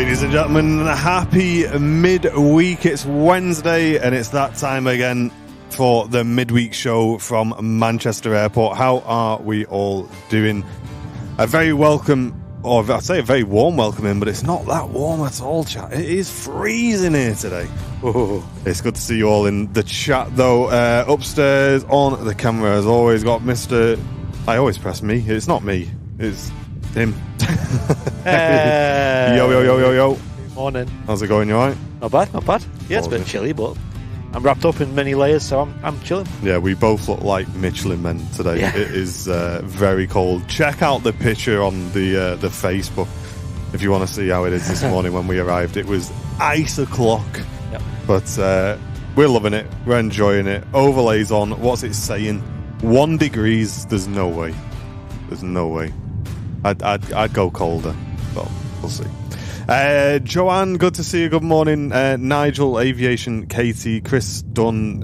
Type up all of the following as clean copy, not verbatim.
Ladies and gentlemen, happy midweek. It's Wednesday and it's that time again for the midweek show from Manchester Airport. How are we all doing? A very welcome, or I'd say a very warm welcome in, but it's not that warm at all, chat. It is freezing here today. Oh, it's good to see you all in the chat though. Upstairs on the camera as always got Mr. I always press me. It's not me. It's him. Hey. Yo. Good morning. How's it going? You alright? Not bad, not bad. Yeah, it's a bit chilly, but I'm wrapped up in many layers, so I'm chilling. Yeah, we both look like Michelin men today. Yeah. It is very cold. Check out the picture on the Facebook if you want to see how it is this morning when we arrived. It was ice o'clock. Yep. But we're loving it. We're enjoying it. Overlays on. What's it saying? 1 degrees. There's no way. There's no way. I'd go colder, but we'll see. Joanne, good to see you. Good morning. Nigel, Aviation, Katie, Chris Dunn,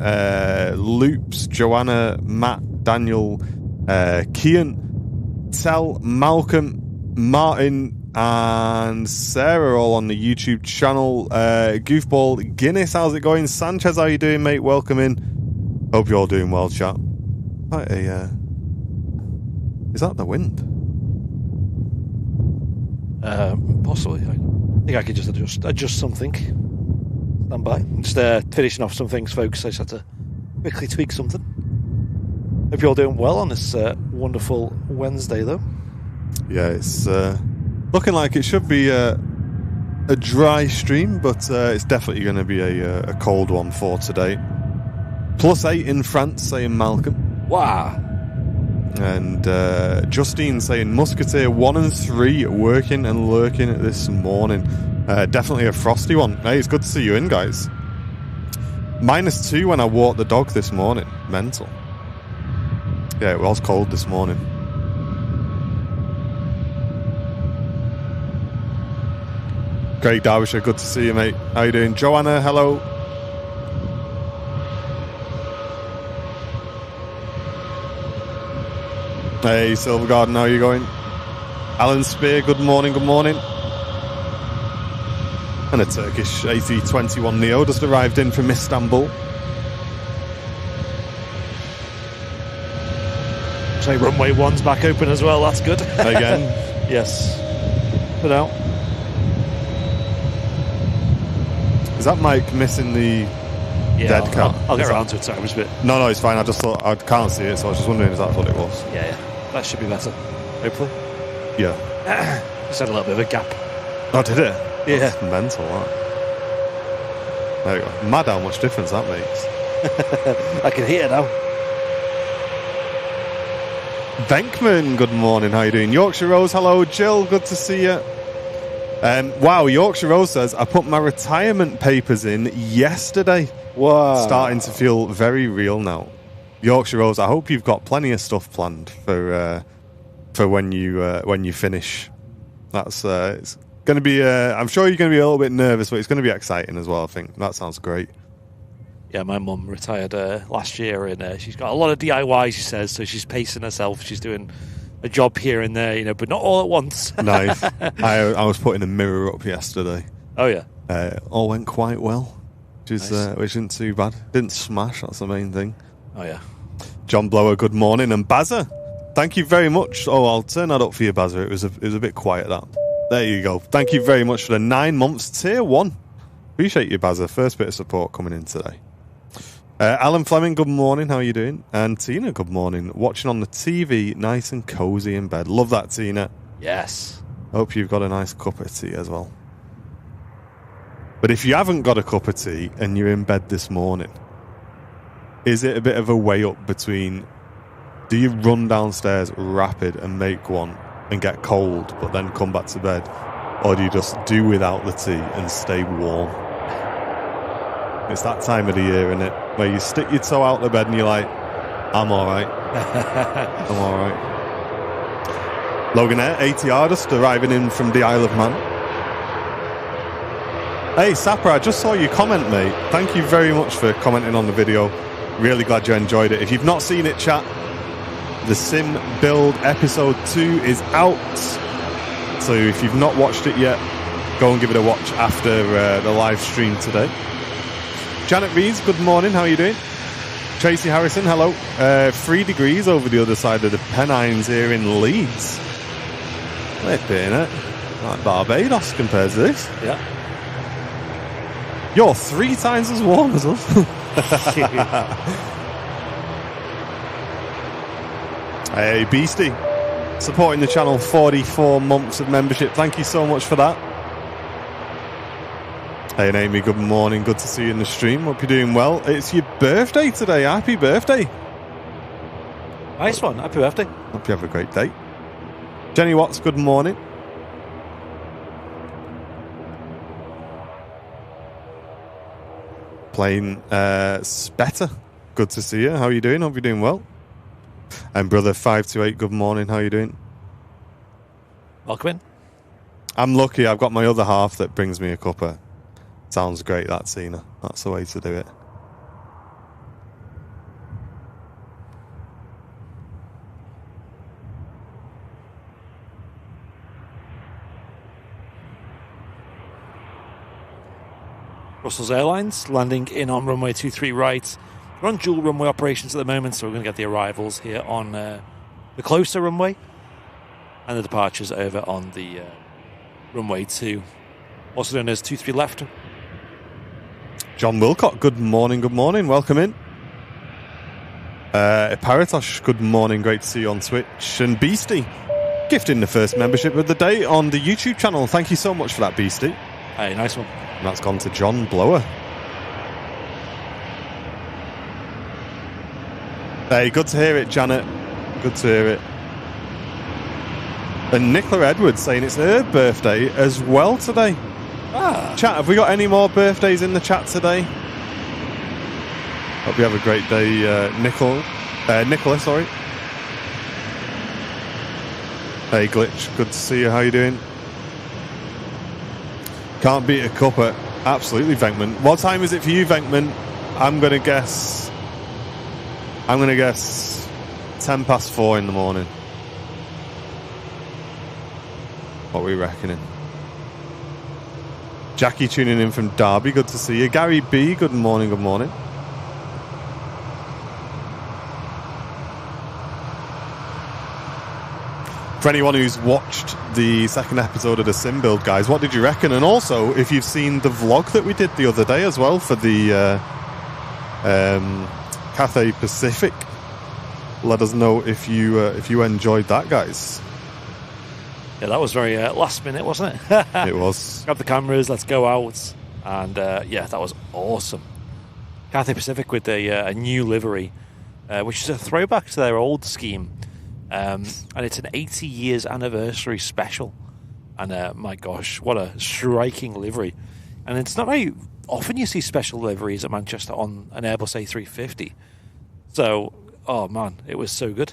Loops, Joanna, Matt, Daniel, Kian, Tell, Malcolm, Martin, and Sarah all on the YouTube channel. Goofball, Guinness, how's it going? Sanchez, how you doing, mate? Welcome in. Hope you're all doing well, chat. Quite a, is that the wind? Possibly. I think I could just adjust something. Stand by. I'm just finishing off some things, folks. I just had to quickly tweak something. Hope you're all doing well on this wonderful Wednesday, though. Yeah, it's looking like it should be a dry stream, but it's definitely going to be a cold one for today. +8 in France, saying Malcolm. Wow. And Justine saying Musketeer 1 and 3 working and lurking this morning. Definitely a frosty one. Hey, it's good to see you in, guys. -2 when I walked the dog this morning. Mental. Yeah, it was cold this morning. Great, Derbyshire. Good to see you, mate. How you doing? Joanna, hello. Hey, Silver Garden, how are you going? Alan Spear, good morning. And a Turkish A321 Neo just arrived in from Istanbul. So runway 1's back open as well, that's good. Again? Yes. Put out. Is that Mike missing the dead cat? I'll get around to it, sorry, I'm just a bit... No, it's fine, I just thought, I can't see it, so I was just wondering if that's what it was. Yeah. That should be better, hopefully. Yeah. Just had a little bit of a gap. Oh, did it? Yeah. That's mental, that. There you go. Mad how much difference that makes. I can hear now. Venkman, good morning, how you doing? Yorkshire Rose, hello. Jill, good to see you. Wow, Yorkshire Rose says, I put my retirement papers in yesterday. Wow. Starting to feel very real now. Yorkshire Rose, I hope you've got plenty of stuff planned for when you finish. That's it's going to be. I'm sure you're going to be a little bit nervous, but it's going to be exciting as well. I think that sounds great. Yeah, my mum retired last year, and she's got a lot of DIY. She says so. She's pacing herself. She's doing a job here and there, but not all at once. Nice. I was putting a mirror up yesterday. Oh yeah. All went quite well, which isn't too bad. Didn't smash. That's the main thing. Oh yeah. John Blower, good morning, and Bazza, thank you very much. Oh, I'll turn that up for you, Bazza. It was a bit quiet, that. There you go. Thank you very much for the 9 months, tier 1. Appreciate you, Bazza. First bit of support coming in today. Alan Fleming, good morning. How are you doing? And Tina, good morning. Watching on the TV, nice and cozy in bed. Love that, Tina. Yes. Hope you've got a nice cup of tea as well. But if you haven't got a cup of tea and you're in bed this morning, is it a bit of a way up between, do you run downstairs rapid and make one and get cold but then come back to bed, or do you just do without the tea and stay warm? It's that time of the year, isn't it, where you stick your toe out the bed and you're like, I'm alright. I'm alright. Logan Air, ATR just arriving in from the Isle of Man. Hey Sapper, I just saw you comment, mate. Thank you very much for commenting on the video. Really glad you enjoyed it. If you've not seen it, chat, the Sim Build episode 2 is out. So if you've not watched it yet, go go and give it a watch after the live stream today. Janet Rees, good morning. How are you doing? Tracy Harrison, hello. 3 degrees over the other side of the Pennines here in Leeds. Flipping it. Like Barbados compared to this. Yeah. You're 3 times as warm as us. Hey, Beastie. Supporting the channel, 44 months of membership. Thank you so much for that. Hey, and Amy, good morning. Good to see you in the stream. Hope you're doing well. It's your birthday today. Happy birthday. Nice one. Happy birthday. Hope you have a great day. Jenny Watts, good morning. Playing Spetter. Good to see you. How are you doing? Hope you're doing well. And brother 528, good morning. How are you doing? Welcome in. I'm lucky. I've got my other half that brings me a cuppa. Sounds great, that, Cena. That's the way to do it. Brussels Airlines landing in on runway 23 right. We're on dual runway operations at the moment, so we're going to get the arrivals here on the closer runway and the departures over on the runway 2, also known as 23 left. John Wilcott, good morning, welcome in. Paratosh, good morning, great to see you on Twitch. And Beastie, gifting the first membership of the day on the YouTube channel. Thank you so much for that, Beastie. Hey, nice one. And that's gone to John Blower. Hey, good to hear it, Janet. Good to hear it. And Nicola Edwards saying it's her birthday as well today. Chat, have we got any more birthdays in the chat today? Hope you have a great day, Nicola, sorry. Hey, Glitch, good to see you. How you doing? Can't beat a cuppa. Absolutely, Venkman. What time is it for you, Venkman? I'm going to guess 10 past 4 in the morning. What are we reckoning? Jackie tuning in from Derby, good to see you. Gary B, good morning, good morning. For anyone who's watched the second episode of the Sim Build, guys, what did you reckon? And also, if you've seen the vlog that we did the other day as well for the Cathay Pacific, let us know if you enjoyed that, guys. Yeah, that was very last minute, wasn't it? It was. Grab the cameras, let's go out. And yeah, that was awesome. Cathay Pacific with a new livery, which is a throwback to their old scheme. And it's an 80 years anniversary special. And my gosh, what a striking livery. And it's not very often you see special liveries at Manchester on an Airbus A350. So, oh man, it was so good.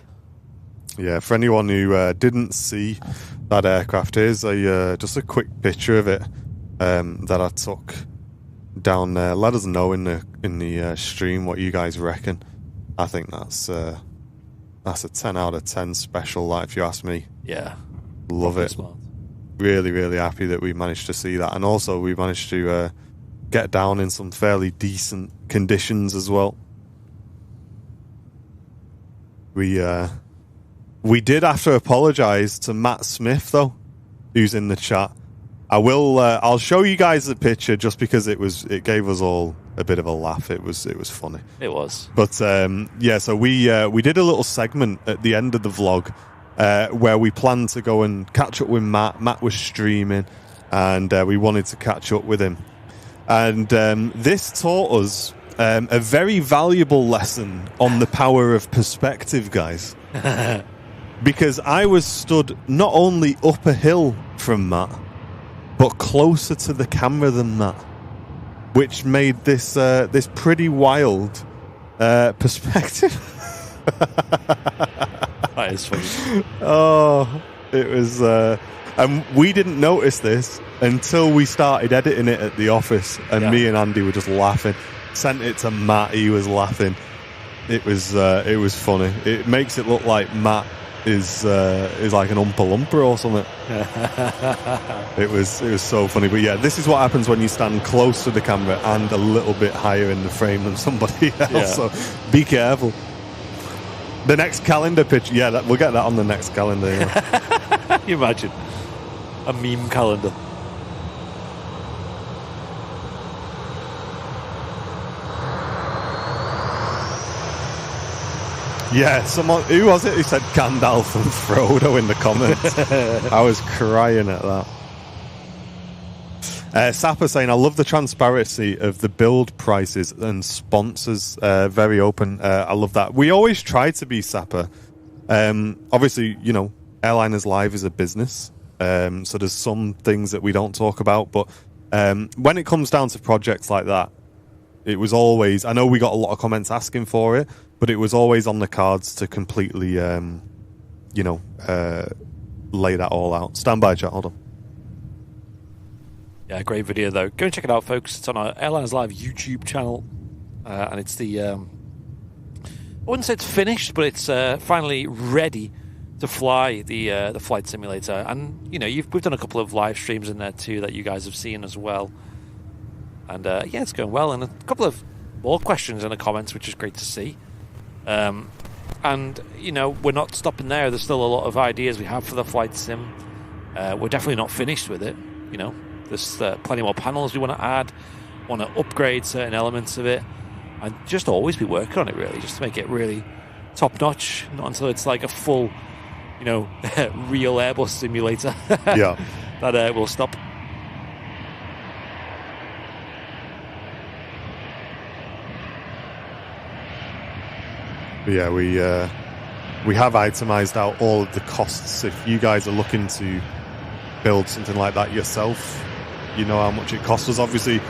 Yeah, for anyone who didn't see that aircraft, here's just a quick picture of it that I took down there. Let us know in the stream what you guys reckon. I think that's a 10 out of 10 special, like, if you ask me. Yeah, love it. Smart. Really, really happy that we managed to see that, and also we managed to get down in some fairly decent conditions as well. We did have to apologise to Matt Smith, though, who's in the chat. I'll show you guys the picture just because it gave us all a bit of a laugh. It was funny. It was. But yeah, so we did a little segment at the end of the vlog where we planned to go and catch up with Matt. Matt was streaming, and we wanted to catch up with him. And this taught us a very valuable lesson on the power of perspective, guys. Because I was stood not only up a hill from Matt, but closer to the camera than Matt, which made this pretty wild perspective. That is funny. Oh, it was... and we didn't notice this until we started editing it at the office, and me and Andy were just laughing. Sent it to Matt, he was laughing. It was funny. It makes it look like Matt is like an Oompa Loompa or something. It was so funny. But yeah, this is what happens when you stand close to the camera and a little bit higher in the frame than somebody else. Yeah. So be careful. The next calendar picture, yeah, we'll get that on the next calendar. Yeah. Can you imagine a meme calendar? Yeah, someone, who was it who said Gandalf and Frodo in the comments? I was crying at that. Sapper saying, I love the transparency of the build prices and sponsors. Very open. I love that. We always try to be, Sapper. Obviously, you know, Airliners Live is a business. So there's some things that we don't talk about. But when it comes down to projects like that, it was always, I know we got a lot of comments asking for it, but it was always on the cards to completely, you know, lay that all out. Stand by, chat. Hold on. Yeah, great video though. Go and check it out, folks. It's on our Airlines Live YouTube channel, and it's the. I wouldn't say it's finished, but it's finally ready to fly the flight simulator. And you know, we've done a couple of live streams in there too that you guys have seen as well. And yeah, it's going well. And a couple of more questions in the comments, which is great to see. And you know, we're not stopping there. There's still a lot of ideas we have for the flight sim. We're definitely not finished with it. You know, there's plenty more panels we want to add, want to upgrade certain elements of it, and just always be working on it really, just to make it really top notch. Not until it's like a full, you know, real Airbus simulator. Yeah, that will stop. Yeah, we have itemized out all of the costs. If you guys are looking to build something like that yourself, you know how much it costs us. Obviously,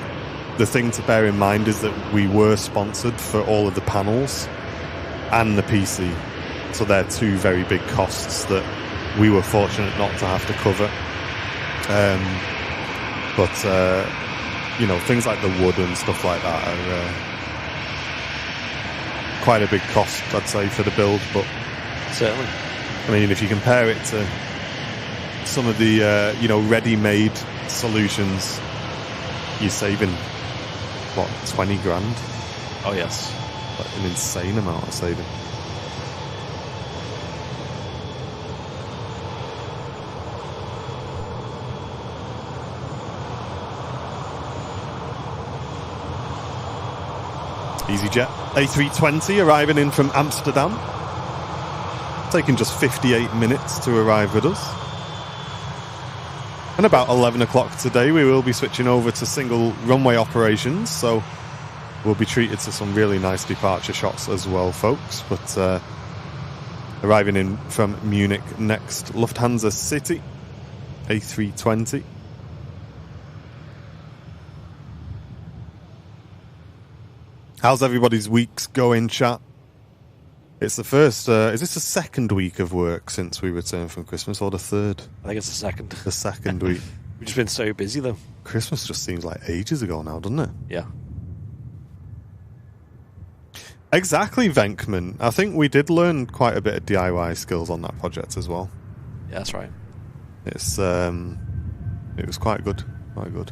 the thing to bear in mind is that we were sponsored for all of the panels and the PC. So they're two very big costs that we were fortunate not to have to cover. But you know, things like the wood and stuff like that are quite a big cost, I'd say, for the build. But Certainly. I mean, if you compare it to some of the you know, ready-made solutions, you're saving what, 20 grand? Oh yes, Like an insane amount of saving. EasyJet A320 arriving in from Amsterdam, taking just 58 minutes to arrive with us. And about 11 o'clock today we will be switching over to single runway operations, so we'll be treated to some really nice departure shots as well, folks. But arriving in from Munich next, Lufthansa City A320. How's everybody's weeks going, chat? It's the first, is this the second week of work since we returned from Christmas, or the third? I think it's the second. The second week. We've just been so busy though. Christmas just seems like ages ago now, doesn't it? Yeah. Exactly, Venkman. I think we did learn quite a bit of DIY skills on that project as well. Yeah, that's right. It's it was quite good. Quite good.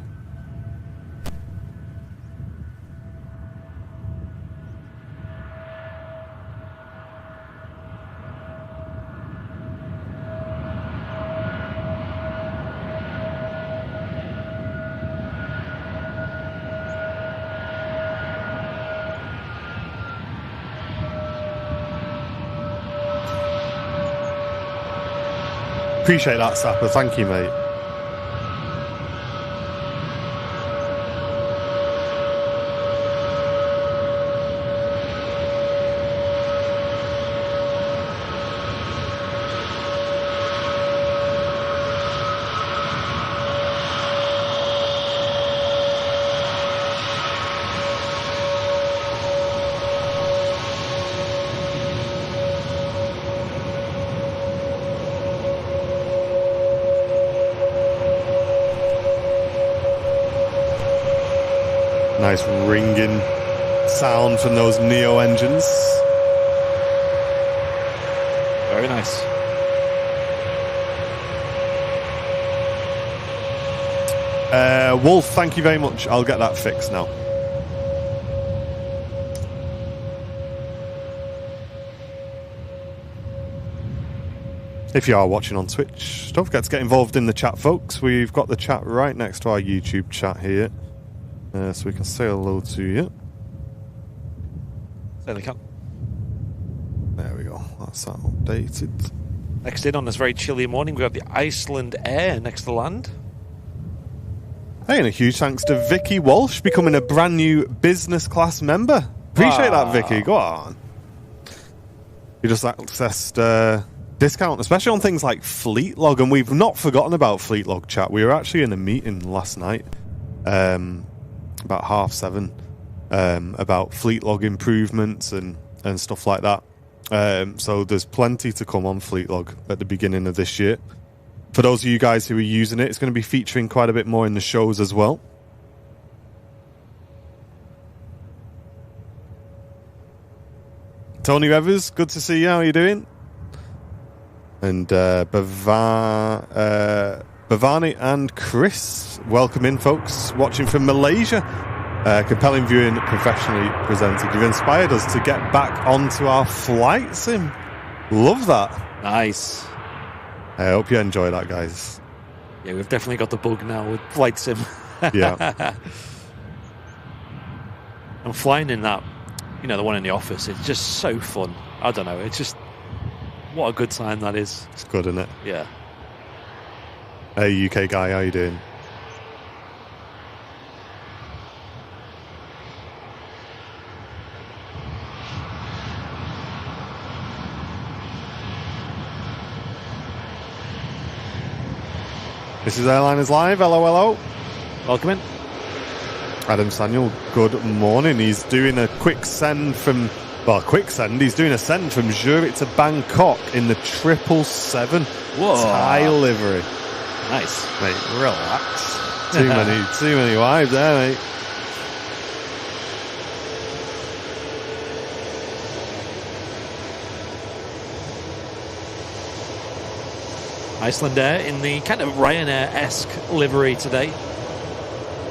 Appreciate that, Sapper. Thank you, mate. Nice ringing sound from those Neo engines. Very nice. Wolf, thank you very much. I'll get that fixed now. If you are watching on Twitch, don't forget to get involved in the chat, folks. We've got the chat right next to our YouTube chat here. So we can say hello to you. Certainly can. There we go. That's that updated. Next in on this very chilly morning, we have the Iceland Air next to land. Hey, and a huge thanks to Vicky Walsh becoming a brand new business class member. Appreciate that, Vicky. Go on. You just accessed discount, especially on things like Fleet Log, and we've not forgotten about Fleet Log, chat. We were actually in a meeting last night, about 7:30, about Fleet Log improvements and stuff like that. So there's plenty to come on Fleet Log at the beginning of this year. For those of you guys who are using it, it's going to be featuring quite a bit more in the shows as well. Tony Revers, good to see you. How are you doing? And Bhavani and Chris, welcome in, folks. Watching from Malaysia. Compelling viewing, professionally presented. You've inspired us to get back onto our flight sim. Love that. Nice. I hope you enjoy that, guys. Yeah, we've definitely got the bug now with flight sim. Yeah. I'm flying in that, the one in the office. It's just so fun. I don't know. It's just, what a good time that is. It's good, isn't it? Yeah. Hey, UK guy, how you doing? This is Airliners Live. Hello, hello. Welcome in. Adam Samuel, good morning. He's doing a quick send from... Well, quick send. He's doing a send from Zurich to Bangkok in the 777 Thai livery. Nice. Mate, relax. Too many wives there, mate. Iceland Air in the kind of Ryanair-esque livery today.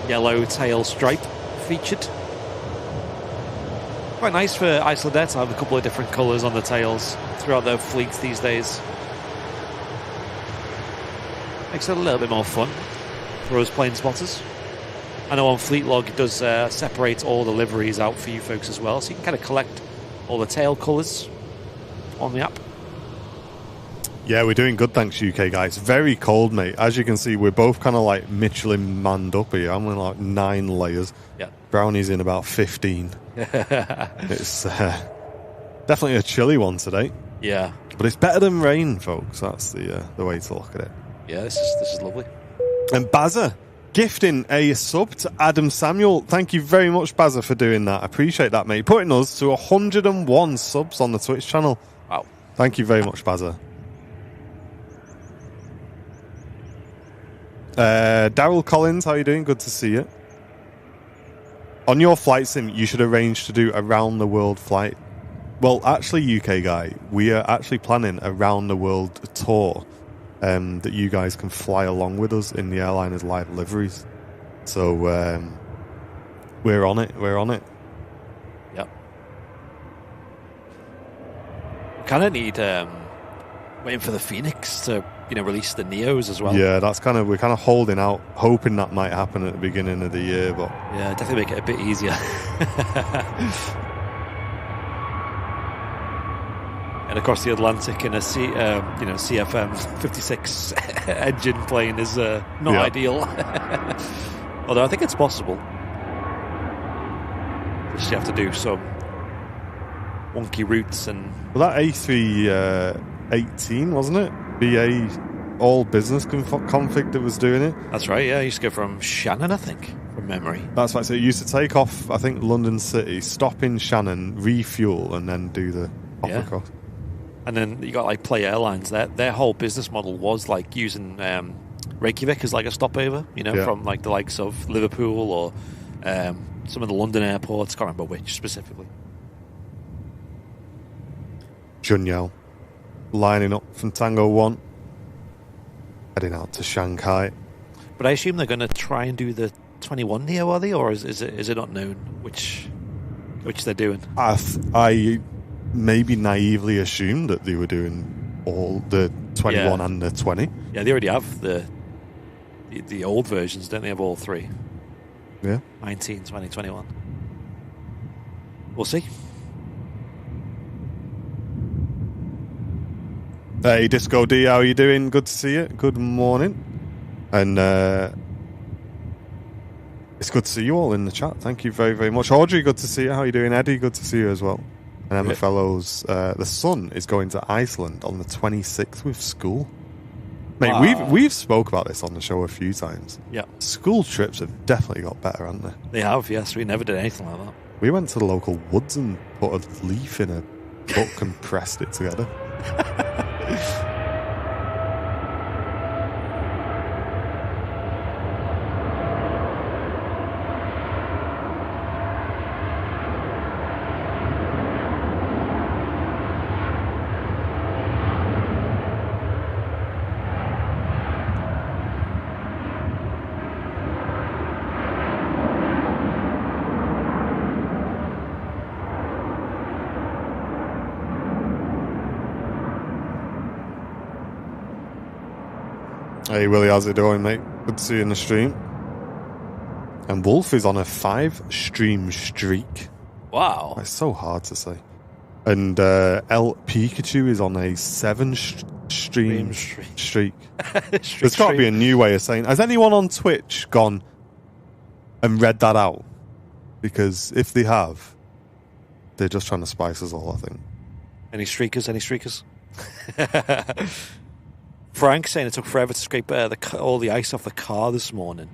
Yellow tail stripe featured. Quite nice for Iceland Air to have a couple of different colours on the tails throughout their fleets these days. Makes it a little bit more fun for us plane spotters. I know on Fleet Log it does separate all the liveries out for you folks as well, so you can kind of collect all the tail colours on the app. Yeah, we're doing good, thanks, UK guys. Very cold, mate. As you can see, we're both kind of like Michelin manned up here. I'm in like 9 layers. Yeah. Brownie's in about 15. It's definitely a chilly one today. Yeah. But it's better than rain, folks. That's the way to look at it. Yeah, this is lovely. And Bazza, gifting a sub to Adam Samuel. Thank you very much, Bazza, for doing that. I appreciate that, mate. Putting us to 101 subs on the Twitch channel. Wow. Thank you very much, Bazza. Daryl Collins, how are you doing? Good to see you. On your flight sim, you should arrange to do a round-the-world flight. Well, actually, UK guy, we are actually planning a round-the-world tour that you guys can fly along with us in the Airliners Live liveries. So, we're on it. We're on it. Yep. Kind of need waiting for the Phoenix to release the Neos as well. Yeah, we're kind of holding out, hoping that might happen at the beginning of the year, but yeah, definitely make it a bit easier. And across the Atlantic in a CFM 56 engine plane is not ideal. Although I think it's possible. Just you have to do some wonky routes and. Well, that A318 wasn't it? BA all business config that was doing it. That's right, yeah. I used to go from Shannon, I think, from memory. That's right. So it used to take off, I think, London City, stop in Shannon, refuel, and then do the hop across. And then you got like Play Airlines. Their whole business model was like using Reykjavik as like a stopover, from like the likes of Liverpool or some of the London airports. Can't remember which specifically. Junyao lining up from Tango 1, heading out to Shanghai. But I assume they're going to try and do the 21 neo, are they, or is it not known which they're doing? I maybe naively assumed that they were doing all the 21 and the 20. Yeah, they already have the old versions, don't they? Have all three? Yeah. 19, 20, 21. We'll see. Hey, Disco D, how are you doing? Good to see you. Good morning. And it's good to see you all in the chat. Thank you very, very much. Audrey, good to see you. How are you doing? Eddie, good to see you as well. And Emma Fellows, the son is going to Iceland on the 26th with school. Mate, we've spoke about this on the show a few times. Yeah. School trips have definitely got better, haven't they? They have, yes. We never did anything like that. We went to the local woods and put a leaf in a book and pressed it together. Hey Willie, how's it going, mate? Good to see you in the stream. And Wolf is on a 5-stream streak. Wow. That's so hard to say. And El Pikachu is on a 7-stream streak. There's got to be a new way of saying. Has anyone on Twitch gone and read that out? Because if they have, they're just trying to spice us all, I think. Any streakers? Frank saying it took forever to scrape all the ice off the car this morning.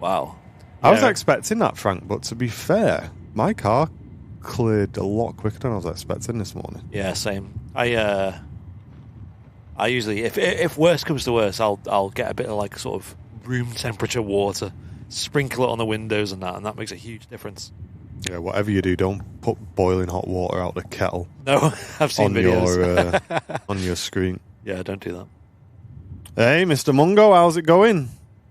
Wow. I was expecting that, Frank, but to be fair, my car cleared a lot quicker than I was expecting this morning. Yeah, same. I usually, if worse comes to worse, I'll get a bit of like sort of room temperature water, sprinkle it on the windows and that makes a huge difference. Yeah, whatever you do, don't put boiling hot water out the kettle. No, I've seen videos. On your screen. Yeah, don't do that. Hey, Mr. Mungo, how's it going?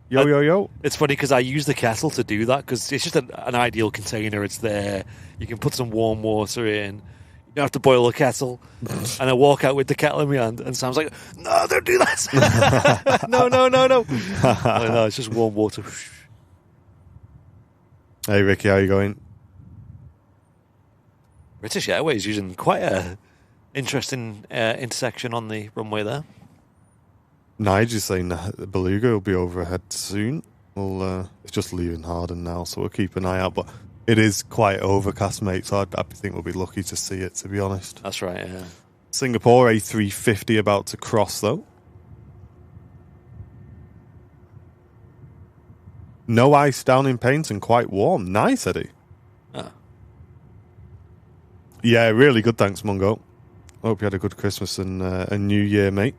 Yo. It's funny because I use the kettle to do that because it's just an ideal container. It's there. You can put some warm water in. You don't have to boil the kettle. And I walk out with the kettle in my hand and Sam's like, no, don't do that. No. No, it's just warm water. Hey, Ricky, how you going? British Airways using quite a interesting intersection on the runway there. Nigel's saying the Beluga will be overhead soon. Well, it's just leaving Harden now, so we'll keep an eye out. But it is quite overcast, mate, so I think we'll be lucky to see it, to be honest. That's right, yeah. Singapore A380 about to cross, though. No ice down in paint and quite warm. Nice, Eddie. Ah. Yeah, really good, thanks, Mungo. Hope you had a good Christmas and a New Year, mate.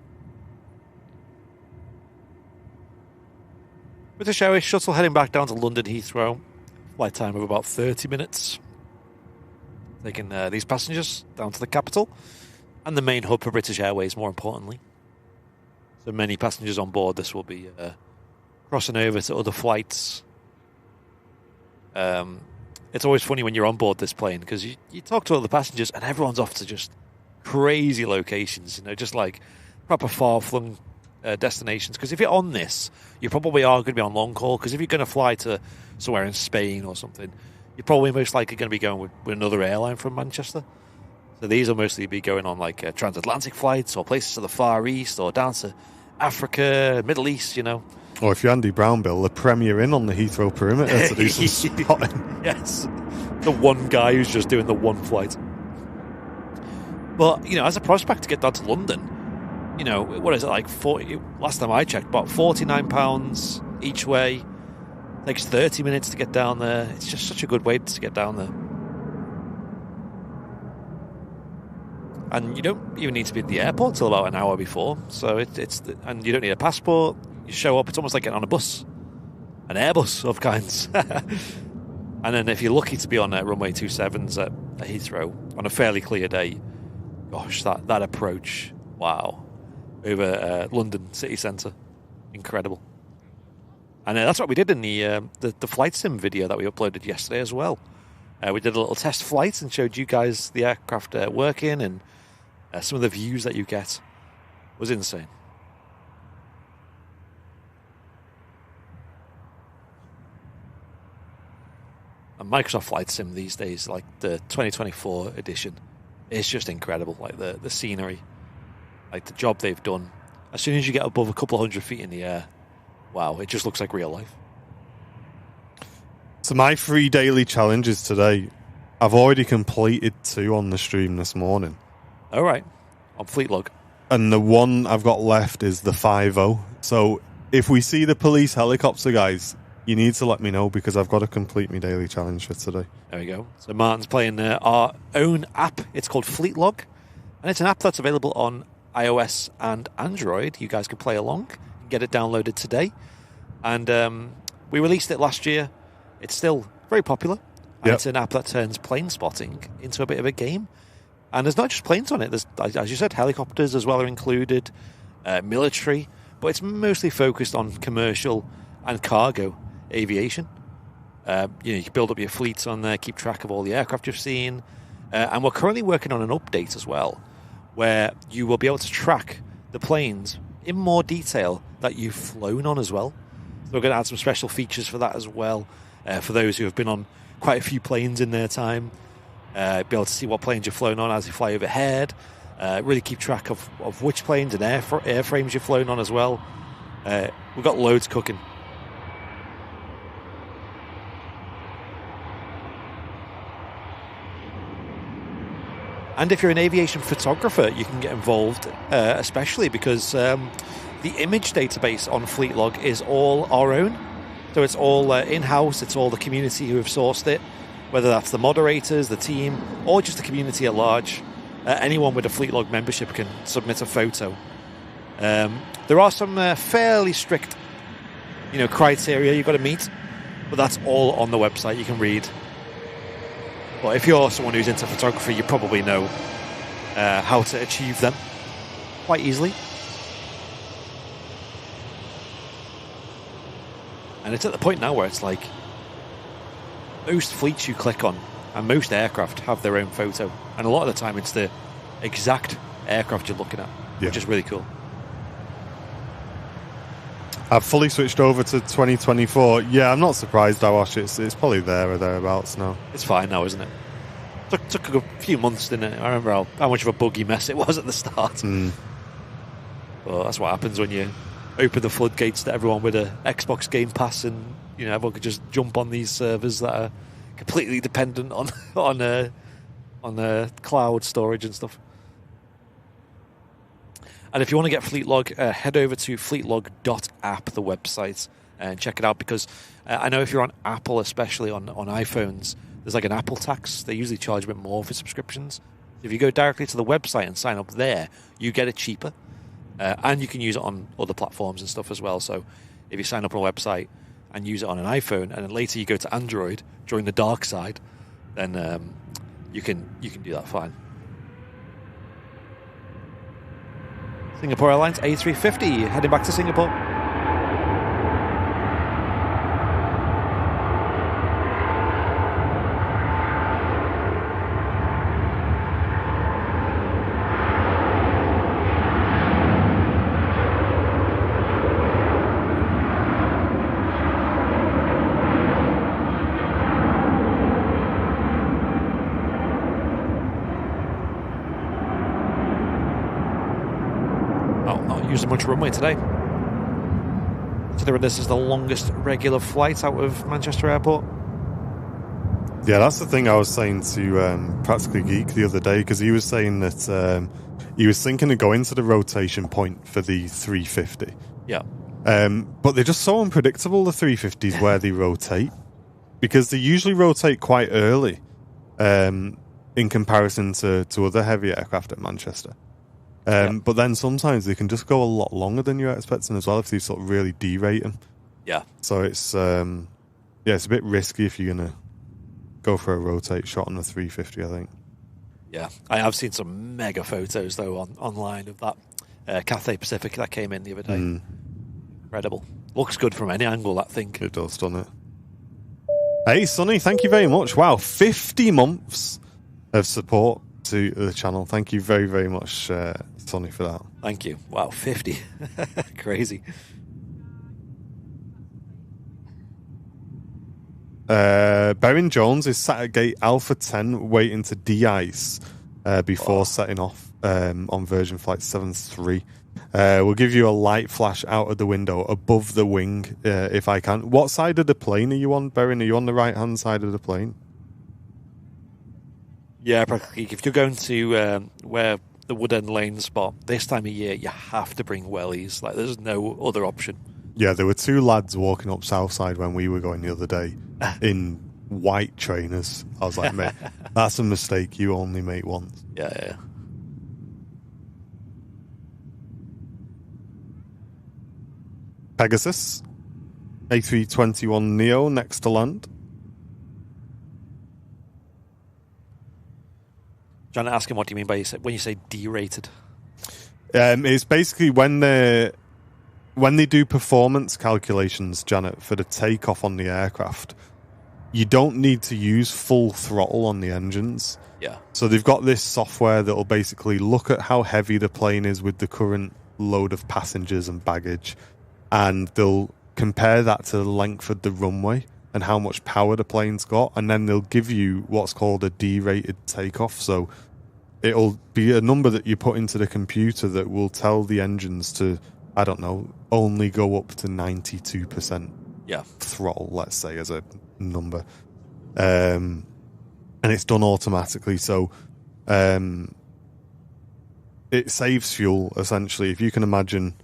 British Airways shuttle heading back down to London Heathrow. Flight time of about 30 minutes. Taking these passengers down to the capital and the main hub for British Airways, more importantly. So many passengers on board. This will be crossing over to other flights. It's always funny when you're on board this plane because you talk to other passengers and everyone's off to just crazy locations, just like proper far-flung destinations. Because if you're on this, you probably are going to be on long haul. Because if you're going to fly to somewhere in Spain or something, you're probably most likely going to be going with another airline from Manchester. So these will mostly be going on like transatlantic flights or places to the Far East or down to Africa, Middle East, Or if you're Andy Brownbill, the Premier Inn on the Heathrow perimeter to do some spotting. Yes. The one guy who's just doing the one flight. But, as a prospect to get down to London, what is it, like 40? Last time I checked, about £49 each way. Takes 30 minutes to get down there. It's just such a good way to get down there. And you don't even need to be at the airport till about an hour before. So and you don't need a passport. You show up, it's almost like getting on a bus. An Airbus of kinds. And then if you're lucky to be on runway 27s at Heathrow on a fairly clear day, gosh, that approach, wow. Over London city centre. Incredible. And that's what we did in the flight sim video that we uploaded yesterday as well. We did a little test flight and showed you guys the aircraft working, and some of the views that you get was insane. And Microsoft Flight Sim these days, like the 2024 edition, is just incredible. Like the scenery, like the job they've done. As soon as you get above a couple of 100 feet in the air, wow, it just looks like real life. So my 3 daily challenges today, I've already completed 2 on the stream this morning. All right, on Fleetlog. And the one I've got left is the 5-0. So if we see the police helicopter, guys, you need to let me know, because I've got to complete my daily challenge for today. There we go. So Martin's playing our own app. It's called Fleetlog, and it's an app that's available on iOS and Android. You guys can play along and get it downloaded today. And we released it last year. It's still very popular. And It's an app that turns plane spotting into a bit of a game. And there's not just planes on it. There's, as you said, helicopters as well are included, military, but it's mostly focused on commercial and cargo aviation. You can build up your fleets on there, keep track of all the aircraft you've seen. And we're currently working on an update as well, where you will be able to track the planes in more detail that you've flown on as well. So we're going to add some special features for that as well, for those who have been on quite a few planes in their time. Be able to see what planes you've flown on as you fly overhead. Really keep track of which planes and airframes you've flown on as well. We've got loads cooking. And if you're an aviation photographer, you can get involved, especially because the image database on Fleetlog is all our own. So it's all in-house, it's all the community who have sourced it, whether that's the moderators, the team, or just the community at large. Anyone with a Fleetlog membership can submit a photo. There are some fairly strict criteria you've got to meet, but that's all on the website. You can read. But if you're someone who's into photography, you probably know how to achieve them quite easily. And it's at the point now where it's like most fleets you click on and most aircraft have their own photo. And a lot of the time it's the exact aircraft you're looking at, which is really cool. I've fully switched over to 2024. Yeah, I'm not surprised, Awash. It's probably there or thereabouts now. It's fine now, isn't it? Took a few months, didn't it? I remember how much of a buggy mess it was at the start. Well, that's what happens when you open the floodgates to everyone with a Xbox Game Pass, and everyone could just jump on these servers that are completely dependent on cloud storage and stuff. And if you want to get Fleetlog, head over to fleetlog.app, the website, and check it out, because I know if you're on Apple, especially on iPhones, there's like an Apple tax. They usually charge a bit more for subscriptions. If you go directly to the website and sign up there, you get it cheaper. And you can use it on other platforms and stuff as well. So if you sign up on a website and use it on an iPhone, and then later you go to Android, join the dark side, then you can do that fine. Singapore Airlines A380 heading back to Singapore. Using much runway today. Considering this is the longest regular flight out of Manchester Airport. Yeah, that's the thing I was saying to Practically Geek the other day, because he was saying that he was thinking of going to the rotation point for the 350. Yeah. But they're just so unpredictable, the 350s, where they rotate, because they usually rotate quite early in comparison to other heavy aircraft at Manchester. But then sometimes they can just go a lot longer than you're expecting as well if they sort of really derate them. Yeah. So it's it's a bit risky if you're going to go for a rotate shot on the 350, I think. Yeah. I have seen some mega photos, though, online of that Cathay Pacific that came in the other day. Incredible. Looks good from any angle, that thing. It does, doesn't it? Hey, Sonny, thank you very much. Wow, 50 months of support to the channel. Thank you very, very much, Sonny, for that. Thank you. Wow, 50. Crazy. Berin Jones is sat at gate Alpha 10 waiting to de-ice before setting off on version flight 73. We'll give you a light flash out of the window above the wing if I can. What side of the plane are you on, Berin? Are you on the right-hand side of the plane? Yeah, practically. If you're going to where the Woodend Lane spot, this time of year, you have to bring wellies. Like, there's no other option. Yeah, there were two lads walking up Southside when we were going the other day in white trainers. I was like, mate, that's a mistake you only make once. Yeah. Pegasus, A321 Neo, next to land. Trying to ask him what do you mean by when you say derated? It's basically when they do performance calculations, Janet, for the takeoff on the aircraft, you don't need to use full throttle on the engines. Yeah. So they've got this software that will basically look at how heavy the plane is with the current load of passengers and baggage, and they'll compare that to the length of the runway and how much power the plane's got, and then they'll give you what's called a derated takeoff. So it'll be a number that you put into the computer that will tell the engines to, I don't know, only go up to 92% throttle, let's say, as a number. And it's done automatically. So it saves fuel, essentially. If you can imagine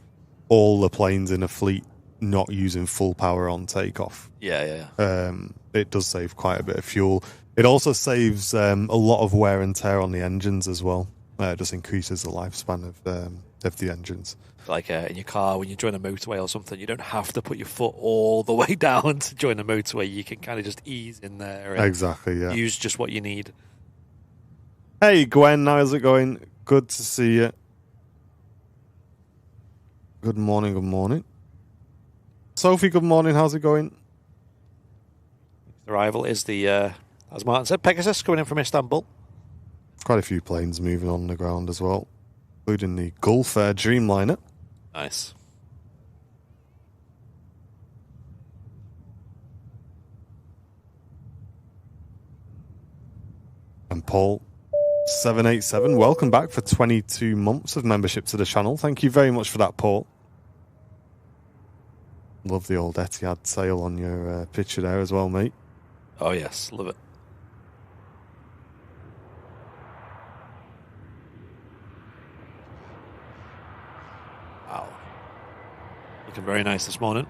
all the planes in a fleet not using full power on takeoff. Yeah. It does save quite a bit of fuel. It also saves a lot of wear and tear on the engines as well. It just increases the lifespan of the engines. Like in your car, when you join a motorway or something, you don't have to put your foot all the way down to join a motorway. You can kind of just ease in there and exactly, yeah. use just what you need. Hey, Gwen, how's it going? Good to see you. Good morning. Sophie, good morning. How's it going? The arrival is the, as Martin said, Pegasus coming in from Istanbul. Quite a few planes moving on the ground as well, including the Gulf Air Dreamliner. Nice. And Paul 787, welcome back for 22 months of membership to the channel. Thank you very much for that, Paul. Love the old Etihad sail on your picture there as well, mate. Oh, yes. Love it. Wow. Looking very nice this morning.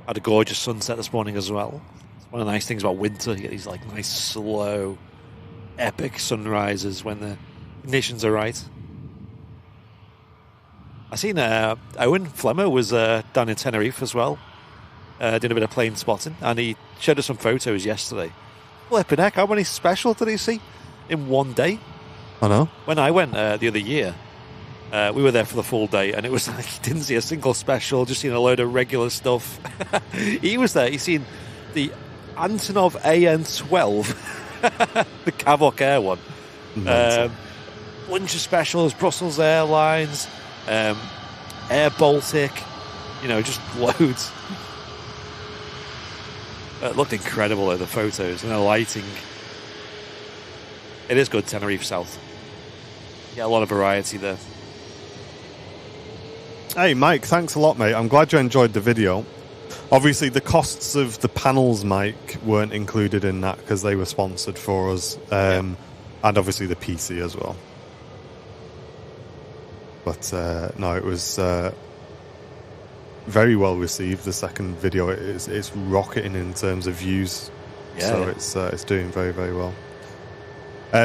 Had a gorgeous sunset this morning as well. It's one of the nice things about winter. You get these like nice, slow, epic sunrises when the conditions are right. I seen Owen Flemmer was down in Tenerife as well, doing a bit of plane spotting, and he showed us some photos yesterday. Flipping heck, how many special did he see in one day? I know. When I went the other year, we were there for the full day, and it was like he didn't see a single special, just seen a load of regular stuff. He was there. He's seen the Antonov AN-12, the Kavok Air one. Bunch of specials, Brussels Airlines, Air Baltic, just loads. It looked incredible though, the photos and the lighting. It is good, Tenerife South. Yeah, a lot of variety there. Hey, Mike, thanks a lot, mate. I'm glad you enjoyed the video. Obviously, the costs of the panels, Mike, weren't included in that because they were sponsored for us. And obviously the PC as well. But no, it was very well received. The second video it's rocketing in terms of views, so it's doing very, very well.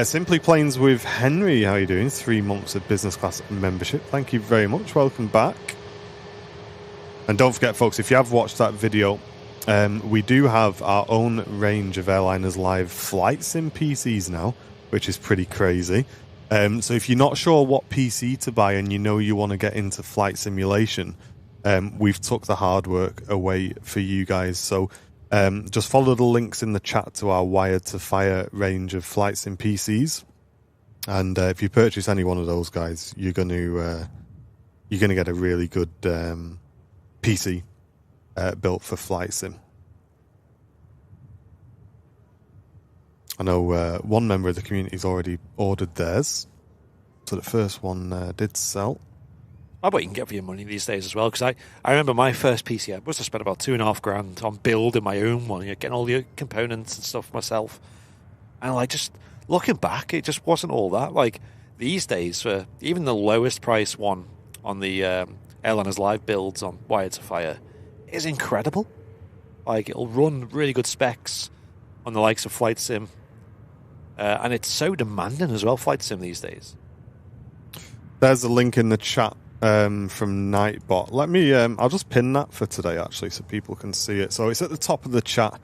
Simply Planes with Henry, how are you doing? 3 months of business class membership. Thank you very much. Welcome back. And don't forget, folks, if you have watched that video, we do have our own range of Airliners Live flight sim PCs now, which is pretty crazy. So if you're not sure what PC to buy and you want to get into flight simulation, we've took the hard work away for you guys. So just follow the links in the chat to our Wired to Fire range of flight sim PCs, and if you purchase any one of those guys, you're going to get a really good PC built for flight sim. I know one member of the community has already ordered theirs, so the first one did sell. I bet you can get for your money these days as well, because I remember my first PC, I must have spent about $2,500 on building my own one, getting all the components and stuff myself. And like, just looking back, it just wasn't all that. Like these days, for even the lowest price one on the Airliners Live builds on Wired to Fire is incredible. Like it'll run really good specs on the likes of Flight Sim. And it's so demanding as well, Flight Sim these days. There's a link in the chat from Nightbot. Let me I'll just pin that for today actually, so people can see it. So it's at the top of the chat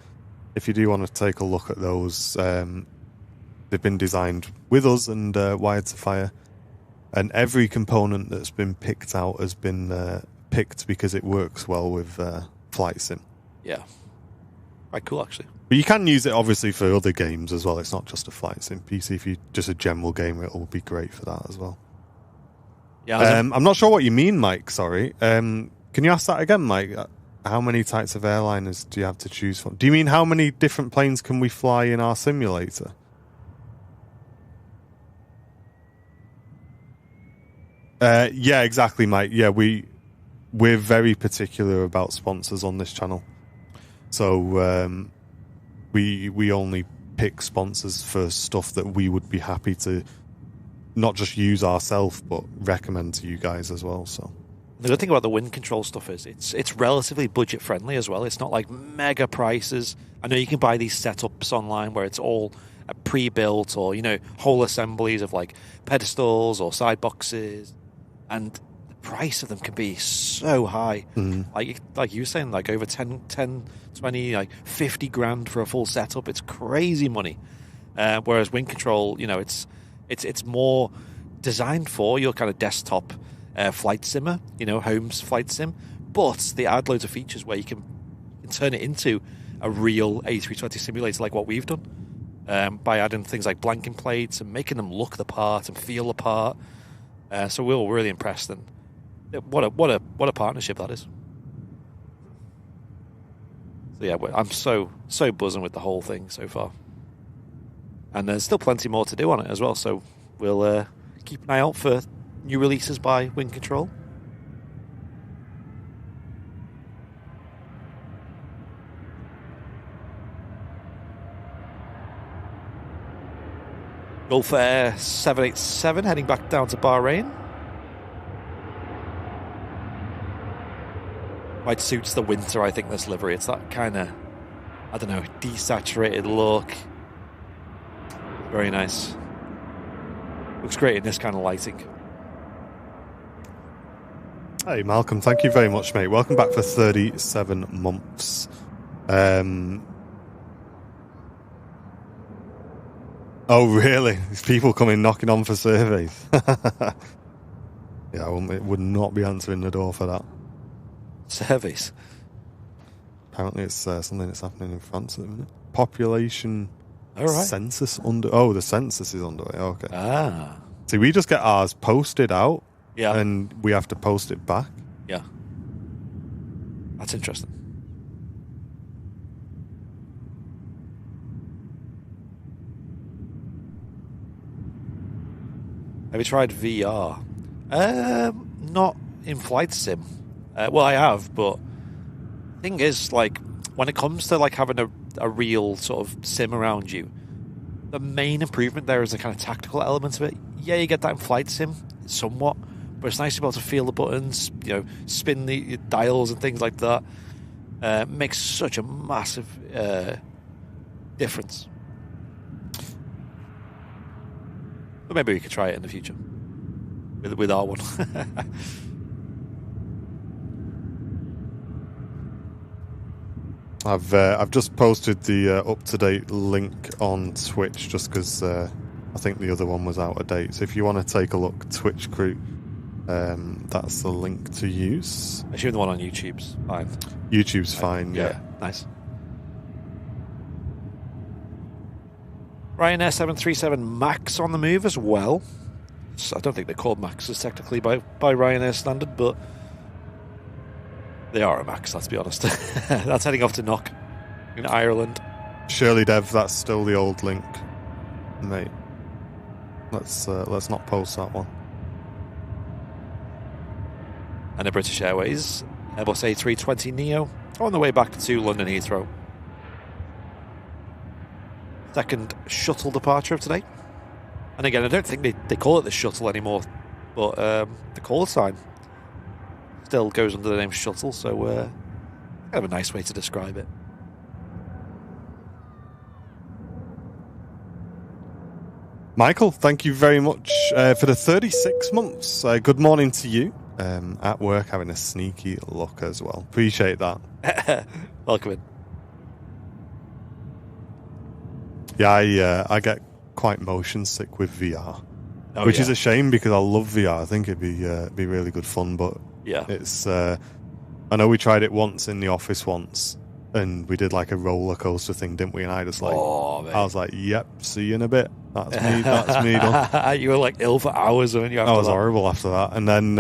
if you do want to take a look at those. They've been designed with us and Wired to Fire, and every component that's been picked out has been picked because it works well with Flight Sim. Yeah, quite cool actually. But you can use it obviously for other games as well. It's not just a Flight Sim PC. If you're just a general gamer, it will be great for that as well. Yeah, I'm not sure what you mean, Mike. Sorry. Can you ask that again, Mike? How many types of airliners do you have to choose from? Do you mean how many different planes can we fly in our simulator? Yeah, exactly, Mike. Yeah, we're very particular about sponsors on this channel. So we only pick sponsors for stuff that we would be happy to not just use ourselves, but recommend to you guys as well. So the good thing about the wind control stuff is it's relatively budget friendly as well. It's not like mega prices. I know you can buy these setups online where it's all pre-built, or whole assemblies of like pedestals or side boxes, and the price of them can be so high. Like you were saying, like over 10, 20, like 50 grand for a full setup. It's crazy money. Whereas wind control, it's more designed for your kind of desktop flight simmer, home's flight sim, but they add loads of features where you can turn it into a real A320 simulator like what we've done, by adding things like blanking plates and making them look the part and feel the part. So we were really impressed, and what a partnership that is. So yeah, I'm so buzzing with the whole thing so far. And there's still plenty more to do on it as well, so we'll keep an eye out for new releases by Wind Control. Gulf Air 787 heading back down to Bahrain. Quite suits the winter, I think, this livery. It's that kind of, I don't know, desaturated look. Very nice. Looks great in this kind of lighting. Hey, Malcolm, thank you very much, mate. Welcome back for 37 months. Oh, really? There's people coming knocking on for surveys. Yeah, it would not be answering the door for that. Surveys? Apparently it's something that's happening in France at the minute. Population... All right. Census the census is underway. Okay. Ah. See, we just get ours posted out, yeah, and we have to post it back. Yeah. That's interesting. Have you tried VR? Not in flight sim. Well, I have, but the thing is, like, when it comes to like having a real sort of sim around you, the main improvement there is the kind of tactical element of it. Yeah, you get that in flight sim somewhat, but it's nice to be able to feel the buttons, spin the dials and things like that. Makes such a massive difference. But maybe we could try it in the future with our one. I've just posted the up-to-date link on Twitch just because I think the other one was out of date. So if you want to take a look, Twitch crew, that's the link to use. I assume the one on YouTube's fine. YouTube's fine, yeah. Nice. Ryanair 737 MAX on the move as well. So I don't think they're called MAXs technically by Ryanair standard, but they are a MAX, let's be honest. That's heading off to Knock in Ireland. Shirley Dev, that's still the old link, mate. Let's not post that one. And a British Airways Airbus A380 Neo on the way back to London Heathrow. Second shuttle departure of today. And again, I don't think they call it the shuttle anymore, but the call sign still goes under the name shuttle, so kind of a nice way to describe it. Michael, thank you very much for the 36 months. Good morning to you. At work, having a sneaky look as well. Appreciate that. Welcome in. Yeah, I get quite motion sick with VR, which is a shame because I love VR. I think it'd be really good fun, but it's. I know we tried it once in the office once, and we did like a roller coaster thing, didn't we? And I just I was like, "Yep, see you in a bit." That's me done. You were like ill for hours, weren't you? I was horrible after that, and then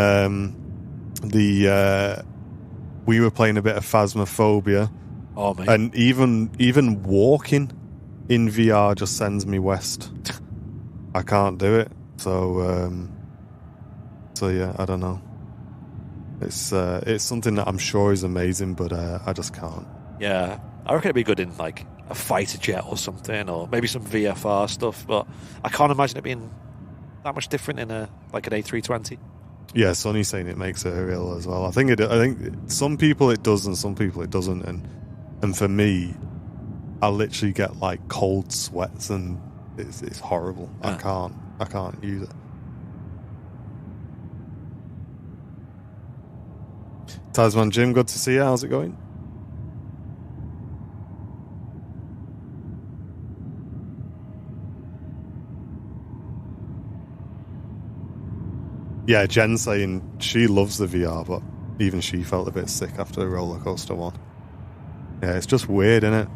we were playing a bit of Phasmophobia. Oh man! And even walking in VR just sends me west. I can't do it. So yeah, I don't know. It's something that I'm sure is amazing, but I just can't. Yeah, I reckon it'd be good in like a fighter jet or something, or maybe some VFR stuff. But I can't imagine it being that much different in an A320. Yeah, Sonny's saying it makes it real as well. I think some people it does and some people it doesn't, and for me, I literally get like cold sweats and it's horrible. I can't use it. Tasman Jim, good to see you. How's it going? Yeah, Jen saying she loves the VR, but even she felt a bit sick after the roller coaster one. Yeah, it's just weird, isn't it?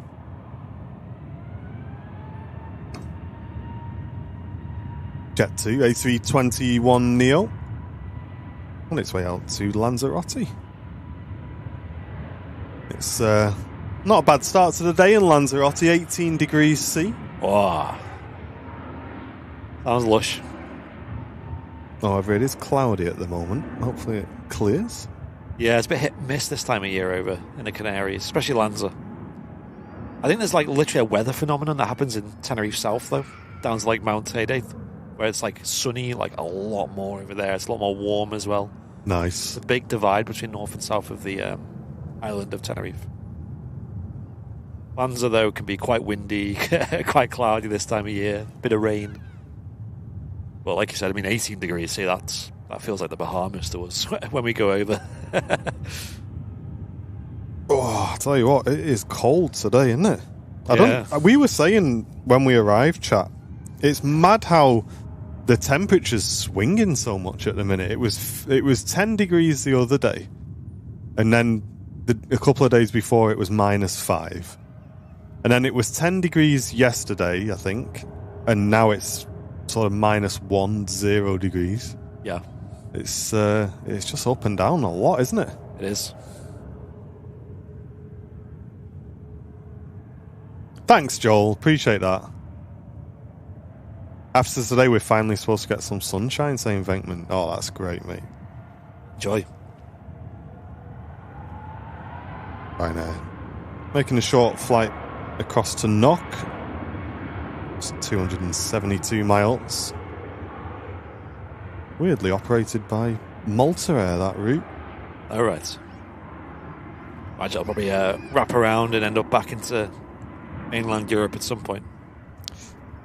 Jet 2 A321 Neo on its way out to Lanzarote. It's not a bad start to the day in Lanzarote, 18 degrees C. Wow. Sounds lush. However, it is cloudy at the moment. Hopefully it clears. Yeah, it's a bit hit and miss this time of year over in the Canaries, especially Lanza. I think there's like literally a weather phenomenon that happens in Tenerife South, though, down to like Mount Teide, where it's like sunny, like a lot more over there. It's a lot more warm as well. Nice. It's a big divide between north and south of the island of Tenerife. Lanza, though, can be quite windy, quite cloudy this time of year, bit of rain. Well, like you said, I mean, 18 degrees, see, that feels like the Bahamas to us when we go over. Oh, I'll tell you what, it is cold today, isn't it? We were saying when we arrived, chat, it's mad how the temperature's swinging so much at the minute. It was 10 degrees the other day, and then a couple of days before it was -5. And then it was 10 degrees yesterday, I think, and now it's sort of -1, 0 degrees. Yeah. It's just up and down a lot, isn't it? It is. Thanks, Joel. Appreciate that. After today, we're finally supposed to get some sunshine, saying Venkman. Oh, that's great, mate. Enjoy. Right now. Making a short flight across to Knock. It's 272 miles. Weirdly operated by Malta Air, that route. All right. Imagine I'll probably wrap around and end up back into mainland Europe at some point.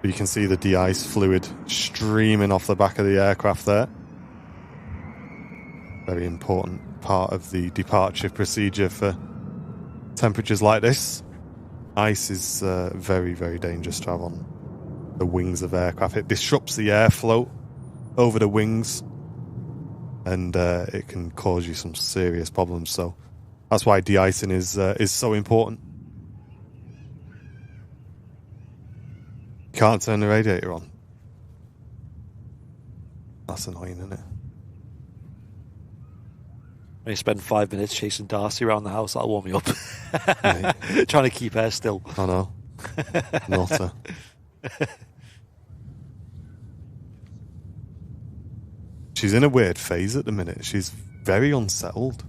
You can see the de-ice fluid streaming off the back of the aircraft there. Very important part of the departure procedure for temperatures like this. Ice is very, very dangerous to have on the wings of aircraft. It disrupts the airflow over the wings. and it can cause you some serious problems. So that's why de-icing is so important. Can't turn the radiator on. That's annoying, isn't it? When you spend 5 minutes chasing Darcy around the house, that'll warm me up. Trying to keep her still. I know. Nutter. She's in a weird phase at the minute. She's very unsettled.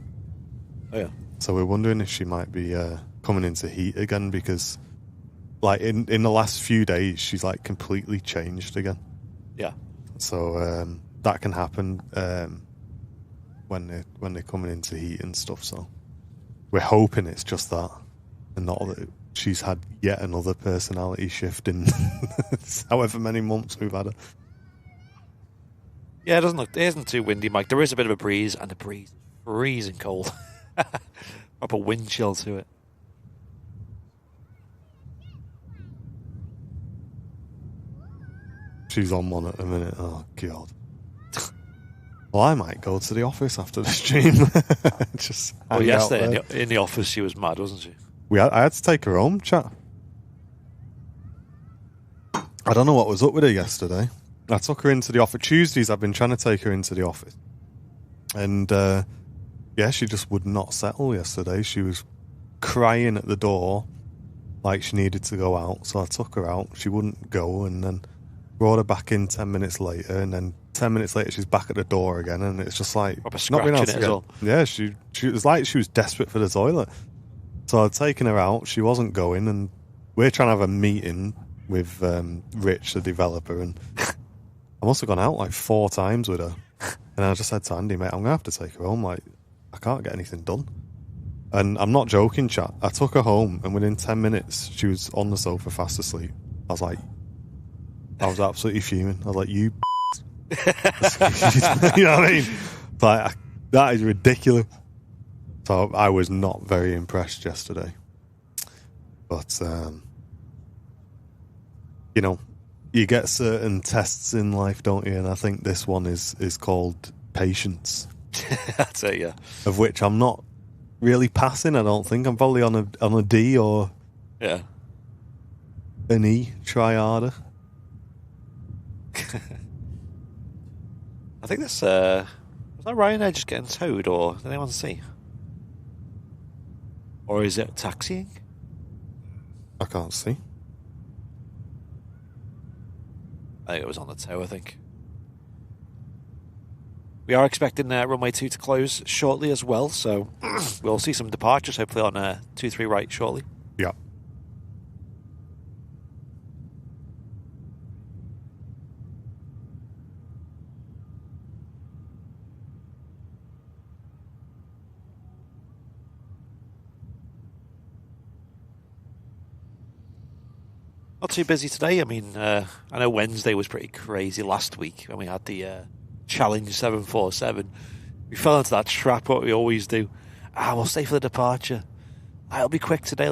Oh, yeah. So we're wondering if she might be coming into heat again, because like in the last few days she's like completely changed again. Yeah. So that can happen when they're coming into heat and stuff. So we're hoping it's just that, and not that she's had yet another personality shift in however many months we've had her. Yeah, it isn't too windy, Mike. There is a bit of a breeze, and the breeze is freezing cold. Proper wind chill to it. She's on one at the minute. Oh, God. Well, I might go to the office after the stream. Just yesterday in the office she was mad, wasn't she? I had to take her home, chat. I don't know what was up with her yesterday. I took her into the office. Tuesdays, I've been trying to take her into the office. And, she just would not settle yesterday. She was crying at the door like she needed to go out. So I took her out. She wouldn't go, and then brought her back in 10 minutes later. And then 10 minutes later, she's back at the door again. And it's just like... not being able to get... Yeah, she was like she was desperate for the toilet. So I'd taken her out. She wasn't going. And we're trying to have a meeting with Rich, the developer, and... I must have gone out like 4 times with her. And I just said to Andy, mate, I'm going to have to take her home. Like, I can't get anything done. And I'm not joking, chat. I took her home, and within 10 minutes, she was on the sofa fast asleep. I was absolutely fuming. I was like, you you know what I mean? Like, that is ridiculous. So I was not very impressed yesterday. But, you get certain tests in life, don't you? And I think this one is called patience. That's it, yeah. Of which I'm not really passing, I don't think. I'm probably on a D or an E. Try harder. I think this was that Ryanair just getting towed, or did anyone see? Or is it taxiing? I can't see. I think it was on the tow, I think. We are expecting Runway 2 to close shortly as well, so we'll see some departures hopefully on 23 right shortly. Yeah. Not too busy today. I mean, I know Wednesday was pretty crazy last week when we had the Challenge 747. We fell into that trap, what we always do. We'll stay for the departure. It'll be quick today,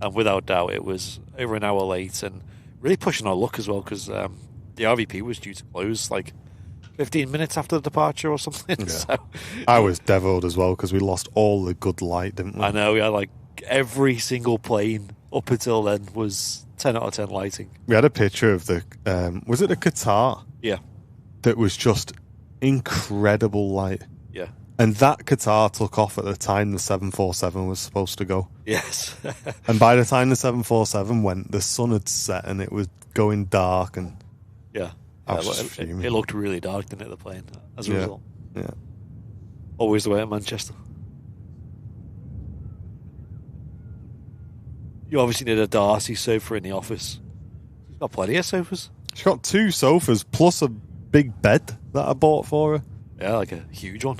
And without doubt, it was over an hour late, and really pushing our luck as well, because the RVP was due to close like 15 minutes after the departure or something. Yeah. So I was deviled as well, because we lost all the good light, didn't we? I know, we had like every single plane up until then was 10 out of 10 lighting. We had a picture of the was it the Qatar? Yeah. That was just incredible light. Yeah. And that Qatar took off at the time the 747 was supposed to go. Yes. And by the time the 747 went, the sun had set and it was going dark, and yeah, it looked really dark, didn't it, the plane, as a result. Yeah. Always the way at Manchester. You obviously need a Darcy sofa in the office. She's got plenty of sofas. She's got 2 sofas plus a big bed that I bought for her. Yeah, like a huge one.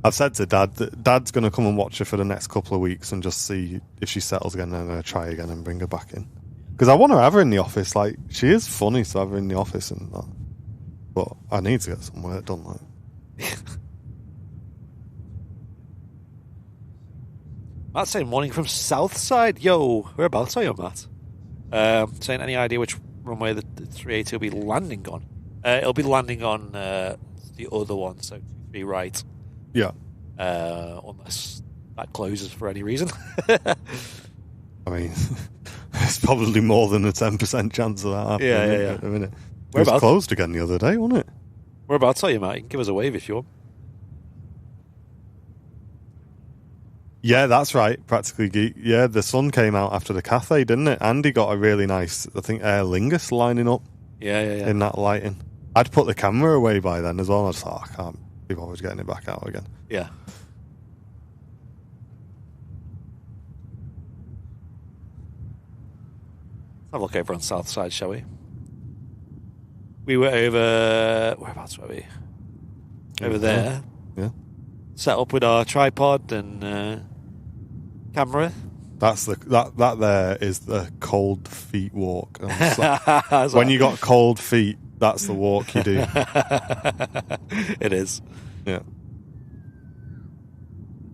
I've said to Dad that Dad's going to come and watch her for the next couple of weeks and just see if she settles again, and I'm going to try again and bring her back in. Because I want to have her in the office. Like, she is funny to have her in the office and that. But I need to get some work done. Like. Matt saying morning from Southside. Yo, whereabouts are you, Matt? Saying any idea which runway the 380 will be landing on? It'll be landing on the other one, so 23 right. Yeah. Unless that closes for any reason. I mean, there's probably more than a 10% chance of that happening. Yeah. At the minute. It was closed again the other day, wasn't it? Whereabouts are you, Matt? You can give us a wave if you want. Yeah, that's right. Practically Geek. Yeah, the sun came out after the Cathay, didn't it? Andy got a really nice, I think, Aer Lingus lining up. Yeah. In that lighting. I'd put the camera away by then as well. I just thought, I can't be bothered getting it back out again. Yeah. Let's have a look over on South Side, shall we? We were over... Whereabouts were we? Over there. Yeah. Set up with our tripod and camera. That's that there is the cold feet walk. When you got cold feet, that's the walk you do. It is. Yeah.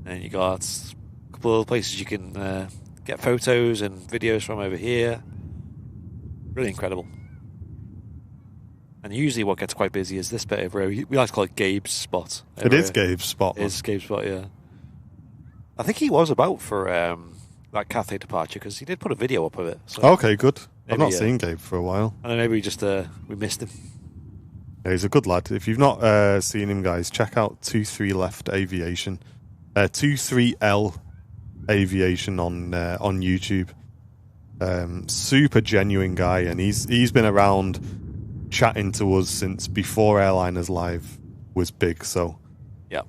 And you got a couple of places you can get photos and videos from over here. Really incredible. And usually what gets quite busy is this bit over here. We like to call it Gabe's spot. It is Gabe's spot. It is Gabe's spot, yeah. I think he was about for that Cathay departure because he did put a video up of it. So okay, good. I've not seen Gabe for a while. I don't know, maybe we just we missed him. Yeah, he's a good lad. If you've not seen him, guys, check out 23 Left Aviation. 23L Aviation on YouTube. Super genuine guy, and he's been around chatting to us since before Airliners Live was big. So yeah,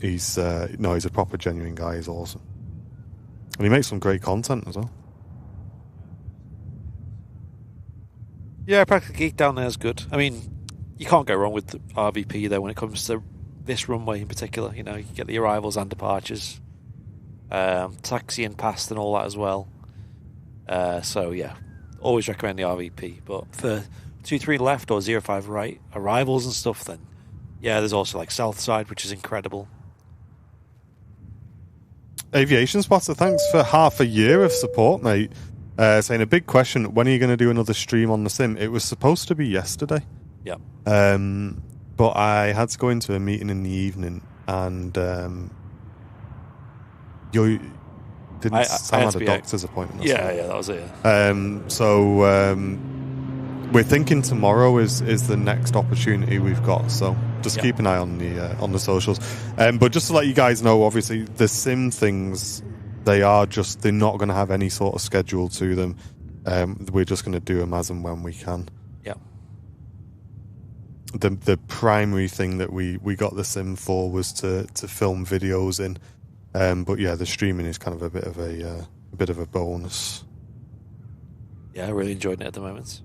he's a proper genuine guy. He's awesome, and he makes some great content as well. Yeah, Practical Geek down there is good. I mean, you can't go wrong with the RVP though when it comes to this runway in particular. You know, you get the arrivals and departures, taxiing past and all that as well. So yeah, always recommend the RVP. But for 23 left or 05 right arrivals and stuff, then yeah, there's also like South Side, which is incredible. Aviation Spotter, thanks for half a year of support, mate. Saying a big question, when are you going to do another stream on the sim? It was supposed to be yesterday. Yeah. But I had to go into a meeting in the evening, and you didn't Sam had a doctor's appointment. Yeah, that was it. Yeah. We're thinking tomorrow is the next opportunity we've got. So just keep an eye on the socials. But just to let you guys know, obviously the sim things, they're not going to have any sort of schedule to them. We're just going to do them as and when we can. Yeah. The primary thing that we got the sim for was to film videos in. But yeah, the streaming is kind of a bit of a bonus. Yeah, really enjoying it at the moment.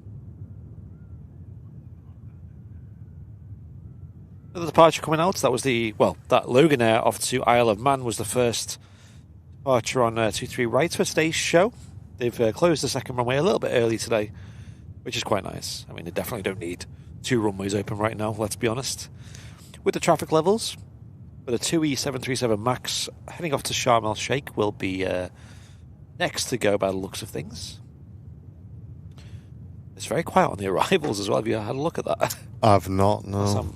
The departure coming out, that was that Logan Air off to Isle of Man was the first departure on 23 right for today's show. They've closed the second runway a little bit early today, which is quite nice. I mean, they definitely don't need two runways open right now, let's be honest. With the traffic levels, with a 2E737 MAX heading off to Sharm el Sheikh will be next to go by the looks of things. It's very quiet on the arrivals as well. Have you had a look at that? I've not, no.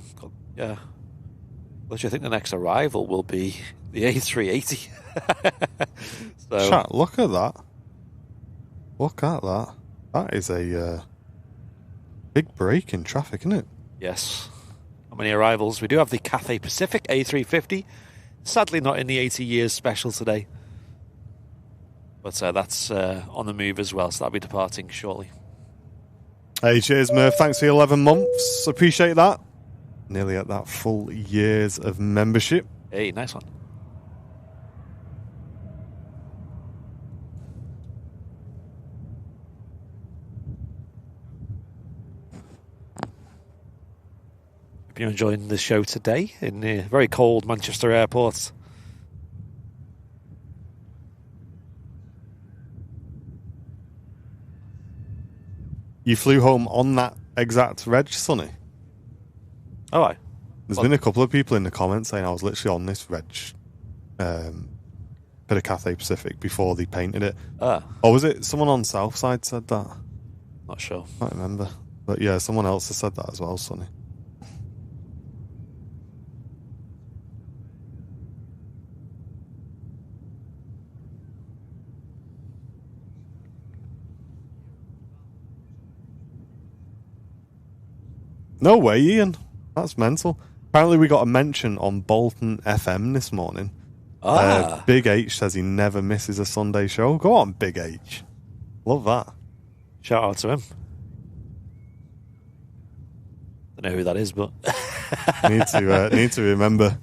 Yeah. Which I think the next arrival will be the A380. Chat, look at that. Look at that. That is a big break in traffic, isn't it? Yes. How many arrivals? We do have the Cathay Pacific A350. Sadly not in the 80 years special today. But that's on the move as well, so that'll be departing shortly. Hey, cheers, Murph. Thanks for your 11 months. Appreciate that. Nearly at that full years of membership. Hey, nice one. Hope you're enjoying the show today in the very cold Manchester airport. You flew home on that exact reg, Sonny? Oh, aye. There's been a couple of people in the comments saying I was literally on this reg for the Cathay Pacific before they painted it. Or was it someone on Southside said that? Not sure. I can't remember. But yeah, someone else has said that as well, Sonny. No way, Ian. That's mental. Apparently, we got a mention on Bolton FM this morning. Big H says he never misses a Sunday show. Go on, Big H. Love that. Shout out to him. Don't know who that is, but need to remember.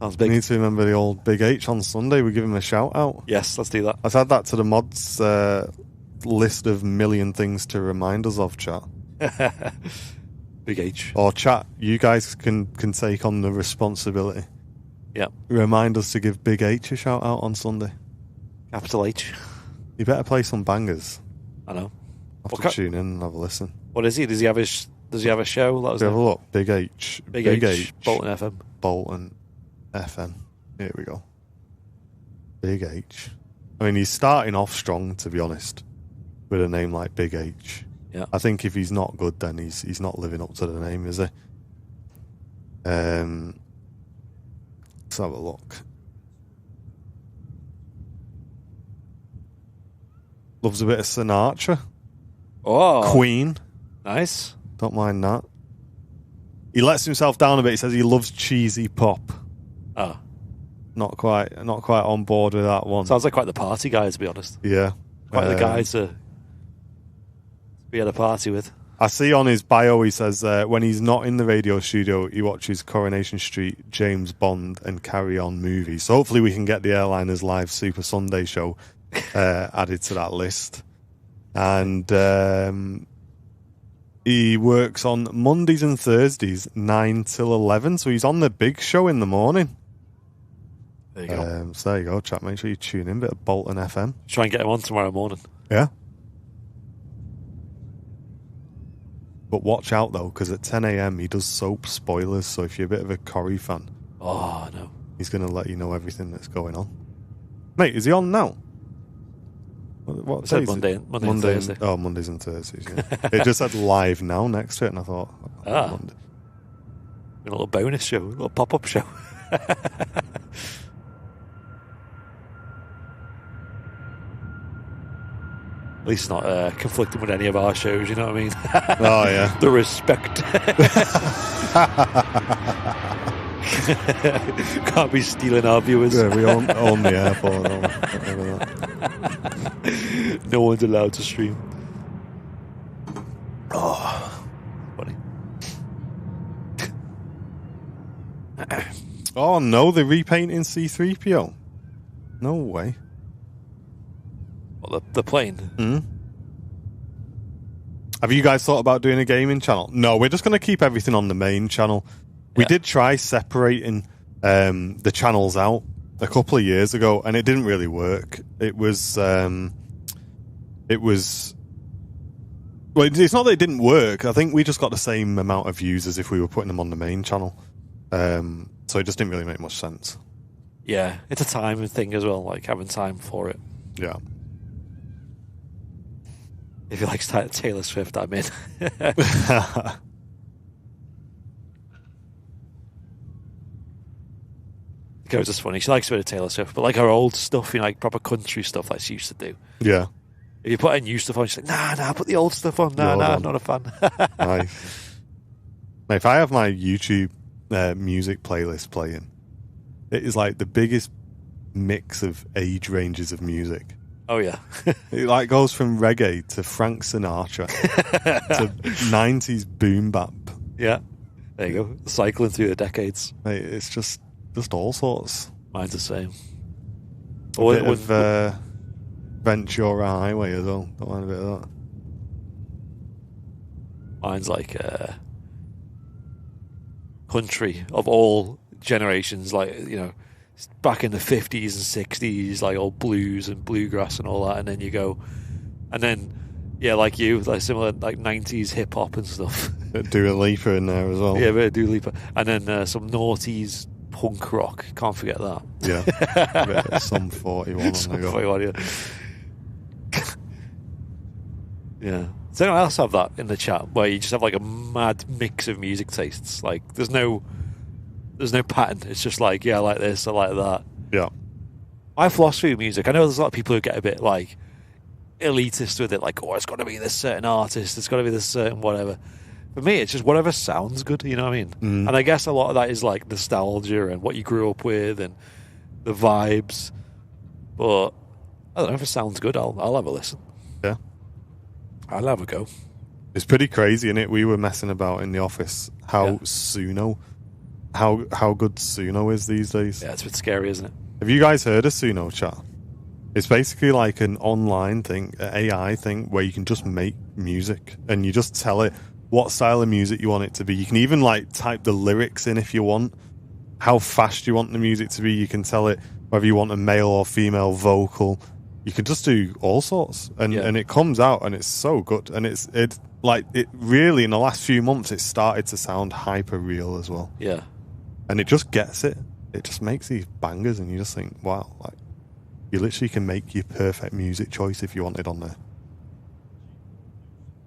Sounds big. Need to remember the old Big H on Sunday. We give him a shout out. Yes, let's do that. Let's add that to the mods list of million things to remind us of, chat. Big H. Or chat, you guys can take on the responsibility. Yeah. Remind us to give Big H a shout out on Sunday. Capital H. You better play some bangers. I know. Have to tune in and have a listen. What is he? Does he have a show? Let us know. Have a look. Big H. Big H. Bolton FM. Bolton FM. Here we go. Big H. I mean, he's starting off strong, to be honest, with a name like Big H. Yeah. I think if he's not good, then he's not living up to the name, is he? Let's have a look. Loves a bit of Sinatra. Oh. Queen. Nice. Don't mind that. He lets himself down a bit. He says he loves cheesy pop. Oh. Not quite on board with that one. Sounds like quite the party guy, to be honest. Yeah. Quite the guy to be at a party with. I see on his bio he says when he's not in the radio studio, he watches Coronation Street, James Bond, and Carry On movies. So hopefully we can get the Airliners Live Super Sunday show added to that list. And he works on Mondays and Thursdays, 9 till 11. So he's on the big show in the morning. There you go. So there you go, chat. Make sure you tune in. Bit of Bolton FM. Try and get him on tomorrow morning. Yeah. But watch out, though, because at 10 a.m. he does soap spoilers, so if you're a bit of a Corrie fan... Oh, no. He's going to let you know everything that's going on. Mate, is he on now? What day is Monday and Thursday. Oh, Mondays and Thursdays, yeah. It just said live now next to it, and I thought... Monday. A little bonus show, a little pop-up show. At least not conflicting with any of our shows, you know what I mean? Oh, yeah. The respect. Can't be stealing our viewers. Yeah, we own the airport. No one's allowed to stream. Oh, funny. Oh, no, they're repainting C-3PO. No way. What, the plane? Mm. Have you guys thought about doing a gaming channel? No, we're just going to keep everything on the main channel. We did try separating the channels out a couple of years ago, and it didn't really work. It's not that it didn't work. I think we just got the same amount of views as if we were putting them on the main channel. So it just didn't really make much sense. Yeah, it's a time thing as well, like having time for it. Yeah. If you like Taylor Swift, I'm in. It was just funny. She likes a bit of Taylor Swift, but like her old stuff, you know, like proper country stuff like she used to do. Yeah. If you put her new stuff on, she's like, nah, put the old stuff on. Nah, I'm not a fan. Nice. Mate, if I have my YouTube music playlist playing, it is like the biggest mix of age ranges of music. Oh, yeah. It like goes from reggae to Frank Sinatra to 90s boom bap. Yeah. There you go. Cycling through the decades. Mate, it's just all sorts. Mine's the same. A bit of Ventura Highway as well. Don't mind a bit of that. Mine's like country of all generations, like, you know, back in the 50s and 60s, like old blues and bluegrass and all that, and then you go, and then, yeah, like you, like similar, like 90s hip-hop and stuff. Dua Lipa in there as well. Yeah, a bit of Dua Lipa. And then some noughties punk rock, can't forget that. Yeah, a bit of Sum 41 Sum on the go. 41, yeah. Yeah. Does anyone else have that in the chat, where you just have like a mad mix of music tastes? Like, there's no pattern. It's just like, yeah, I like this, I like that. Yeah. My philosophy of music, I know there's a lot of people who get a bit like elitist with it, like, oh, it's got to be this certain artist, it's got to be this certain whatever. For me, it's just whatever sounds good, you know what I mean? And I guess a lot of that is like nostalgia and what you grew up with and the vibes. But I don't know, if it sounds good, I'll have a listen. Yeah. I'll have a go. It's pretty crazy, isn't it? We were messing about in the office how Suno, how good Suno is these days. Yeah, it's a bit scary, isn't it? Have you guys heard of Suno, chat? It's basically like an online thing, an AI thing, where you can just make music and you just tell it what style of music you want it to be. You can even like type the lyrics in if you want, how fast you want the music to be. You can tell it whether you want a male or female vocal. You can just do all sorts, and it comes out, and it's so good. And it's like it really in the last few months it started to sound hyper real as well. Yeah, and it just gets it. It just makes these bangers, and you just think, wow, like you literally can make your perfect music choice if you want it on there.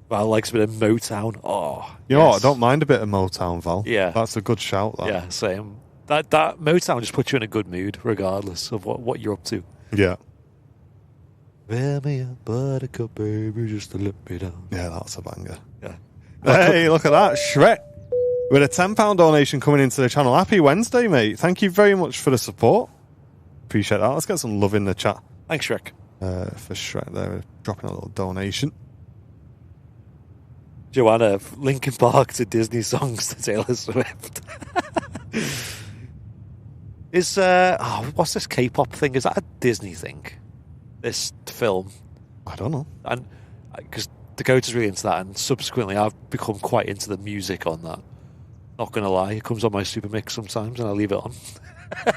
Val likes a bit of Motown. Oh, you know what? I don't mind a bit of Motown, Val. Yeah, that's a good shout. That. Yeah, same. That Motown just puts you in a good mood, regardless of what you're up to. Yeah. Wear me a buttercup, baby, just to let me down. Yeah, that's a banger. Yeah. Hey, look at that, Shrek. With a £10 donation coming into the channel. Happy Wednesday, mate. Thank you very much for the support. Appreciate that. Let's get some love in the chat. Thanks, Shrek. For Shrek there, dropping a little donation. Joanna, Linkin Park to Disney songs to Taylor Swift. Is what's this K-pop thing? Is that a Disney thing? This film? I don't know. And because Dakota's really into that, and subsequently I've become quite into the music on that. Not gonna lie, it comes on my Super Mix sometimes, and I leave it on. I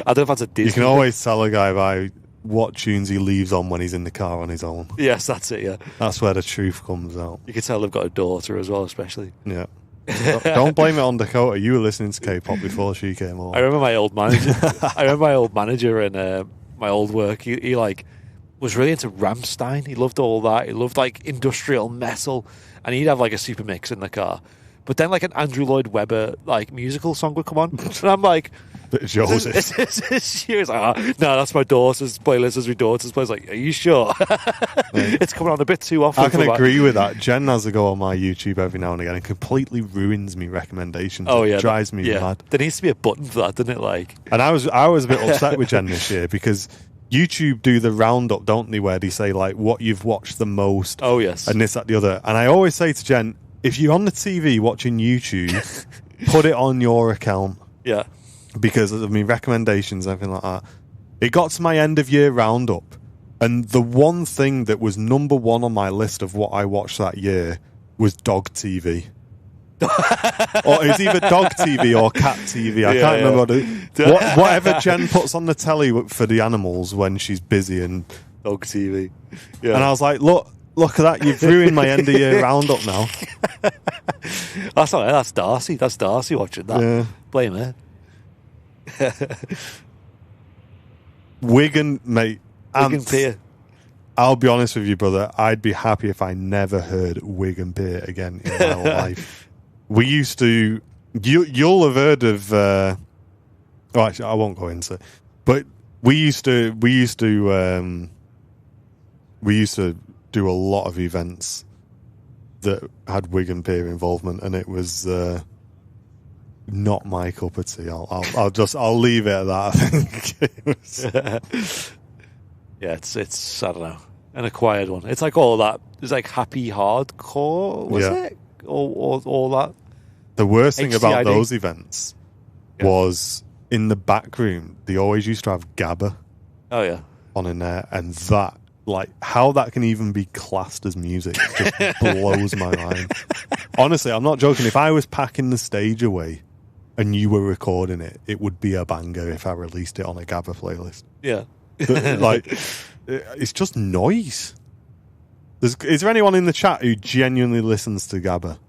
don't know if that's a Disney. You can always tell a guy by what tunes he leaves on when he's in the car on his own. Yes, that's it. Yeah, that's where the truth comes out. You can tell they've got a daughter as well, especially. Yeah. Don't blame it on Dakota. You were listening to K-pop before she came on. I remember my old manager. And my old work. He like was really into Rammstein. He loved all that. He loved like industrial metal, and he'd have like a Super Mix in the car. But then like an Andrew Lloyd Webber like musical song would come on, and I'm like, Joseph. She was like, no, that's my daughter's playlist. Is my daughter's playlist. Like, are you sure? It's coming on a bit too often. I can agree with that. Jen has a go on my YouTube every now and again and completely ruins me recommendations. Oh yeah, it drives me mad. There needs to be a button for that, doesn't it? Like, and I was a bit upset with Jen this year because YouTube do the roundup, don't they, where they say like what you've watched the most. Oh yes, and this, that, the other. And I always say to Jen, if you're on the TV watching YouTube, put it on your account. Yeah. Because of my recommendations, everything like that. It got to my end of year roundup, and the one thing that was number one on my list of what I watched that year was dog TV. Or it's either dog TV or cat TV. I can't remember whatever Jen puts on the telly for the animals when she's busy and dog TV. Yeah. And I was like, look at that! You've ruined my end of year roundup now. That's not it. That's Darcy. That's Darcy watching that. Yeah. Blame her. Wigan, mate. Wigan Pier. I'll be honest with you, brother. I'd be happy if I never heard Wigan Pier again in my life. We used to. You'll have heard of. Actually, I won't go into it. But we used to do a lot of events that had Wigan Pier involvement, and it was. Not my cup of tea. I'll leave it at that. I think. Yeah, it's I don't know, an acquired one. It's like all that. It's like happy hardcore, was it? All that. The worst thing about those events was in the back room. They always used to have Gabba. Oh yeah, on in there, and that. Like, how that can even be classed as music just blows my mind. Honestly, I'm not joking. If I was packing the stage away and you were recording it, it would be a banger if I released it on a Gabba playlist. Yeah. But, like, it's just noise. Is there anyone in the chat who genuinely listens to Gabba?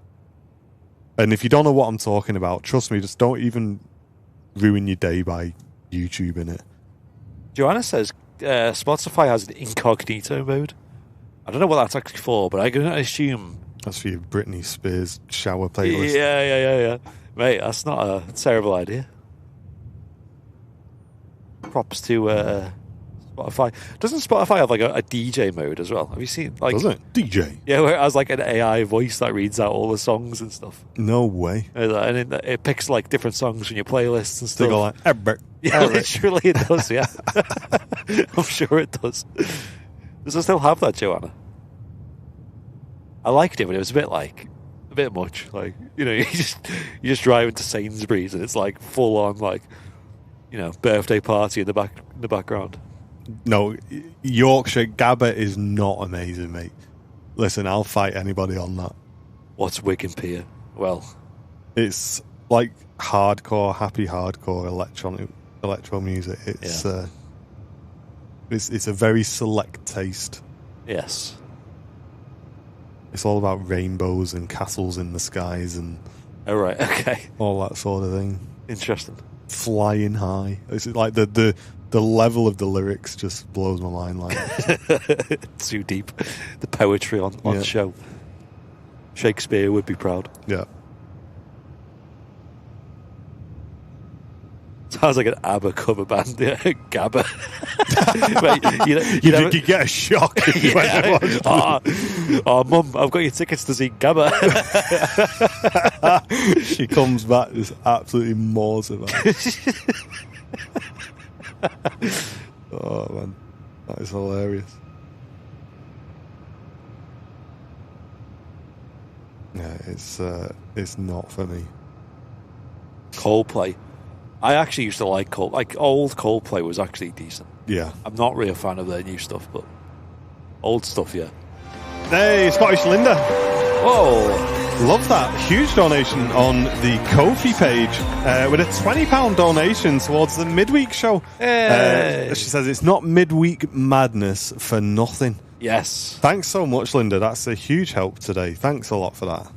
And if you don't know what I'm talking about, trust me, just don't even ruin your day by YouTubing it. Joanna says Spotify has an incognito mode. I don't know what that's actually for, but I'm going to assume that's for your Britney Spears shower playlist. Yeah. Mate, that's not a terrible idea. Props to Spotify. Doesn't Spotify have like a DJ mode as well? Have you seen like? Does it? DJ? Yeah, where it has like an AI voice that reads out all the songs and stuff. No way. And it picks like different songs from your playlists and They stuff. go like, Ebert. Yeah, literally it does. Yeah, I'm sure it does. Does it still have that, Joanna? I liked it, but it was a bit much. Like, you know, you just drive into Sainsbury's and it's like full on like, you know, birthday party in the background. No, Yorkshire Gabba is not amazing, mate. Listen, I'll fight anybody on that. What's Wigan Pier? Well, it's like hardcore, happy hardcore electro music. It's it's a very select taste. Yes. It's all about rainbows and castles in the skies and oh right, okay, all that sort of thing. Interesting. Flying high. It's like the level of the lyrics just blows my mind. Like too deep. The poetry on show. Shakespeare would be proud. Yeah. Sounds like an ABBA cover band. Yeah, Gabba. Wait, you get a shock. Oh, Mum, I've got your tickets to see Gabba. She comes back just absolutely maws about it. Oh, man. That is hilarious. Yeah, it's not for me. Coldplay. I actually used to like Coldplay. Like, old Coldplay was actually decent. Yeah. I'm not really a fan of their new stuff, but old stuff, yeah. Hey, Scottish Linda. Oh, love that. Huge donation on the Ko-fi page with a £20 donation towards the Midweek show. Hey. She says it's not Midweek madness for nothing. Yes. Thanks so much, Linda. That's a huge help today. Thanks a lot for that.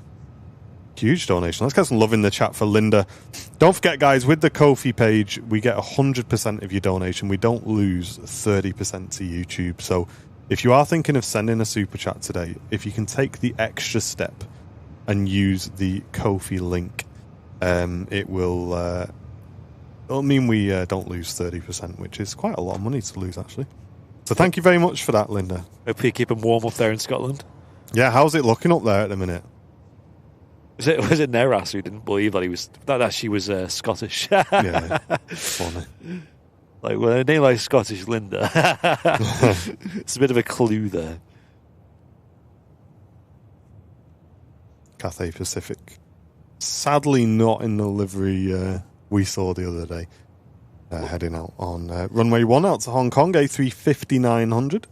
Huge donation. Let's get some love in the chat for Linda. Don't forget, guys, with the Ko-fi page, we get 100% of your donation. We don't lose 30% to YouTube. So if you are thinking of sending a super chat today, if you can take the extra step and use the Ko-fi link, it will it'll mean we don't lose 30%, which is quite a lot of money to lose, actually. So thank you very much for that, Linda. Hope you keep them warm up there in Scotland. Yeah, how's it looking up there at the minute? Was it Neras who didn't believe that she was Scottish? Yeah, funny. Like, well, a name like Scottish Linda. It's a bit of a clue there. Cathay Pacific. Sadly not in the livery we saw the other day. Heading out on runway 1 out to Hong Kong, A350-900.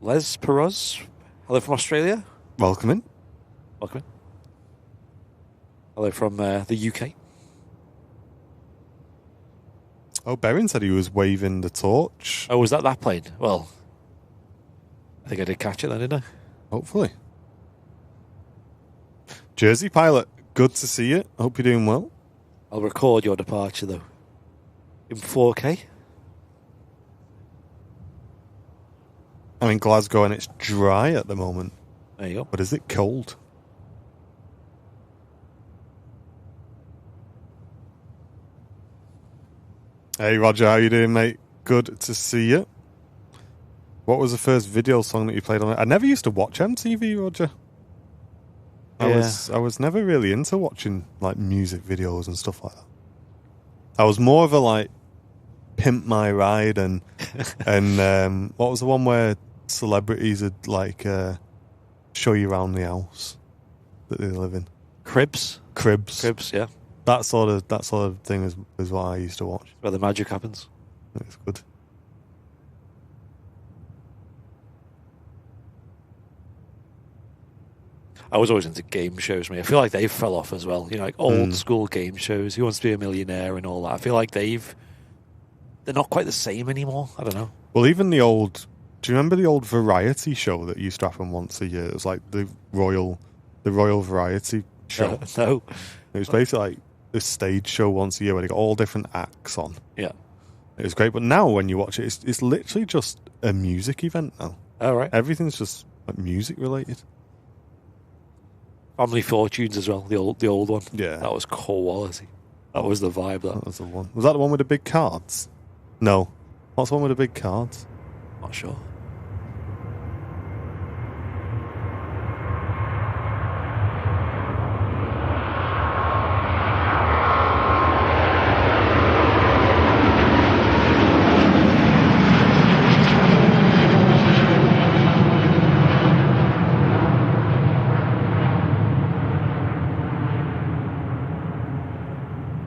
Les Perez, hello from Australia. Welcome in. Welcome in. Hello from the UK. Oh, Berin said he was waving the torch. Oh, was that plane? Well, I think I did catch it then, didn't I? Hopefully. Jersey Pilot, good to see you. Hope you're doing well. I'll record your departure, though. In 4K? I'm in Glasgow and it's dry at the moment. There you go. But is it cold? Hey, Roger, how you doing, mate? Good to see you. What was the first video song that you played on it? I never used to watch MTV, Roger. Yeah. I was never really into watching like music videos and stuff like that. I was more of a like Pimp My Ride and what was the one where celebrities would like show you around the house that they live in? Cribs, yeah. That sort of thing is what I used to watch. Where the magic happens. It's good. I was always into game shows, mate. I feel like they fell off as well. You know, like old school game shows. Who Wants to Be a Millionaire and all that. I feel like they're not quite the same anymore. I don't know. Well, even the old. Do you remember the old variety show that used to happen once a year? It was like the Royal Variety Show. No. It was basically like this stage show once a year where they got all different acts on. Yeah. It was great, but now when you watch it, it's literally just a music event now. All right. Everything's just like music related. Family Fortunes as well, the old one. Yeah. That was quality. That was the vibe. That was the one. Was that the one with the big cards? No. What's one with the big cards? Not sure.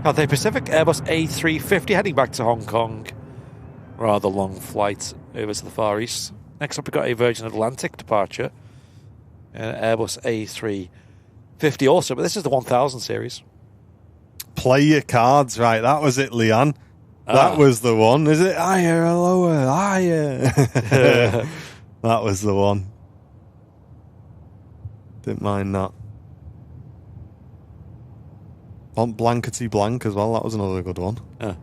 Cathay Pacific Airbus A380 heading back to Hong Kong. Rather long flight over to the Far East. Next up, we've got a Virgin Atlantic departure. Airbus A350 also, but this is the 1000 series. Play your cards, right? That was it, Leanne. That was the one. Is it higher or lower? Higher. That was the one. Didn't mind that. On Blankety Blank as well. That was another good one. Yeah.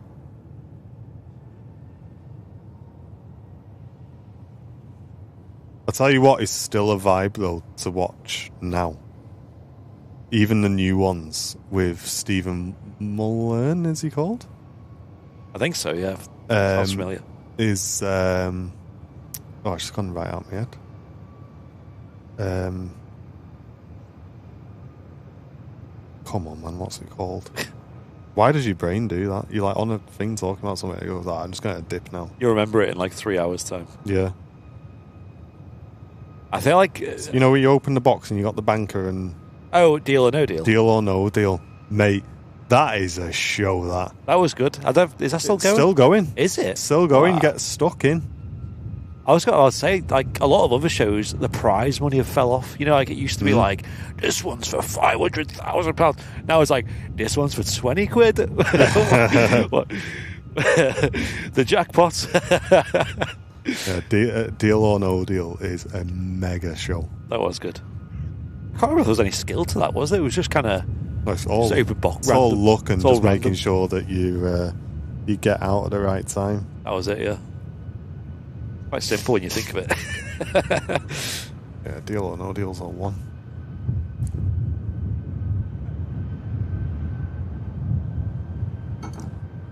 I'll tell you what is still a vibe, though, to watch now. Even the new ones with Stephen Mullen, is he called? I think so, yeah. Sounds familiar. Is, oh, it's just gone right out of my head. Come on, man, what's it called? Why does your brain do that? You're like on a thing talking about something, it goes, I'm just going to dip now. You'll remember it in like 3 hours' time. Yeah. I feel like... you know where you open the box and you got the banker and... Oh, Deal or No Deal? Deal or No Deal. Mate, that is a show, that. That was good. Is that still going? Still going. Is it? Still going. Wow. Get stuck in. I was going to say, like, a lot of other shows, the prize money have fell off. You know, like, it used to be like, this one's for £500,000. Now it's like, this one's for 20 quid. What? The jackpot. Yeah, Deal or No Deal is a mega show. That was good. I can't remember if there was any skill to that, was there? It was just kind of open box. It's all luck and just random. making sure that you get out at the right time. That was it, yeah. Quite simple when you think of it. Yeah, Deal or No Deal's on one.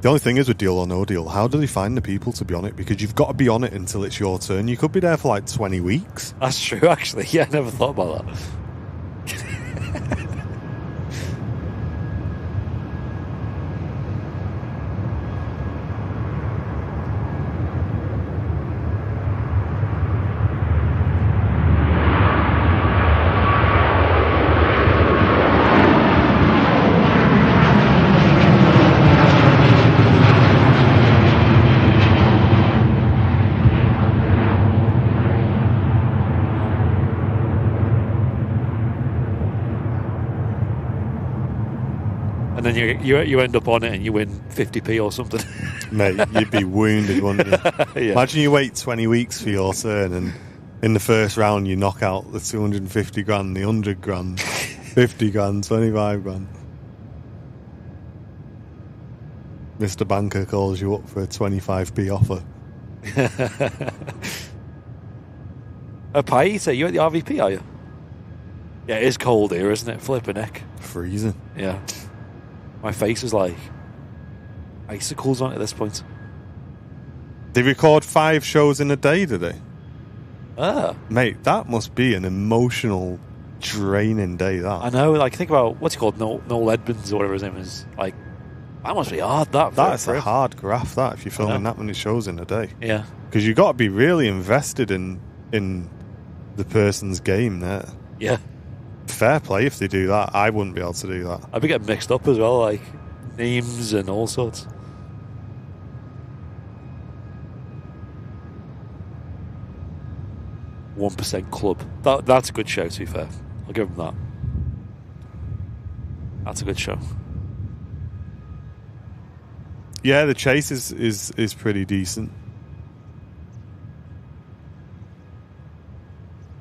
The only thing is with Deal or No Deal, how do they find the people to be on it? Because you've got to be on it until it's your turn. You could be there for like 20 weeks. That's true, actually. Yeah, I never thought about that. And then you end up on it and you win 50p or something. Mate, you'd be wounded, wouldn't you? Yeah. Imagine you wait 20 weeks for your turn and in the first round you knock out the 250 grand, the 100 grand, 50 grand, 25 grand. Mr. Banker calls you up for a 25p offer. Paita, you at the RVP, are you? Yeah, it is cold here, isn't it? Flipping heck. Freezing. Yeah. My face is like icicles on it at this point. They record 5 shows in a day, do they? Ah. Mate, that must be an emotional, draining day, that. I know, like, think about, what's he called? Noel Edmonds or whatever his name is. Like, that must be hard, that. That's a hard graph, that, if you're filming that many shows in a day. Yeah. Because you've got to be really invested in the person's game there. Yeah. Fair play if they do that. I wouldn't be able to do that. I'd be getting mixed up as well, like names and all sorts. "1% Club." That's a good show, to be fair. I'll give them that. That's a good show. Yeah, the chase is pretty decent.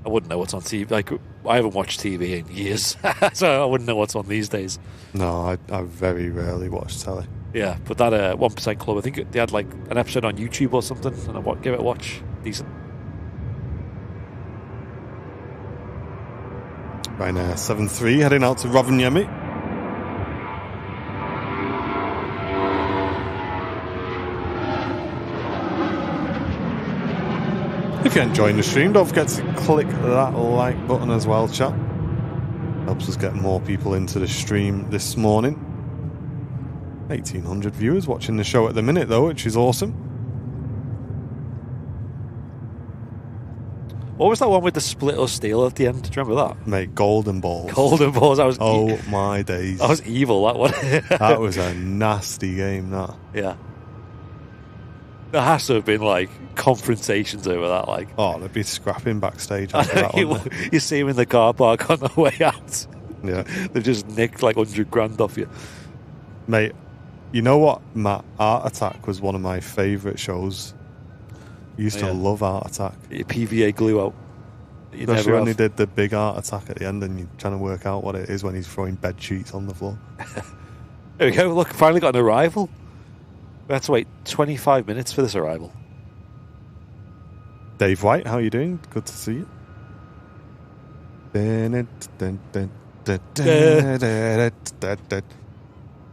I wouldn't know what's on TV. Like, I haven't watched TV in years, so I wouldn't know what's on these days. No, I very rarely watch telly. Yeah, but that 1% Club, I think they had like an episode on YouTube or something, and I give it a watch. Decent. Right now, 7-3 heading out to Rovaniemi. If you're enjoying the stream, don't forget to click that like button as well, chat. Helps us get more people into the stream this morning. 1,800 viewers watching the show at the minute, though, which is awesome. What was that one with the split or steal at the end? Do you remember that? Mate, golden balls. Golden balls. That was my days. That was evil, that one. That was a nasty game, that. Yeah. There has to have been, like, confrontations over that, like. Oh, they'd be scrapping backstage after that one. You see them in the car park on the way out. Yeah. They've just nicked, like, 100 grand off you. Mate, you know what, Matt? Art Attack was one of my favourite shows. I used to love Art Attack. Your PVA glue out. Especially when he did the big Art Attack at the end and you're trying to work out what it is when he's throwing bed sheets on the floor. There we go. Look, finally got an arrival. We had to wait 25 minutes for this arrival. Dave White, how are you doing? Good to see you.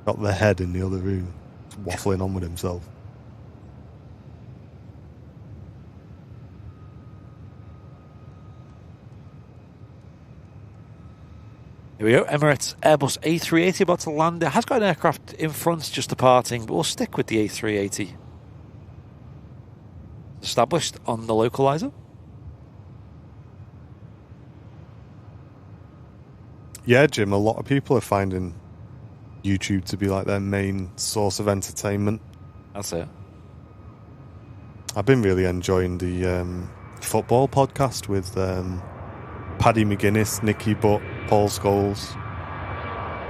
Got the head in the other room, waffling on with himself. Here we go. Emirates Airbus A380 about to land. It has got an aircraft in front just departing, but we'll stick with the A380. Established on the localizer. Yeah, Jim, a lot of people are finding YouTube to be like their main source of entertainment. That's it. I've been really enjoying the football podcast with Paddy McGuinness, Nicky Butt, Paul Scholes.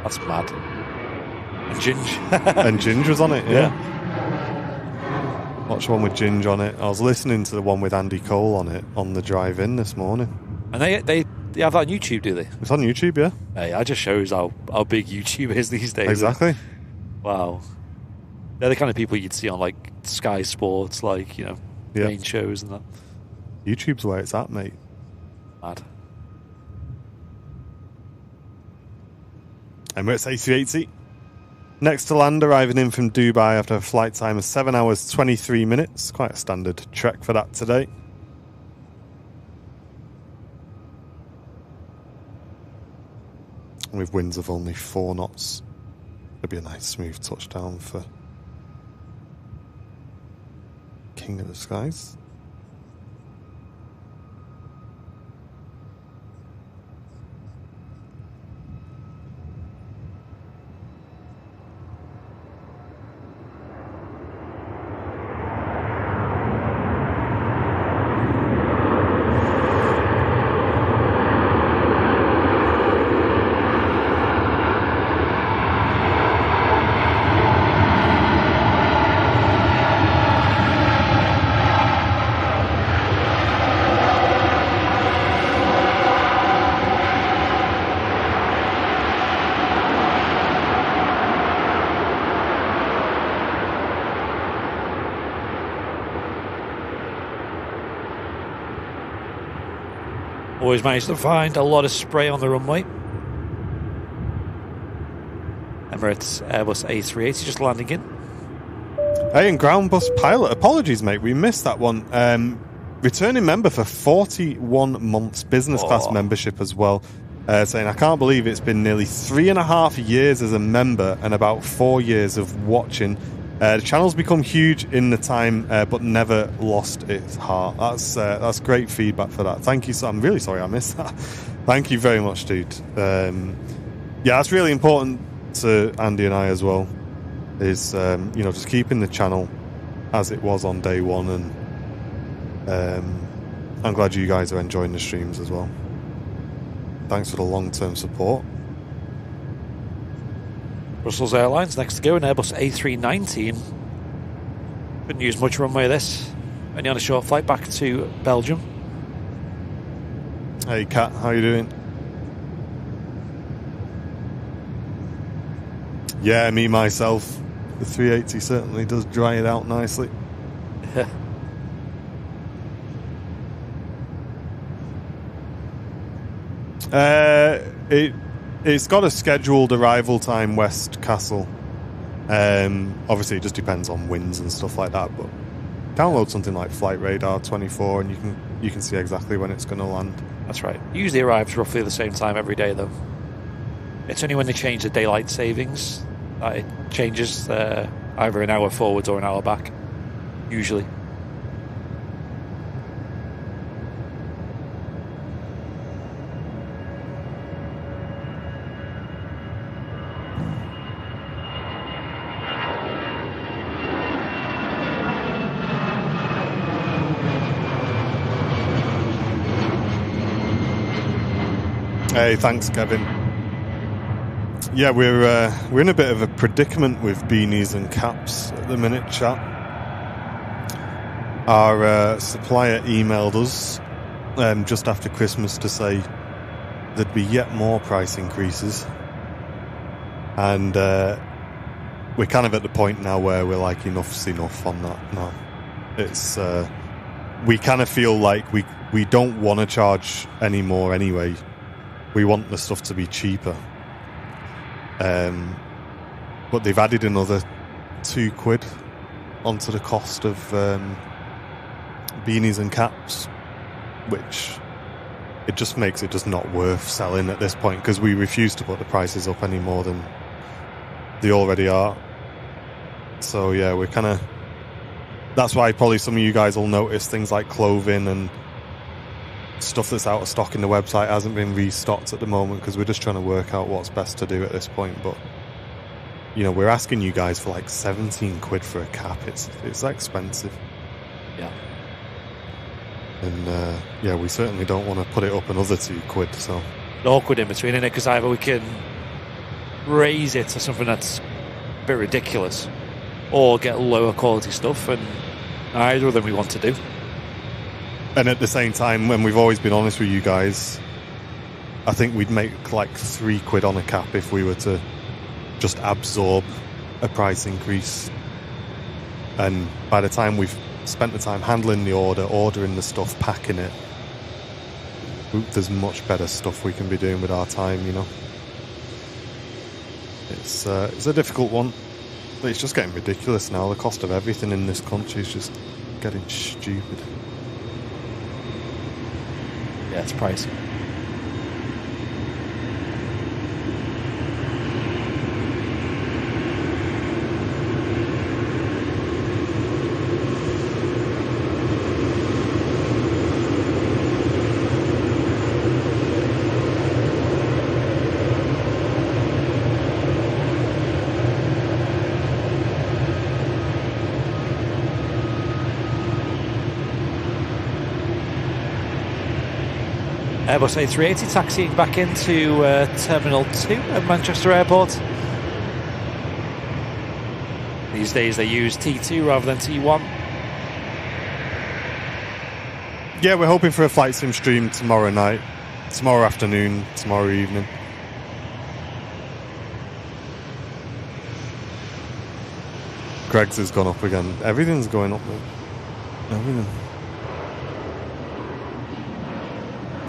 That's mad. And Ginge. And Ginge was on it, yeah. Watch one with Ginge on it. I was listening to the one with Andy Cole on it on the drive-in this morning. And they have that on YouTube, do they? It's on YouTube, yeah. Hey, that just shows how big YouTube is these days. Exactly. Wow. They're the kind of people you'd see on, like, Sky Sports, like, you know, main shows and that. YouTube's where it's at, mate. Mad. Emirates A380. Next to land, arriving in from Dubai after a flight time of 7 hours, 23 minutes. Quite a standard trek for that today. With winds of only 4 knots. It'll be a nice smooth touchdown for King of the Skies. Always managed to find a lot of spray on the runway. Emirates Airbus A380 just landing in. Hey, and ground bus pilot, apologies, mate, we missed that one. Returning member for 41 months, business class membership as well. Saying, I can't believe it's been nearly 3.5 years as a member and about 4 years of watching. The channel's become huge in the time, but never lost its heart. That's great feedback for that. Thank you. I'm really sorry I missed that. Thank you very much, dude. Yeah, that's really important to Andy and I as well. Is just keeping the channel as it was on day one, and I'm glad you guys are enjoying the streams as well. Thanks for the long-term support. Brussels Airlines next to go, an Airbus A319. Couldn't use much runway this. Only on a short flight back to Belgium. Hey Kat, how you doing? Yeah, me myself. The 380 certainly does dry it out nicely. It's got a scheduled arrival time, West Castle. Obviously, it just depends on winds and stuff like that. But download something like Flight Radar 24, and you can you can see exactly when it's going to land. That's right. It usually arrives roughly the same time every day, though. It's only when they change the daylight savings that it changes either an hour forwards or an hour back, usually. Hey, thanks, Kevin. Yeah, we're in a bit of a predicament with beanies and caps at the minute, chat. Our supplier emailed us just after Christmas to say there'd be yet more price increases, and we're kind of at the point now where we're like, enough's enough on that now. It's we kind of feel like we don't want to charge any more anyway. We want the stuff to be cheaper. But they've added another £2 onto the cost of beanies and caps, which it just makes it just not worth selling at this point, because we refuse to put the prices up any more than they already are. So yeah, we're kind of... That's why probably some of you guys will notice things like clothing and stuff that's out of stock in the website hasn't been restocked at the moment, because we're just trying to work out what's best to do at this point. But you know, we're asking you guys for like £17 for a cap. It's expensive. Yeah. And yeah, we certainly don't want to put it up another £2. So awkward in between, isn't it? Because either we can raise it to something that's a bit ridiculous, or get lower quality stuff, and neither of them we want to do. And at the same time, when we've always been honest with you guys, I think we'd make like £3 on a cap if we were to just absorb a price increase. And by the time we've spent the time handling the order, ordering the stuff, packing it, there's much better stuff we can be doing with our time, you know. It's a difficult one, but it's just getting ridiculous now. The cost of everything in this country is just getting stupid. Yeah, it's pricey. Airbus A380 taxiing back into Terminal 2 at Manchester Airport. These days they use T2 rather than T1. Yeah, we're hoping for a flight sim stream tomorrow night, tomorrow afternoon, tomorrow evening. Greg's has gone up again. Everything's going up, mate. Everything.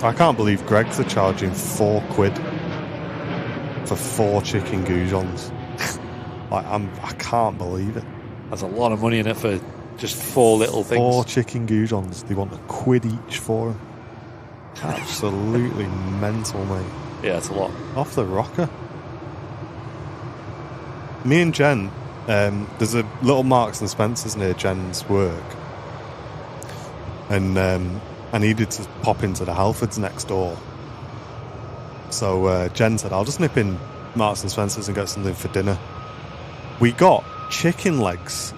I can't believe Greg's are charging £4 for 4 chicken goujons. Like, I can't believe it. There's a lot of money in it for just 4 little things. 4 chicken goujons. They want £1 each for them. Absolutely mental, mate. Yeah, it's a lot. Off the rocker. Me and Jen, there's a little Marks and Spencer's near Jen's work, and I needed to pop into the Halfords next door. So Jen said, I'll just nip in Marks and Spencer's and get something for dinner. We got chicken legs.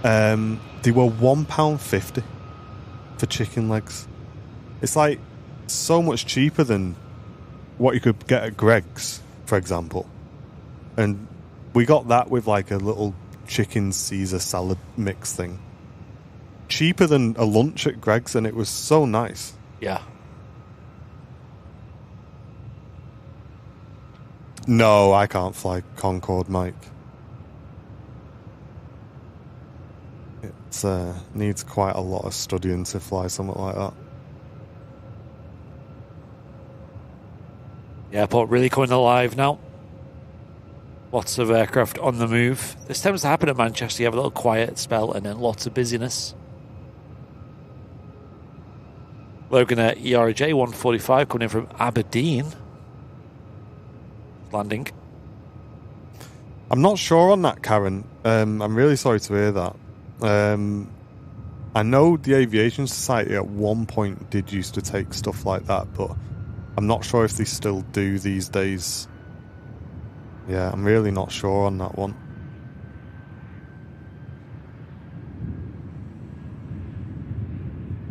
They were £1.50 for chicken legs. It's like so much cheaper than what you could get at Greg's, for example. And we got that with like a little chicken Caesar salad mix thing. Cheaper than a lunch at Greg's, and it was so nice. Yeah. No, I can't fly Concorde, Mike. It needs quite a lot of studying to fly something like that. The airport really coming alive now. Lots of aircraft on the move. This tends to happen at Manchester. You have a little quiet spell and then lots of busyness. Logan at ERJ 145 coming in from Aberdeen. Landing. I'm not sure on that, Karen. I'm really sorry to hear that. I know the Aviation Society at one point did used to take stuff like that, but I'm not sure if they still do these days. Yeah, I'm really not sure on that one.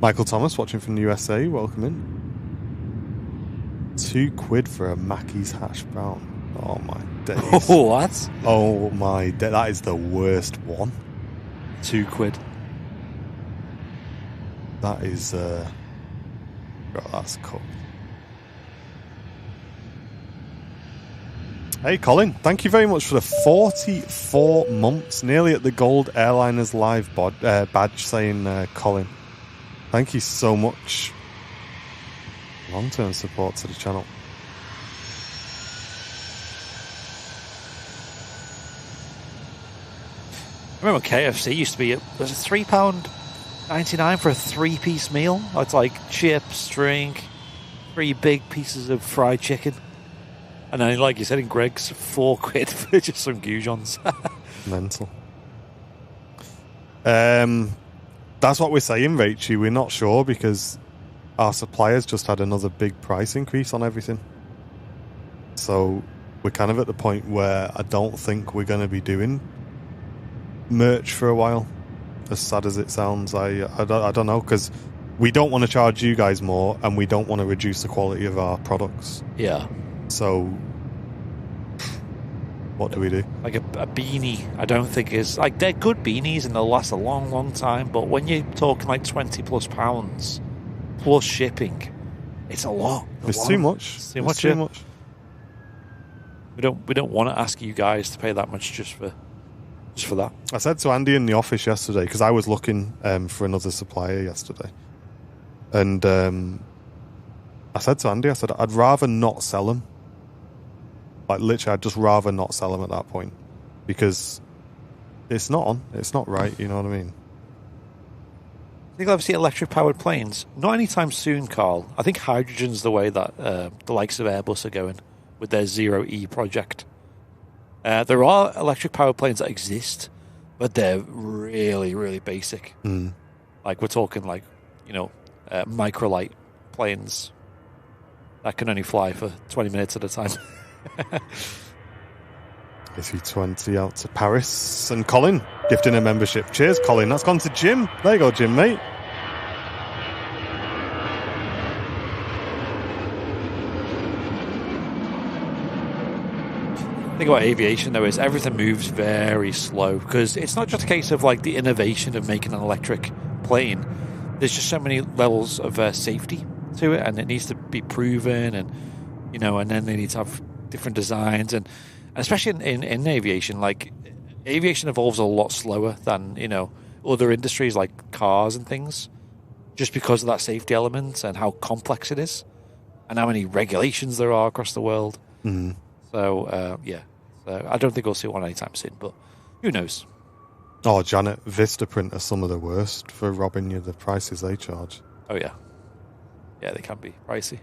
Michael Thomas watching from the USA, welcome in. £2 for a Mackey's hash brown. Oh my days. What? Oh my days. That is the worst one. £2. That is that's cool. Hey Colin, thank you very much for the 44 months, nearly at the Gold Airliners Live badge saying Colin. Thank you so much. Long-term support to the channel. I remember KFC used to be, was it £3.99 for a 3-piece meal? It's like chips, drink, 3 big pieces of fried chicken. And then, like you said in Greg's, £4 for just some goujons. Mental. That's what we're saying, Rachie. We're not sure because our suppliers just had another big price increase on everything. So we're kind of at the point where I don't think we're going to be doing merch for a while. As sad as it sounds, I don't know, because we don't want to charge you guys more and we don't want to reduce the quality of our products. Yeah. So what do we do? Like a beanie, I don't think is like, they're good beanies and they'll last a long, long time. But when you're talking like £20+ plus shipping, it's a lot. It's too much. It's too much. We don't want to ask you guys to pay that much just for that. I said to Andy in the office yesterday, because I was looking for another supplier yesterday, and I said to Andy, I said I'd rather not sell them. Like literally, I'd just rather not sell them at that point, because it's not right. You know what I mean? I think I'll ever see electric powered planes. Not anytime soon, Carl. I think hydrogen's the way that the likes of Airbus are going with their Zero E project. There are electric powered planes that exist, but they're really, really basic. Mm. Like we're talking like, microlight planes that can only fly for 20 minutes at a time. AC20 out to Paris, and Colin gifting a membership. Cheers, Colin. That's gone to Jim. There you go, Jim, mate. The thing about aviation, though, is everything moves very slow, because it's not just a case of like the innovation of making an electric plane. There's just so many levels of safety to it, and it needs to be proven, and and then they need to have different designs, and especially in aviation, like aviation evolves a lot slower than other industries like cars and things, just because of that safety element and how complex it is, and how many regulations there are across the world. Mm. So so I don't think we'll see one anytime soon, but who knows? Oh, Janet, Vistaprint are some of the worst for robbing you the prices they charge. Oh yeah, they can be pricey.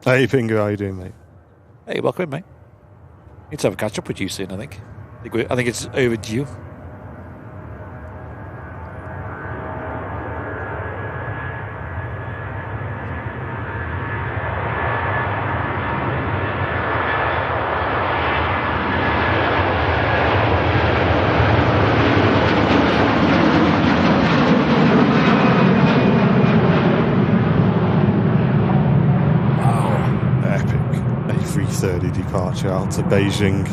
Hey, Pingu, how you doing, mate? Hey, welcome in, mate. Need to have a catch up with you soon, I think. I think it's overdue. Departure out to Beijing.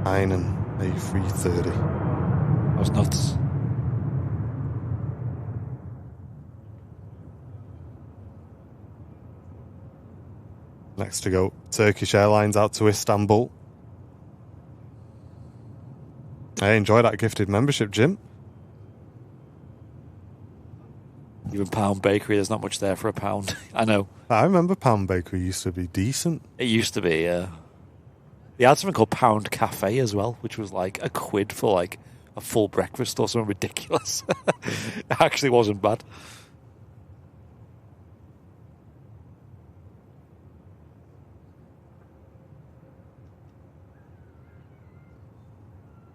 Einen A330. That was nuts. Next to go, Turkish Airlines out to Istanbul. Hey, enjoy that gifted membership, Jim. Even Pound Bakery, there's not much there for £1. I know. I remember Pound Bakery used to be decent. It used to be, yeah. They had something called Pound Cafe as well, which was like £1 for like a full breakfast or something ridiculous. It actually wasn't bad.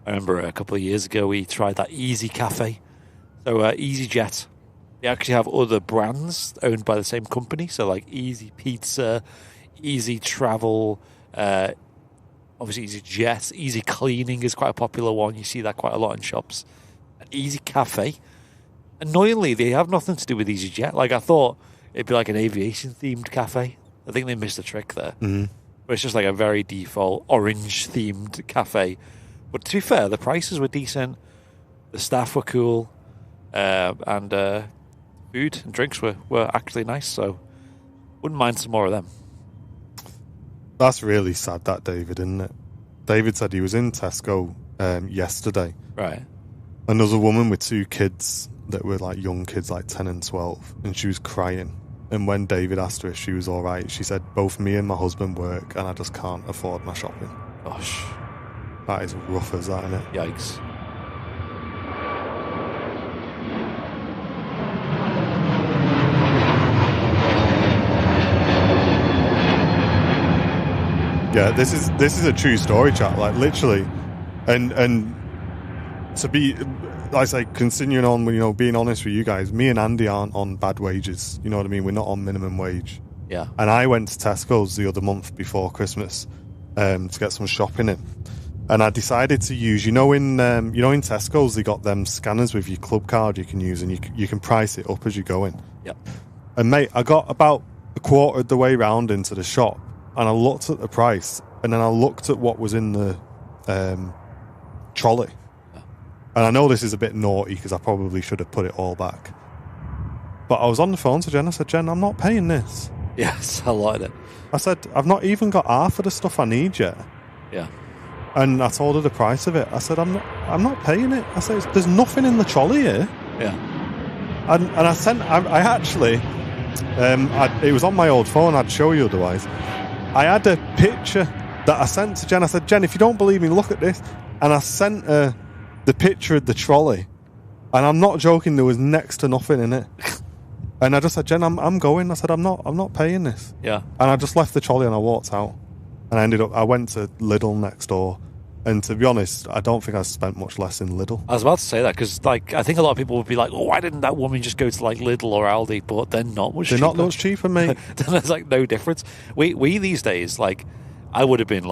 I remember a couple of years ago we tried that Easy Cafe. So EasyJet, they actually have other brands owned by the same company. So like Easy Pizza, Easy Travel, obviously EasyJet, Easy Cleaning is quite a popular one. You see that quite a lot in shops. Easy Cafe. Annoyingly, they have nothing to do with EasyJet. Like I thought it'd be like an aviation themed cafe. I think they missed the trick there. Mm-hmm. But it's just like a very default orange themed cafe. But to be fair, the prices were decent, the staff were cool, and food and drinks were actually nice, so wouldn't mind some more of them. That's really sad, that, David, isn't it? David said he was in Tesco yesterday. Right. And there was a woman with 2 kids that were like young kids, like 10 and 12, and she was crying. And when David asked her if she was all right, she said, both me and my husband work, and I just can't afford my shopping. Gosh. That is rough as that, isn't it? Yikes. Yeah, this is a true story, chat. Like literally, and to be, like I say, continuing on, being honest with you guys, me and Andy aren't on bad wages. You know what I mean? We're not on minimum wage. Yeah. And I went to Tesco's the other month before Christmas to get some shopping in. And I decided to use, in Tesco's, they got them scanners with your club card you can use, and you can price it up as you go in. Yep. And mate, I got about a quarter of the way round into the shop, and I looked at the price, and then I looked at what was in the trolley. Yeah. And I know this is a bit naughty because I probably should have put it all back. But I was on the phone to Jen. I said, Jen, I'm not paying this. Yes, I like it. I said, I've not even got half of the stuff I need yet. Yeah. And I told her the price of it. I said, I'm not paying it. I said, there's nothing in the trolley here. Yeah. And I actually, it was on my old phone, I'd show you otherwise. I had a picture that I sent to Jen. I said, Jen, if you don't believe me, look at this. And I sent her the picture of the trolley. And I'm not joking, there was next to nothing in it. And I just said, Jen, I'm going. I said, I'm not paying this. Yeah. And I just left the trolley and I walked out. And I went to Lidl next door. And to be honest, I don't think I spent much less in Lidl. I was about to say that because, I think a lot of people would be like, "Oh, why didn't that woman just go to Lidl or Aldi?" But they're not much. They're not much cheaper, mate. There's no difference. We these days, I would have been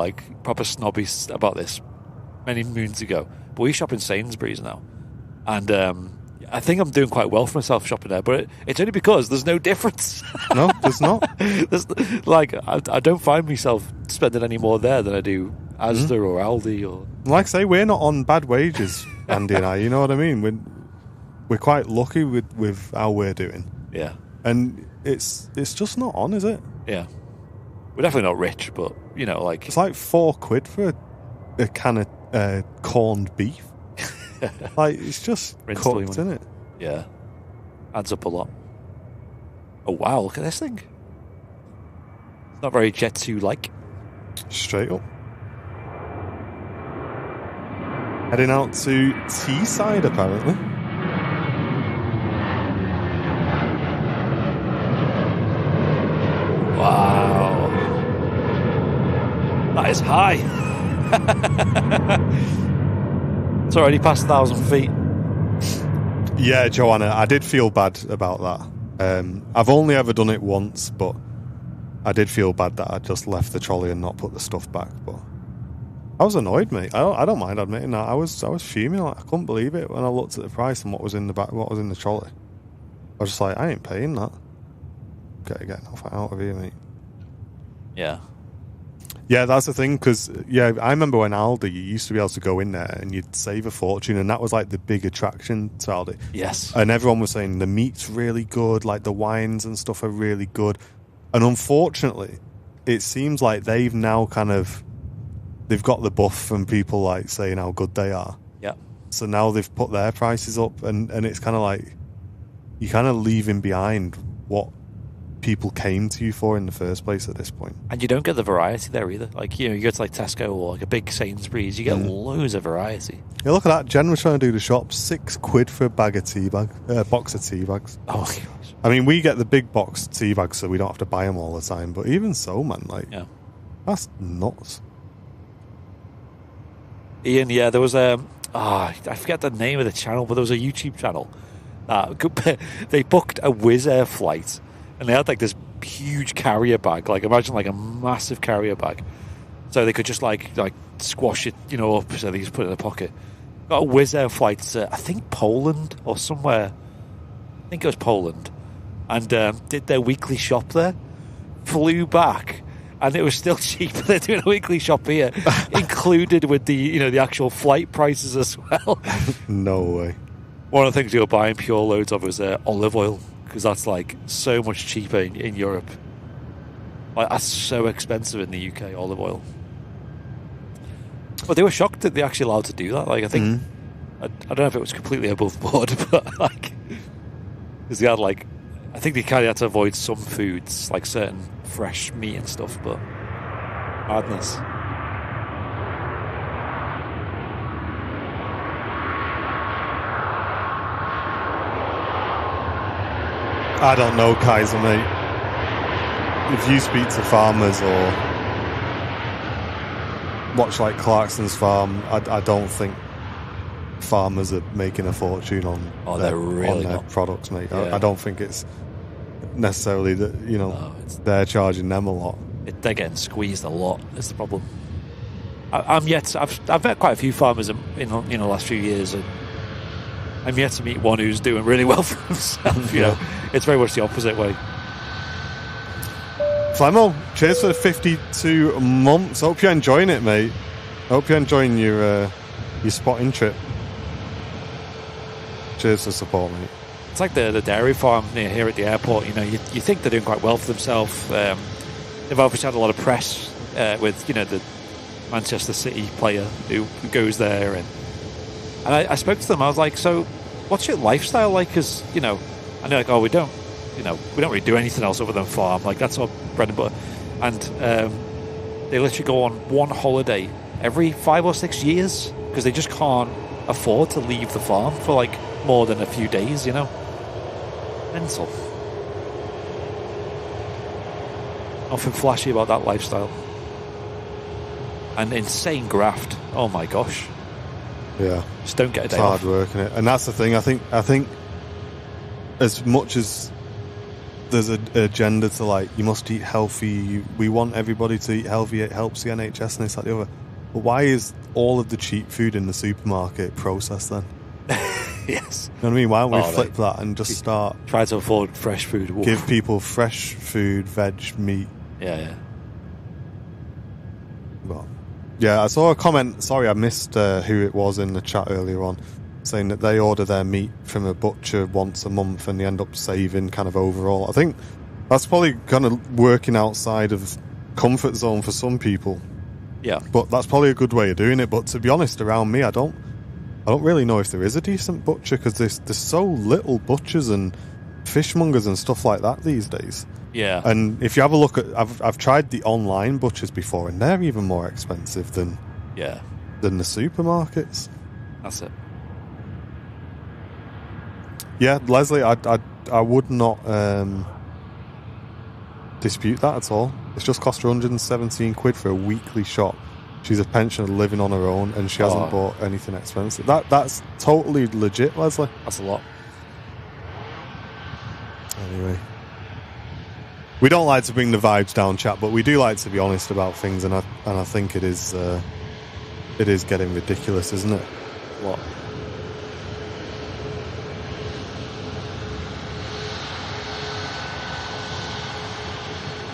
proper snobby about this many moons ago. But we shop in Sainsbury's now, and I think I'm doing quite well for myself shopping there. But it's only because there's no difference. No, there's not. I don't find myself spending any more there than I do Asda or Aldi or. Like I say, we're not on bad wages, Andy and I. You know what I mean? We're quite lucky with how we're doing. Yeah. And it's just not on, is it? Yeah. We're definitely not rich, but it's like £4 for a can of corned beef. It's just cooked, isn't it? Yeah. Adds up a lot. Oh wow, look at this thing. It's not very Jet 2-like. Straight up. Heading out to Teesside, apparently. Wow. That is high. It's already past 1,000 feet. Yeah, Joanna, I did feel bad about that. I've only ever done it once, but I did feel bad that I just left the trolley and not put the stuff back. But I was annoyed, mate. I don't mind admitting that. I was fuming. I couldn't believe it when I looked at the price and what was in the back, what was in the trolley. I was just like, I ain't paying that. Get out of here, mate. Yeah. Yeah, that's the thing, because, I remember when Aldi, you used to be able to go in there and you'd save a fortune, and that was the big attraction to Aldi. Yes. And everyone was saying the meat's really good, the wines and stuff are really good. And unfortunately, it seems like they've now they've got the buff from people saying how good they are. Yeah. So now they've put their prices up, and it's you're leaving behind what people came to you for in the first place at this point. And you don't get the variety there either. Like, you know, you go to like Tesco or like a big Sainsbury's, you get loads of variety. Yeah, look at that. Jen was trying to do the shop. £6 for a box of tea bags. Oh my gosh. I mean, we get the big box tea bags, so we don't have to buy them all the time. But even so, man, like, that's nuts. Ian, yeah, there was I forget the name of the channel, but there was a YouTube channel. They booked a Wizz Air flight, and they had like this huge carrier bag. Like, imagine like a massive carrier bag, so they could just like squash it, you know, up, so they just put it in their pocket. Got a Wizz Air flight to I think Poland or somewhere. I think it was Poland, and did their weekly shop there. Flew back. And it was still cheaper than doing a weekly shop here, included with the, you know, the actual flight prices as well. No way. One of the things you were buying pure loads of was olive oil, because that's like so much cheaper in Europe. Like, that's so expensive in the UK, olive oil. But they were shocked that they're actually allowed to do that. Like, I think I don't know if it was completely above board, but like, because they had like, I think they kind of had to avoid some foods, like certain fresh meat and stuff, but madness. I don't know, Kaiser, mate. If you speak to farmers or watch like Clarkson's farm, I don't think farmers are making a fortune on their products, mate. Yeah. I don't think it's necessarily that, you know, they're charging them a lot. They're getting squeezed a lot. That's the problem. I've met quite a few farmers in the last few years, and I'm yet to meet one who's doing really well for himself. You know, it's very much the opposite way. Flemo, cheers for the 52 months. Hope you're enjoying it, mate. Hope you're enjoying your spotting trip. Cheers for support, mate. It's like the dairy farm here at the airport. You know, you think they're doing quite well for themselves. They've obviously had a lot of press with, you know, the Manchester City player who goes there, and I spoke to them. I was like, so what's your lifestyle like? Because, you know, and they're like, oh, we don't really do anything else other than farm. Like, that's our bread and butter. And they literally go on one holiday every 5 or 6 years because they just can't afford to leave the farm for like more than a few days, you know. Mental. Nothing flashy about that lifestyle. And insane graft. Oh my gosh. Yeah. Just don't get a day it's hard off. work, isn't it? And that's the thing. I think as much as there's an agenda to, like, you must eat healthy, we want everybody to eat healthy, it helps the NHS and this, that, the other. But why is all of the cheap food in the supermarket processed then? Yes. You know what I mean? Why don't we flip that and just start... Try to afford fresh food. Oof. Give people fresh food, veg, meat. Yeah. Well, yeah, I saw a comment, sorry I missed who it was in the chat earlier on, saying that they order their meat from a butcher once a month and they end up saving kind of overall. I think that's probably kind of working outside of comfort zone for some people. Yeah. But that's probably a good way of doing it. But to be honest, around me, I don't really know if there is a decent butcher, because there's so little butchers and fishmongers and stuff like that these days. Yeah. And if you have a look at, I've tried the online butchers before, and they're even more expensive than the supermarkets. That's it. Yeah, Leslie, I would not dispute that at all. It's just cost her 117 quid for a weekly shop. She's a pensioner living on her own, and she hasn't bought anything expensive. That's totally legit, Leslie. That's a lot. Anyway, we don't like to bring the vibes down, chat, but we do like to be honest about things, and I think it is getting ridiculous, isn't it? A lot.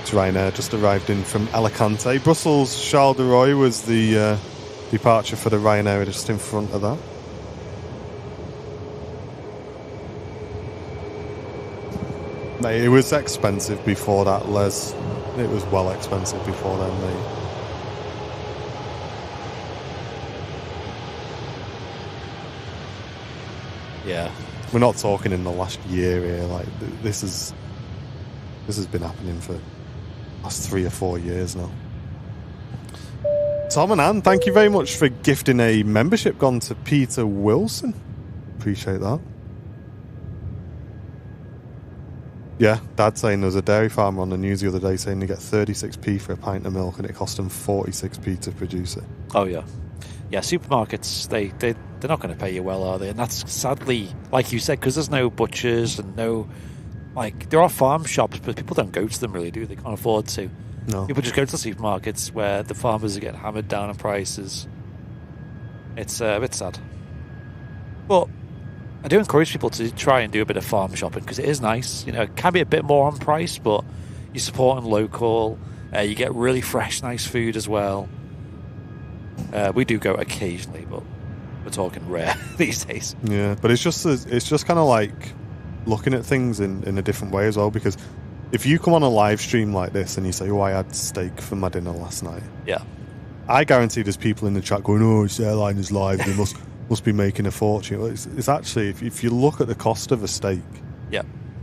Ryanair just arrived in from Alicante. Brussels Charles de Roy was the departure for the Ryanair, just in front of that. Mate, it was expensive before that, Les. It was well expensive before then, mate. Yeah. We're not talking in the last year here. Like, this is This has been happening for the last 3 or 4 years now. Tom and Anne, thank you very much for gifting a membership gone to Peter Wilson. Appreciate that. Yeah, Dad's saying there was a dairy farmer on the news the other day saying they get 36p for a pint of milk and it cost them 46p to produce it. Oh, yeah. Yeah, supermarkets, they're not going to pay you well, are they? And that's sadly, like you said, because there's no butchers and no... Like, there are farm shops, but people don't go to them really, do they? They can't afford to. No. People just go to the supermarkets where the farmers are getting hammered down on prices. It's a bit sad. But I do encourage people to try and do a bit of farm shopping because it is nice. You know, it can be a bit more on price, but you're supporting local. You get really fresh, nice food as well. We do go occasionally, but we're talking rare these days. Yeah, but it's just kind of like looking at things in a different way as well, because if you come on a live stream like this and you say, oh, I had steak for my dinner last night. Yeah. I guarantee there's people in the chat going, oh, it's Airline is live, they must be making a fortune. Well, it's actually, if you look at the cost of a steak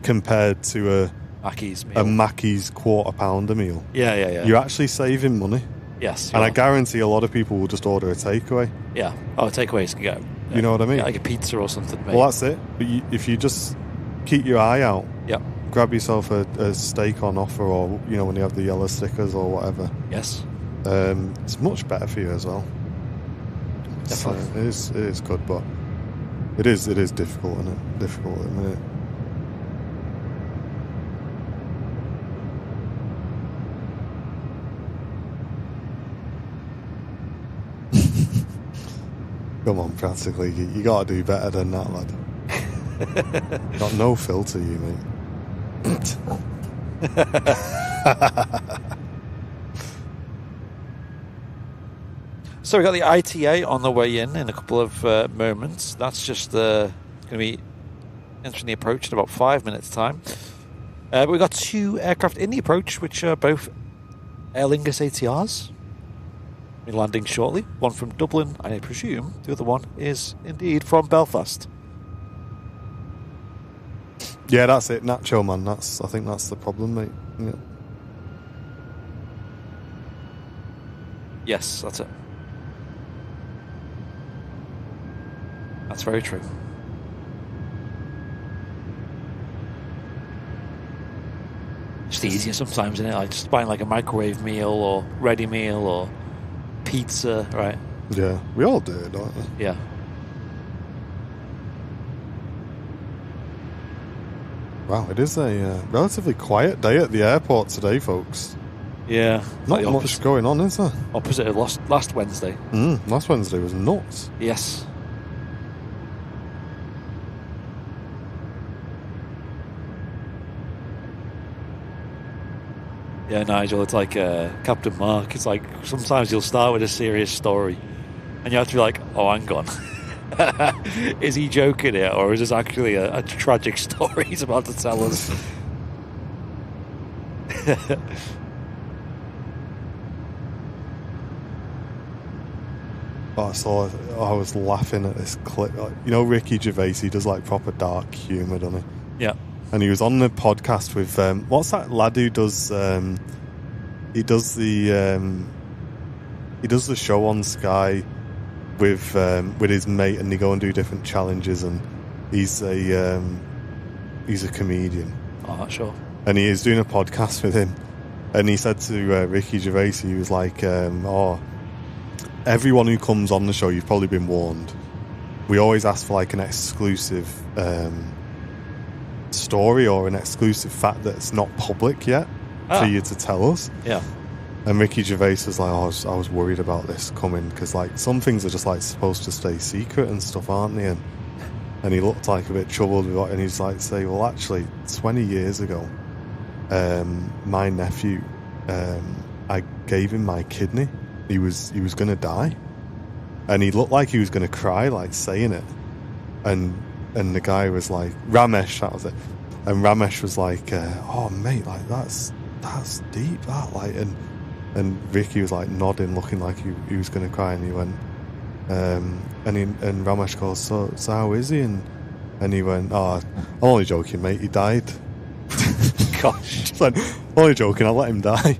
compared to a Mackey's quarter pounder meal, you're actually saving money. Yes. And I guarantee a lot of people will just order a takeaway. Yeah. Oh, takeaways can get... You know what I mean? Yeah, like a pizza or something, maybe. Well, that's it. But if you just keep your eye out, grab yourself a steak on offer, or, you know, when you have the yellow stickers or whatever. Yes. It's much better for you as well. Definitely. So it is good, but it is difficult, isn't it? Difficult at the minute. Come on, practically. You got to do better than that, lad. Got no filter, you, mate. So we got the ITA on the way in a couple of moments. That's just going to be entering the approach in about 5 minutes' time. But we've got 2 aircraft in the approach, which are both Aer Lingus ATRs. Be landing shortly. One from Dublin, I presume. The other one is indeed from Belfast. Yeah, that's it, Nacho, man. I think that's the problem, mate. Yeah. Yes, that's it. That's very true. Just easier sometimes, isn't it? Like just buying like a microwave meal or ready meal or pizza, right? Yeah, we all do it, don't we? Yeah. Wow, it is a relatively quiet day at the airport today, folks. Yeah. Not much going on, is there? Opposite of last Wednesday. Last Wednesday was nuts. Yes. Yeah, Nigel, it's like Captain Mark. It's like sometimes you'll start with a serious story and you have to be like, oh, hang on. Is he joking here, or is this actually a tragic story he's about to tell us? I was laughing at this clip. You know, Ricky Gervais, he does like proper dark humour, doesn't he? Yeah. And he was on the podcast with what's that lad who does? He does the show on Sky with his mate, and they go and do different challenges. And he's a comedian. Oh, not sure. And he is doing a podcast with him, and he said to Ricky Gervais, he was like, "Oh, everyone who comes on the show, you've probably been warned. We always ask for like an exclusive." Story or an exclusive fact that's not public yet for you to tell us. Yeah. And Ricky Gervais was like, I was worried about this coming, because like some things are just like supposed to stay secret and stuff, aren't they? And he looked like a bit troubled with it, and he's like, say, well, actually 20 years ago my nephew, I gave him my kidney. He was going to die, and he looked like he was going to cry, like saying it, and the guy was like, Ramesh, that was it. And Ramesh was like, oh, mate, like, that's deep, that, like, and Ricky was like nodding, looking like he was going to cry, and he went, and Ramesh goes, so how is he? And he went, oh, I'm only joking, mate, he died. Gosh. Just like, only joking, I'll let him die.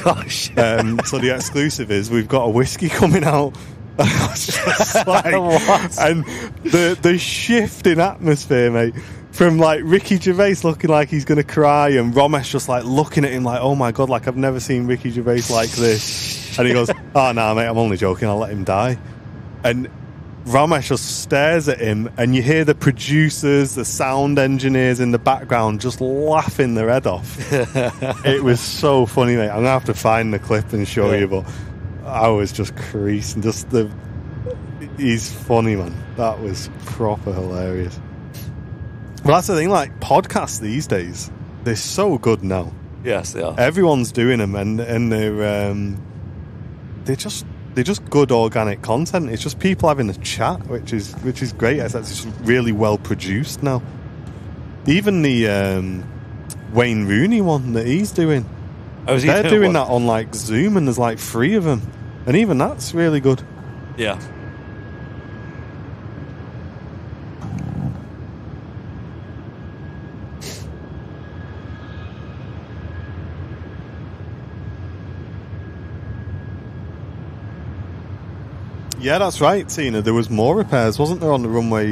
Gosh. So the exclusive is we've got a whiskey coming out. I was just like, What? and the shift in atmosphere, mate, from like Ricky Gervais looking like he's going to cry and Ramesh just like looking at him like, oh my God, like I've never seen Ricky Gervais like this. And he goes, oh no, mate, I'm only joking, I'll let him die. And Ramesh just stares at him, and you hear the producers, the sound engineers in the background just laughing their head off. It was so funny, mate. I'm going to have to find the clip and show you, but I was just creasing. He's funny, man. That was proper hilarious. But that's the thing, like, podcasts these days, they're so good now. Yes, they are. Everyone's doing them, and they're just good organic content. It's just people having a chat, which is great. It's just really well produced now. Even the Wayne Rooney one that he's doing, they're doing that on like Zoom, and there's like 3 of them, and even that's really good. Yeah. Yeah, that's right, Tina. There was more repairs, wasn't there, on the runway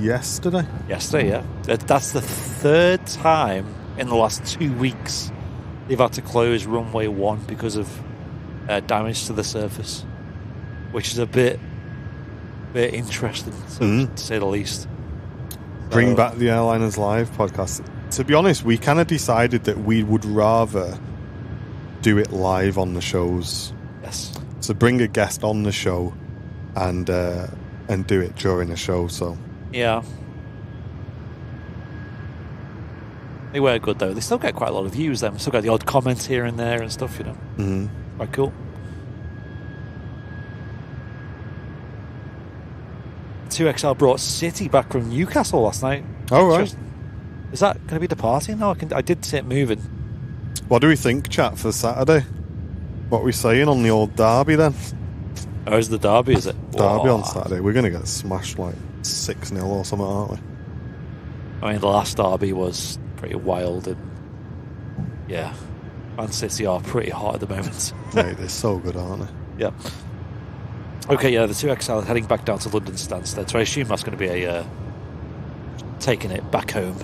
yesterday? Yesterday, yeah. That's the 3rd time in the last 2 weeks they've had to close runway 1 because of damage to the surface, which is a bit interesting, to say the least. Bring back the Airliners Live podcast. To be honest, we kind of decided that we would rather do it live on the shows. Yes. So bring a guest on the show and do it during the show. So yeah, they were good though. They still get quite a lot of views. Them still got the odd comments here and there and stuff. You know, quite cool. 2XL brought City back from Newcastle last night. Oh right, is that going to be departing now? I did see it moving. What do we think, chat, for Saturday? What are we saying on the old derby then? Oh, is the derby, is it? Derby on Saturday. We're going to get smashed like 6-0 or something, aren't we? I mean, the last derby was pretty wild, and yeah, Man City are pretty hot at the moment. Mate, they're so good, aren't they? Yeah. Okay, yeah, the 2XL heading back down to London Stansted, so I assume that's going to be a taking it back home.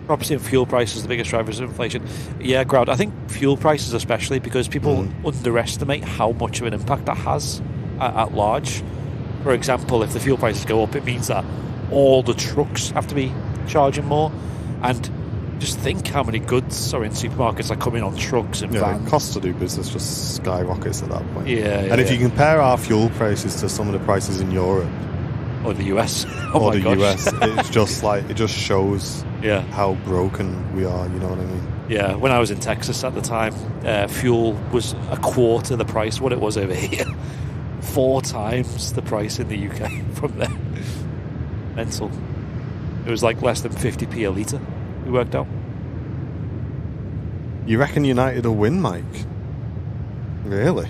Property and fuel prices, the biggest drivers of inflation. Yeah, Ground. I think fuel prices especially, because people underestimate how much of an impact that has at large. For example, if the fuel prices go up, it means that all the trucks have to be charging more. And just think how many goods are in supermarkets that come in on trucks and vans. The cost to do business just skyrockets at that point. And if you compare our fuel prices to some of the prices in Europe or the US, US, it's just like, it just shows how broken we are, you know what I mean? Yeah, when I was in Texas at the time, fuel was a quarter the price what it was over here. 4 times the price in the UK from there. Mental. It was like less than 50p a litre, we worked out. You reckon United will win, Mike? Really?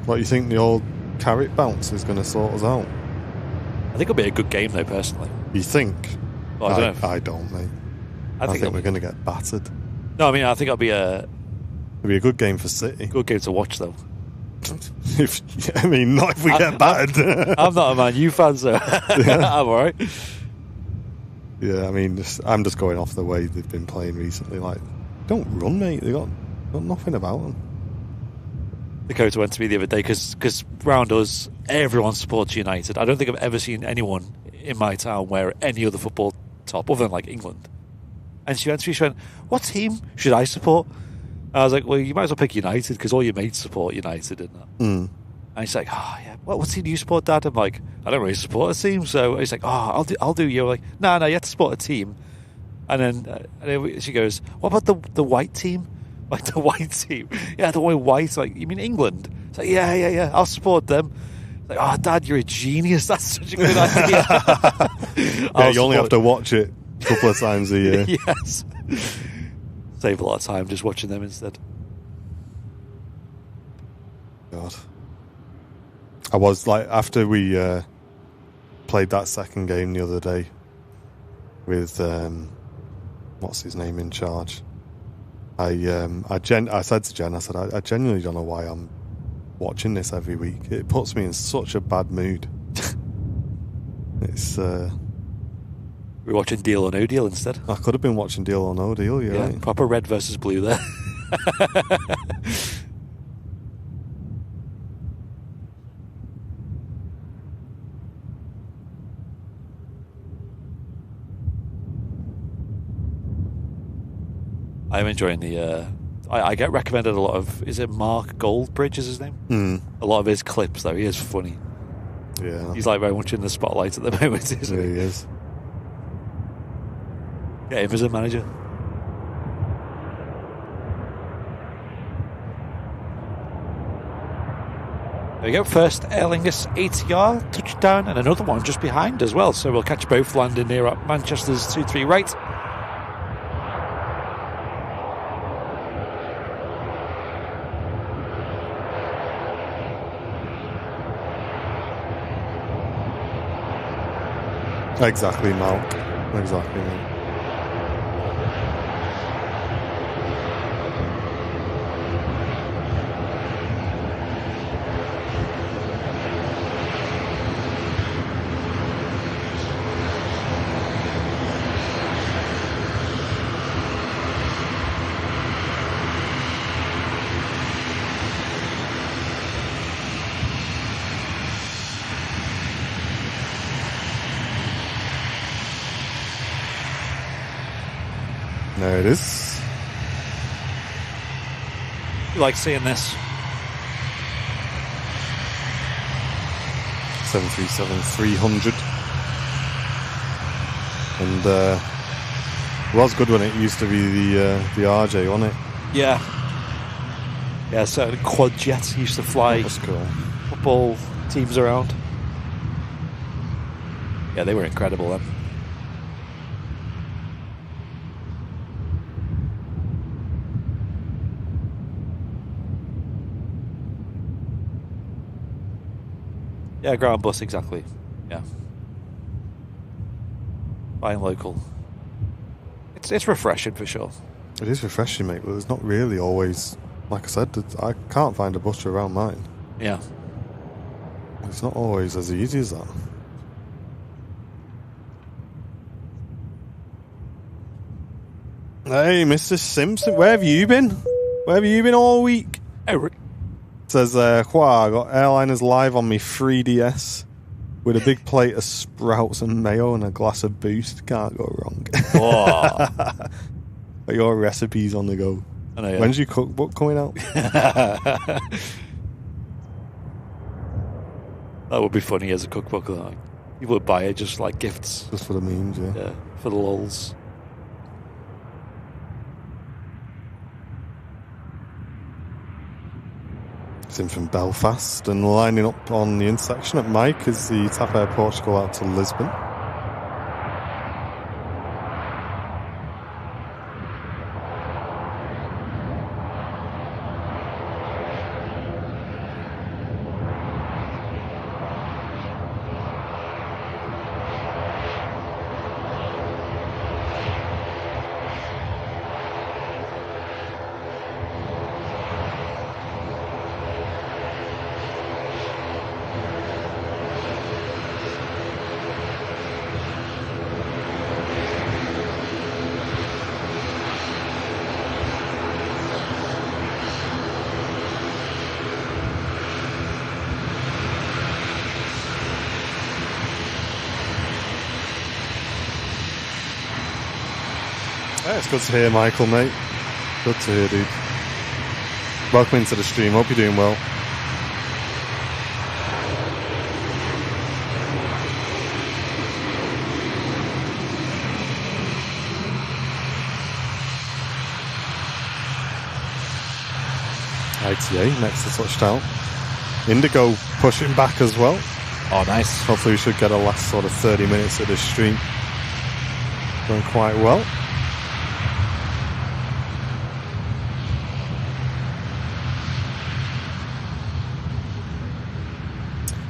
What, you think the old carrot bounce is going to sort us out? I think it'll be a good game though, personally. You think? Well, I don't, mate. I think we're going to get battered. No, I mean, I think it'll be a good game for City. Good game to watch, though. Not if we get battered. I'm not a Man U fan, so I'm alright. Yeah, I mean, I'm just going off the way they've been playing recently. Like, don't run, mate. They got nothing about them. Dakota went to me the other day because round us, everyone supports United. I don't think I've ever seen anyone in my town wear any other football top other than like England. And she went to me, she went, "What team should I support?" I was like, "Well, you might as well pick United because all your mates support United." And he's like, "Oh yeah, what team do you support, Dad?" I'm like, "I don't really support a team." So he's like, "Oh, I'll do you." I'm like, no, you have to support a team. And then she goes, "What about the white team?" Like, the white team? Yeah, the one white. Like, you mean England? It's like, yeah, I'll support them. It's like, "Oh, Dad, you're a genius. That's such a good idea." You only have to watch it a couple of times a year. Yes. Save a lot of time just watching them instead. God. I was like, after we played that second game the other day with what's his name in charge, I said to Jen, I said, I genuinely don't know why I'm watching this every week. It puts me in such a bad mood. It's we're watching Deal or No Deal instead. I could have been watching Deal or No Deal. Yeah, right. Proper red versus blue there. I'm enjoying the. I get recommended a lot of. Is it Mark Goldbridge? Is his name? A lot of his clips though. He is funny. Yeah, he's like very much in the spotlight at the moment, isn't he? Yeah, he is. Get him as a manager. There we go. First Aer Lingus ATR touchdown, and another one just behind as well. So we'll catch both landing near at Manchester's 2-3 right. Exactly, Malk. Exactly, mate. There it is. You like seeing this? 737-300. And it was good when it used to be the RJ, wasn't it? Yeah. Yeah, certain quad jets used to fly cool. football teams around. Yeah, they were incredible then. Yeah, ground bus, exactly. Yeah. Buying local. It's refreshing for sure. It is refreshing, mate, but there's not really always, like I said, I can't find a bus around mine. Yeah. It's not always as easy as that. Hey, Mr. Simpson, where have you been? Where have you been all week? Oh, says, I got airliners live on me 3DS with a big plate of sprouts and mayo and a glass of Boost. Can't go wrong. Oh. Got your recipes on the go. I know, yeah. When's your cookbook coming out? That would be funny as a cookbook. Like, you would buy it just like gifts. Just for the memes, yeah. Yeah, for the lulz. It's in from Belfast and lining up on the intersection at Mike as the TAP Air Portugal out to Lisbon. Yeah, it's good to hear, Michael, mate. Good to hear, dude. Welcome into the stream. Hope you're doing well. ITA next to touchdown. Indigo pushing back as well. Oh, nice. Hopefully we should get a last sort of 30 minutes of this stream going quite well.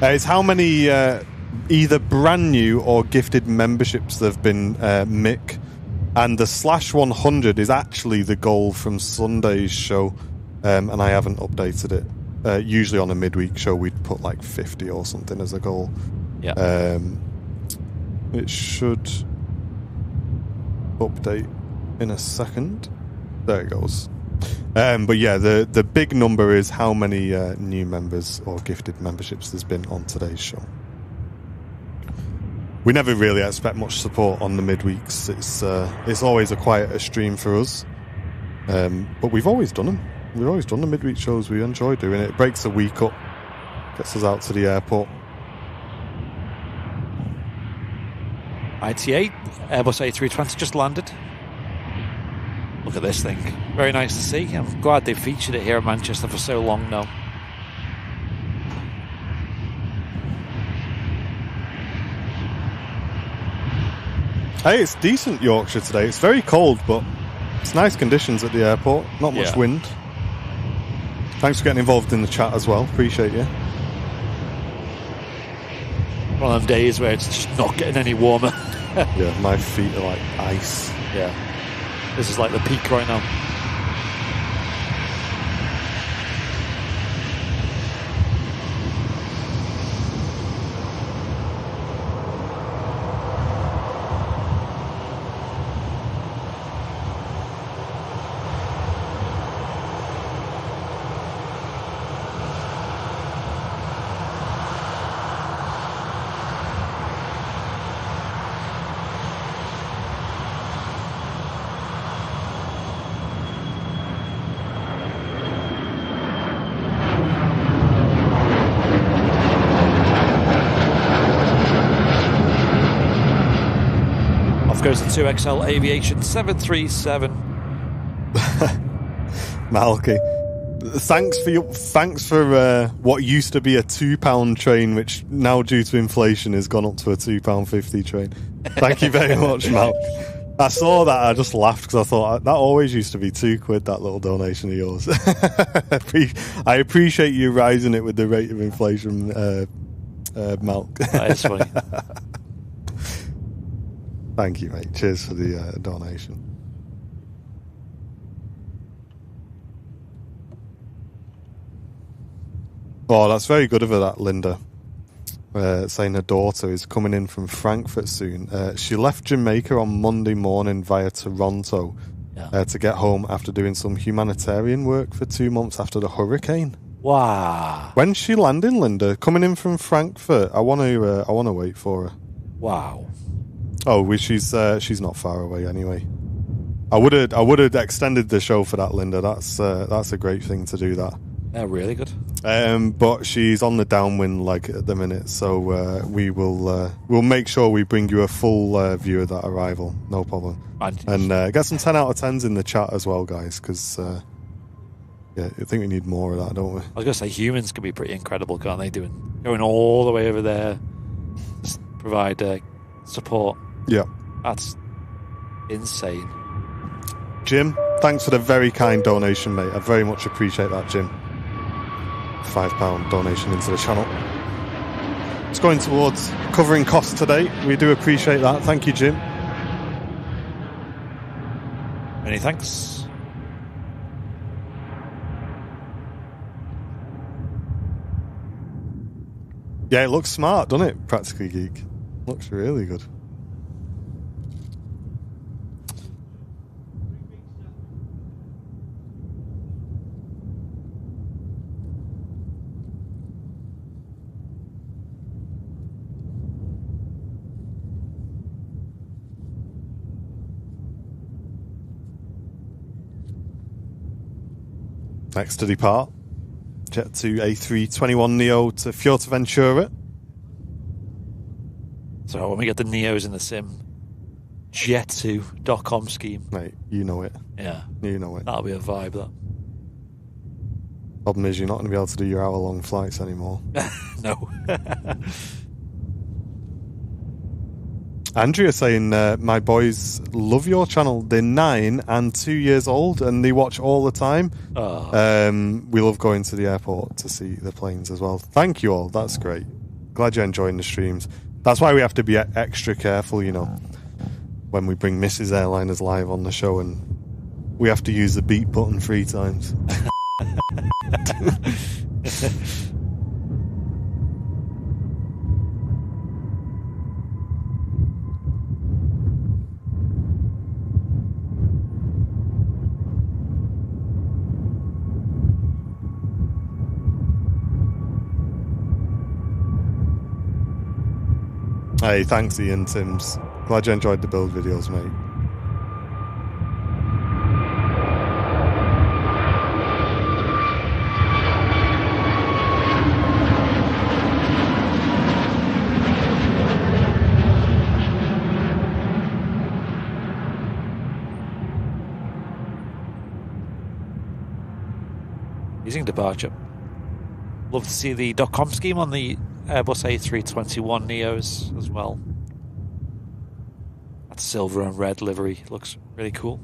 It's how many either brand new or gifted memberships there have been, Mick. And the /100 is actually the goal from Sunday's show, and I haven't updated it. Usually on a midweek show, we'd put like 50 or something as a goal. Yeah. It should update in a second. There it goes. But yeah, the big number is how many new members or gifted memberships there's been on today's show. We never really expect much support on the midweeks. It's always a quieter stream for us, but we've always done them. We've always done the midweek shows. We enjoy doing it. It breaks the week up, gets us out to the airport. ITA, Airbus A320 just landed. Look at this thing. Very nice to see. I'm glad they featured it here in Manchester for so long now. Hey, it's decent Yorkshire today. It's very cold, but it's nice conditions at the airport. Not much wind. Thanks for getting involved in the chat as well. Appreciate you. One of them days where it's just not getting any warmer. Yeah, my feet are like ice. Yeah. This is like the peak right now. Goes to 2XL Aviation 737. Malky, thanks for what used to be a £2 train, which now due to inflation has gone up to a £2.50 train. Thank you very much, Mal. I saw that, I just laughed because I thought that always used to be £2, that little donation of yours. I appreciate you rising it with the rate of inflation, Mal. That is funny. Thank you, mate. Cheers for the donation. Oh, that's very good of her, that Linda. Saying her daughter is coming in from Frankfurt soon. She left Jamaica on Monday morning via Toronto to get home after doing some humanitarian work for 2 months after the hurricane. Wow. When's she landing, Linda? Coming in from Frankfurt. I want to wait for her. Wow. Oh, she's not far away anyway. I would have extended the show for that, Linda. That's a great thing to do that. Yeah, really good. But she's on the downwind leg at the minute, so we'll make sure we bring you a full view of that arrival. No problem. And get some 10 out of 10s in the chat as well, guys, because I think we need more of that, don't we? I was going to say humans can be pretty incredible, can't they? Going all the way over there, just provide support. Yeah. That's insane. Jim, thanks for the very kind donation, mate. I very much appreciate that, Jim. £5 donation into the channel. It's going towards covering costs today. We do appreciate that. Thank you, Jim. Many thanks. Yeah, it looks smart, doesn't it? Practically Geek. Looks really good. Next to depart, Jet2 A321neo to Fuerteventura. So when we get the Neos in the sim, jet2.com scheme. Mate, you know it. Yeah. You know it. That'll be a vibe, that. Problem is you're not going to be able to do your hour-long flights anymore. No. Andrea saying, my boys love your channel. They're 9 and 2 years old and they watch all the time. Oh. We love going to the airport to see the planes as well. Thank you all. That's great. Glad you're enjoying the streams. That's why we have to be extra careful, you know, when we bring Mrs. Airliners live on the show, and we have to use the beat button 3 times. Hey, thanks Ian Sims. Glad you enjoyed the build videos, mate. Using departure. Love to see the .com scheme on the Airbus A321 Neos as well. That silver and red livery looks really cool.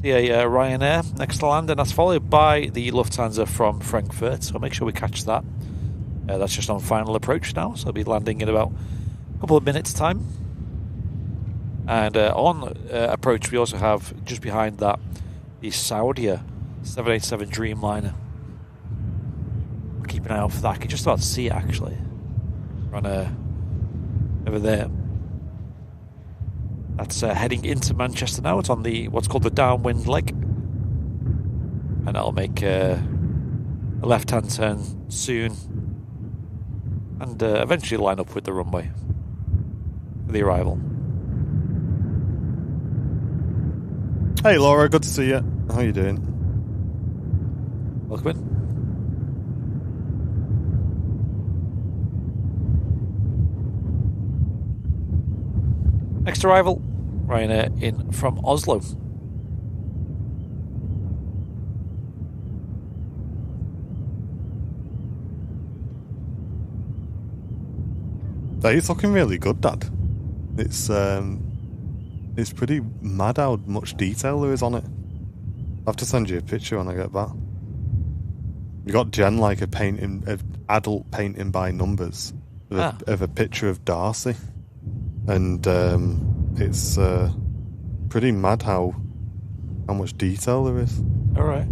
See a Ryanair next to land, and that's followed by the Lufthansa from Frankfurt, so make sure we catch that. That's just on final approach now, so I'll be landing in about a couple of minutes' time. And on approach, we also have, just behind that, the Saudia 787 Dreamliner. I'll keep an eye out for that. I can just about see it, actually. Run over there. That's heading into Manchester now. It's on the what's called the downwind leg. And that'll make a left-hand turn soon. And eventually line up with the runway for the arrival. Hey Laura, good to see you. How you doing? Welcome in. Next arrival, Ryanair in from Oslo. It's looking really good, Dad. It's pretty mad how much detail there is on it. I'll have to send you a picture when I get back. You got Jen like a painting, an adult painting by numbers of a picture of Darcy, and it's pretty mad how much detail there is. All right.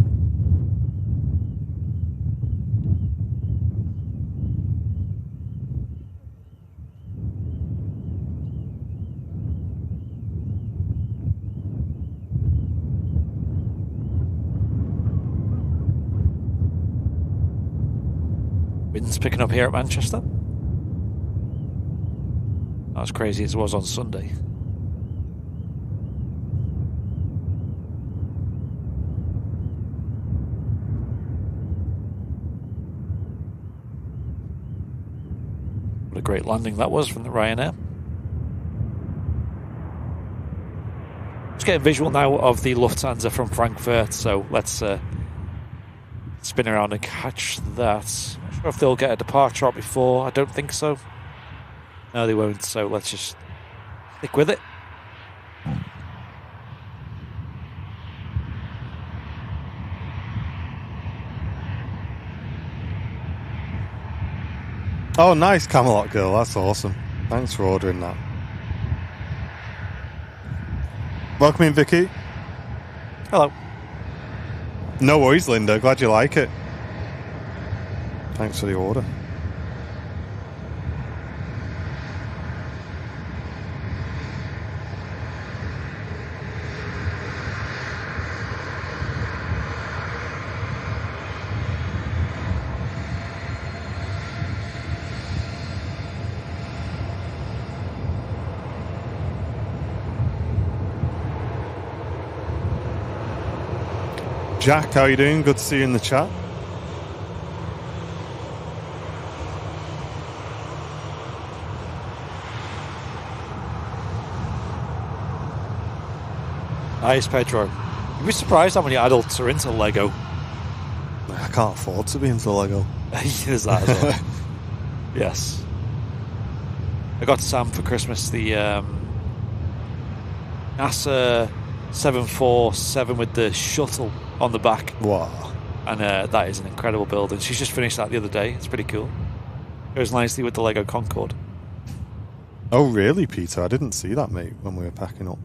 Wind's picking up here at Manchester. Not as crazy as it was on Sunday. What a great landing that was from the Ryanair. Just getting visual now of the Lufthansa from Frankfurt, so let's spin around and catch that. Not sure if they'll get a departure out before. I don't think so. No, they won't, so let's just stick with it. Oh, nice Camelot girl. That's awesome. Thanks for ordering that. Welcome in, Vicky. Hello. No worries, Linda. Glad you like it. Thanks for the order. Jack, how are you doing? Good to see you in the chat. Nice, Pedro. You'd be surprised how many adults are into Lego. I can't afford to be into Lego. There's that as well. Yes. I got Sam for Christmas the NASA 747 with the shuttle on the back. Wow. And that is an incredible build. And she's just finished that the other day. It's pretty cool. Goes nicely with the Lego Concorde. Oh, really, Peter? I didn't see that, mate, when we were packing up.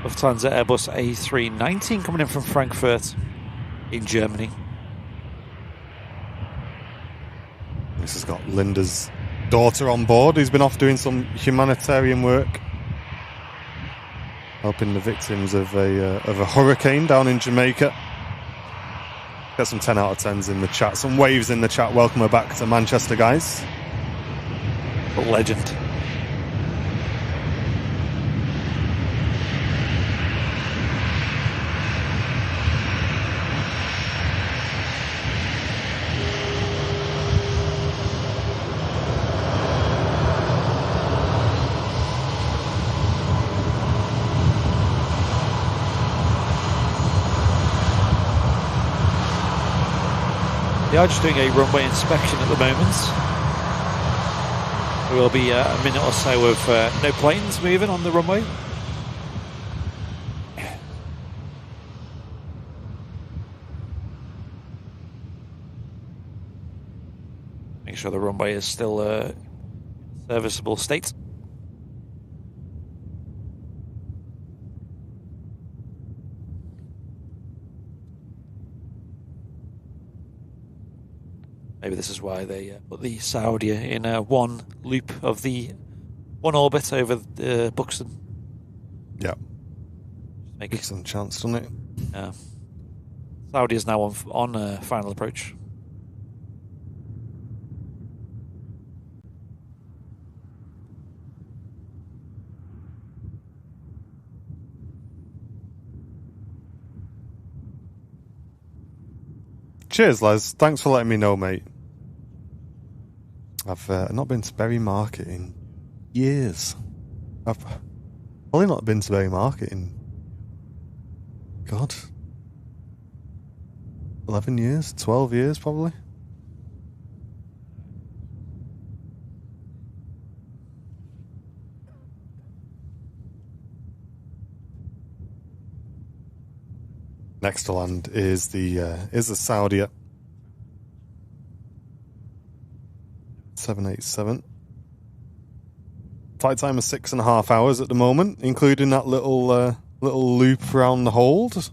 Lufthansa Airbus A380 coming in from Frankfurt in Germany. This has got Linda's daughter on board, who's been off doing some humanitarian work, helping the victims of a hurricane down in Jamaica. Got some 10 out of 10s in the chat, some waves in the chat. Welcome her back to Manchester, guys. A legend. They are just doing a runway inspection at the moment. There will be a minute or so of no planes moving on the runway. Make sure the runway is still a serviceable state. Maybe this is why they put the Saudi in one loop of the one orbit over Buxton. Yeah. Make it some chance, doesn't it? Yeah. Saudi is now on final approach. Cheers, Les. Thanks for letting me know, mate. I've not been to Berry Market in years. I've probably not been to Berry Market in, God, 11 years, 12 years probably. Next to land is the Saudi 787. Flight time is 6.5 hours at the moment, including that little loop around the hold.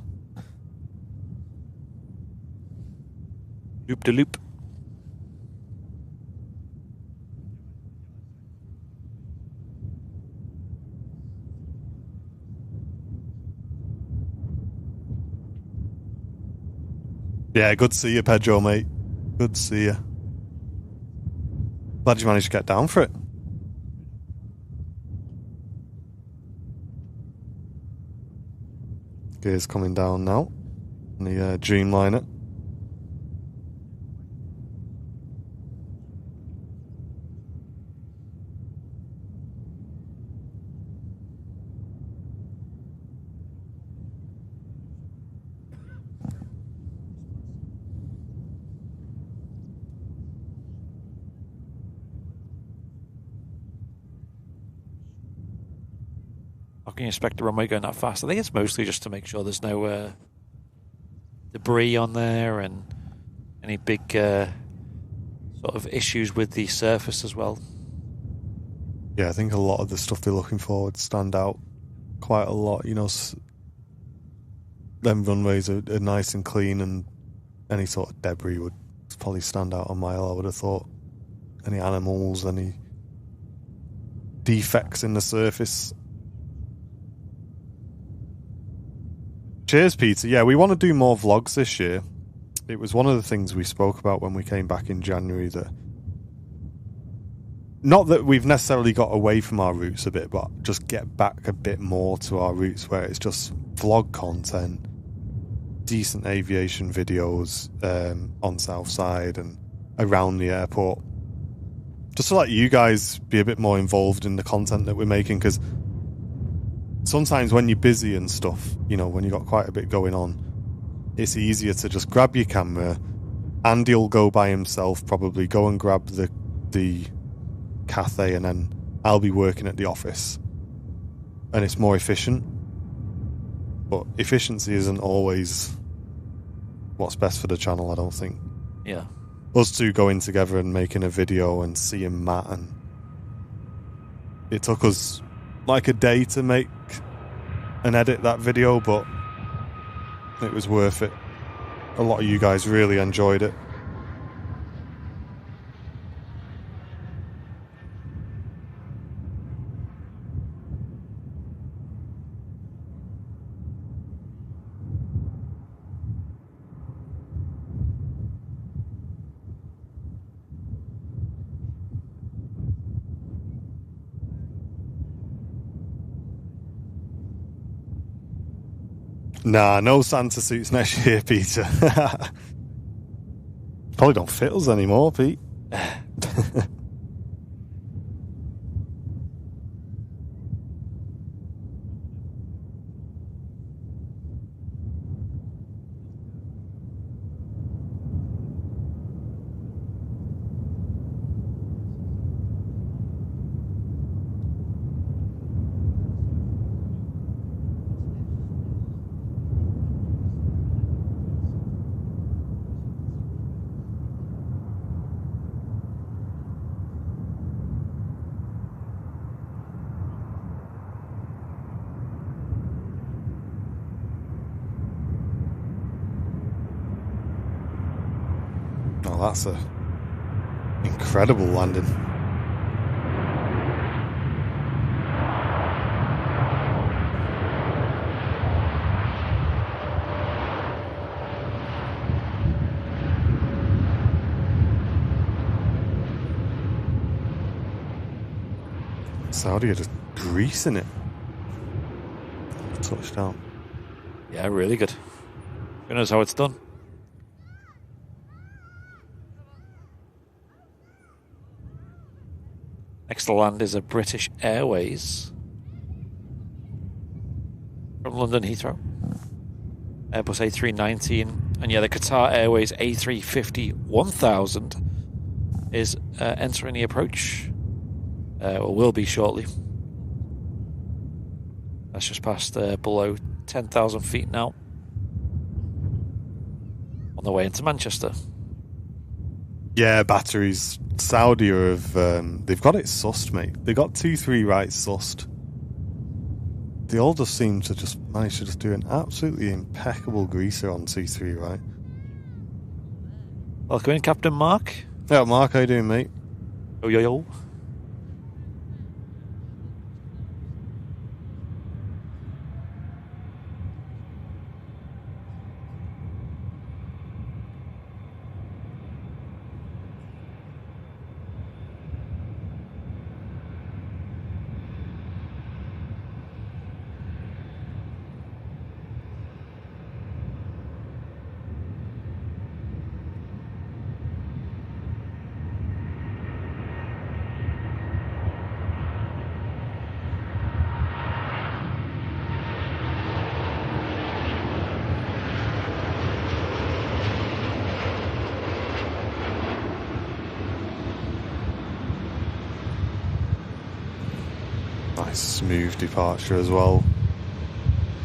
Loop de loop. Yeah, good to see you, Pedro, mate. Good to see you. Glad you managed to get down for it. Gears coming down now on the Dreamliner. How can you expect the runway going that fast? I think it's mostly just to make sure there's no debris on there and any big sort of issues with the surface as well. Yeah, I think a lot of the stuff they're looking for would stand out quite a lot. You know, them runways are nice and clean, and any sort of debris would probably stand out a mile, I would have thought. Any animals, any defects in the surface. Cheers, Peter. Yeah, we want to do more vlogs this year. It was one of the things we spoke about when we came back in January, that not that we've necessarily got away from our roots a bit, but just get back a bit more to our roots where it's just vlog content, decent aviation videos on Southside and around the airport. Just to let you guys be a bit more involved in the content that we're making, because sometimes when you're busy and stuff, you know, when you've got quite a bit going on, it's easier to just grab your camera. Andy'll go by himself, probably go and grab the cafe, and then I'll be working at the office. And it's more efficient. But efficiency isn't always what's best for the channel, I don't think. Yeah. Us two going together and making a video and seeing Matt, and it took us like a day to make and edit that video, but it was worth it. A lot of you guys really enjoyed it. Nah, no Santa suits next year, Peter. Probably don't fit us anymore, Pete. Oh, that's a incredible landing. Saudi are just greasing it. Touchdown. Yeah, really good. Who knows how it's done? Next to land is a British Airways from London Heathrow. Airbus A380, and yeah, the Qatar Airways A350 1000 is entering the approach, or will be shortly. That's just past below 10,000 feet now, on the way into Manchester. Yeah, batteries. Saudi have they've got it sussed, mate. They got 2-3 right sussed. They all just seem to just manage to just do an absolutely impeccable greaser on 2-3 right. Welcome in, Captain Mark. Yeah, Mark, how you doing, mate? Yo, yo, yo. Nice smooth departure as well.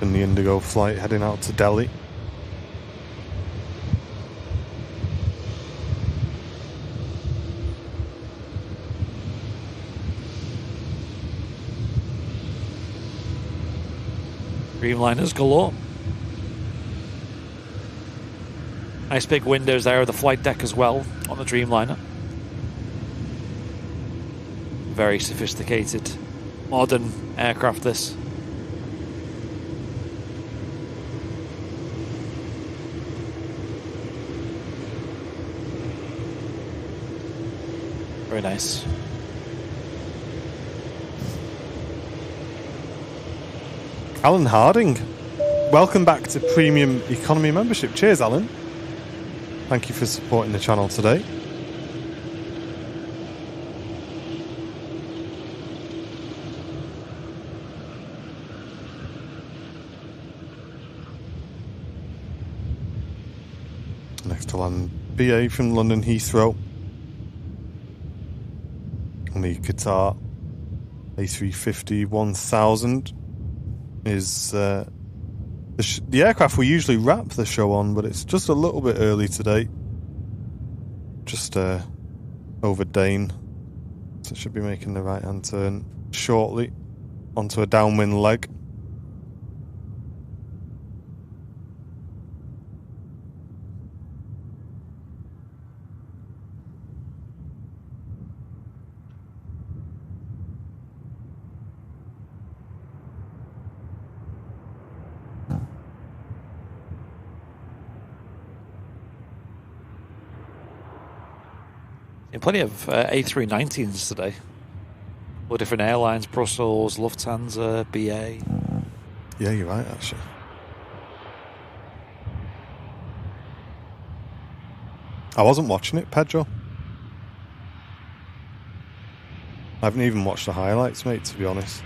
And the Indigo flight heading out to Delhi. Dreamliners galore. Nice big windows there of the flight deck as well on the Dreamliner. Very sophisticated, modern aircraft this. Very nice. Alan Harding, welcome back to Premium Economy membership. Cheers, Alan. Thank you for supporting the channel today. Next to land, BA from London Heathrow. And the Qatar A350 1000 is the aircraft we usually wrap the show on, but it's just a little bit early today. Just over Dane. So it should be making the right hand turn shortly onto a downwind leg. Plenty of A319s today. All different airlines: Brussels, Lufthansa, BA. Yeah, you're right, actually. I wasn't watching it, Pedro. I haven't even watched the highlights, mate, to be honest.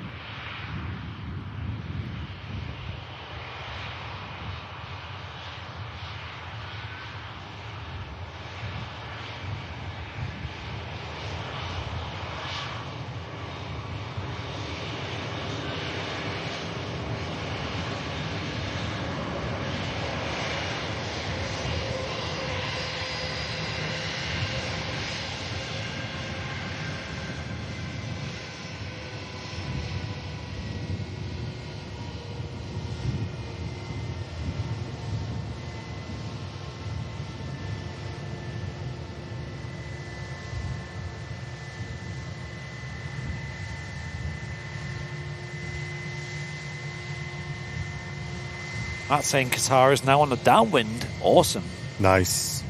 That's saying Qatar is now on the downwind. Awesome. Nice.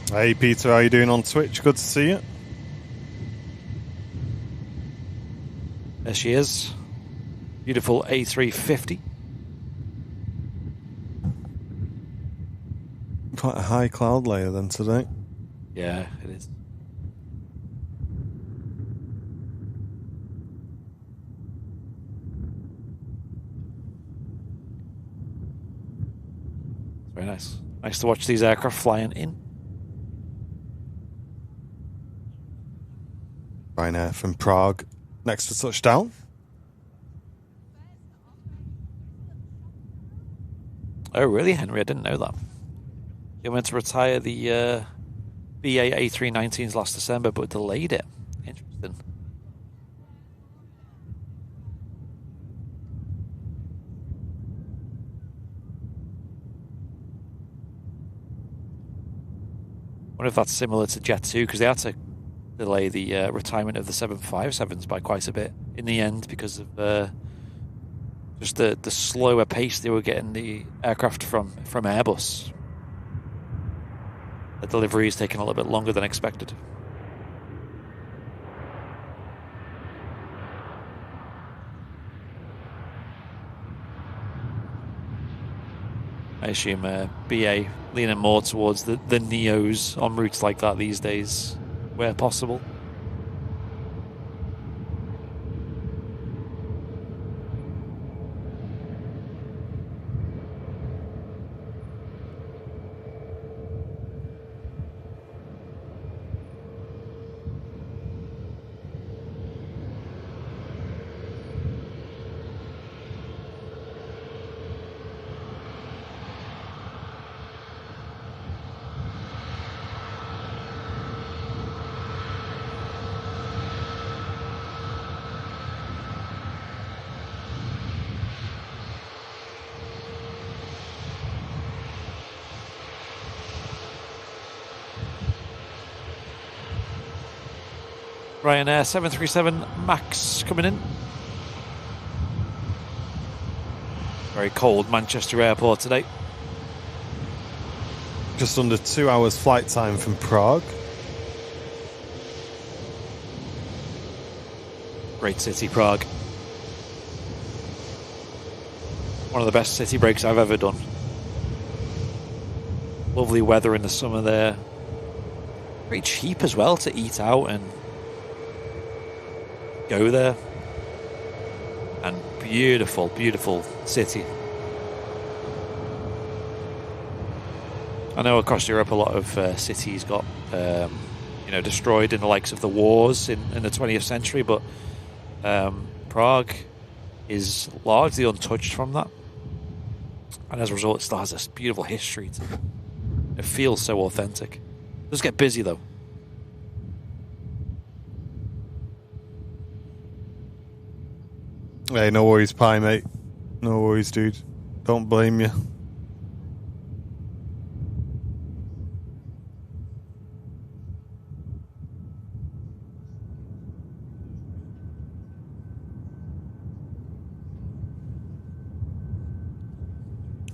Hey, Peter, how you doing on Twitch? Good to see you. There she is. Beautiful A350. Quite a high cloud layer then today. Yeah, it is. Very nice. Nice to watch these aircraft flying in. Ryanair from Prague, next to touchdown. Oh, really, Henry? I didn't know that. They went to retire the BA A319s last December, but delayed it. Interesting. I wonder if that's similar to Jet 2, because they had to delay the retirement of the 757s by quite a bit in the end because of just the slower pace they were getting the aircraft from Airbus. The delivery is taking a little bit longer than expected. I assume BA leaning more towards the Neos on routes like that these days, where possible. Ryanair 737 MAX coming in. Very cold Manchester Airport today. Just under 2 hours flight time from Prague. Great city, Prague. One of the best city breaks I've ever done. Lovely weather in the summer there. Pretty cheap as well to eat out and go there. And beautiful, beautiful city. I know across Europe a lot of cities got destroyed in the likes of the wars in the 20th century, but Prague is largely untouched from that, and as a result it still has this beautiful history to it. It feels so authentic. It does get busy though. Hey, no worries, Pie, mate. No worries, dude. Don't blame you.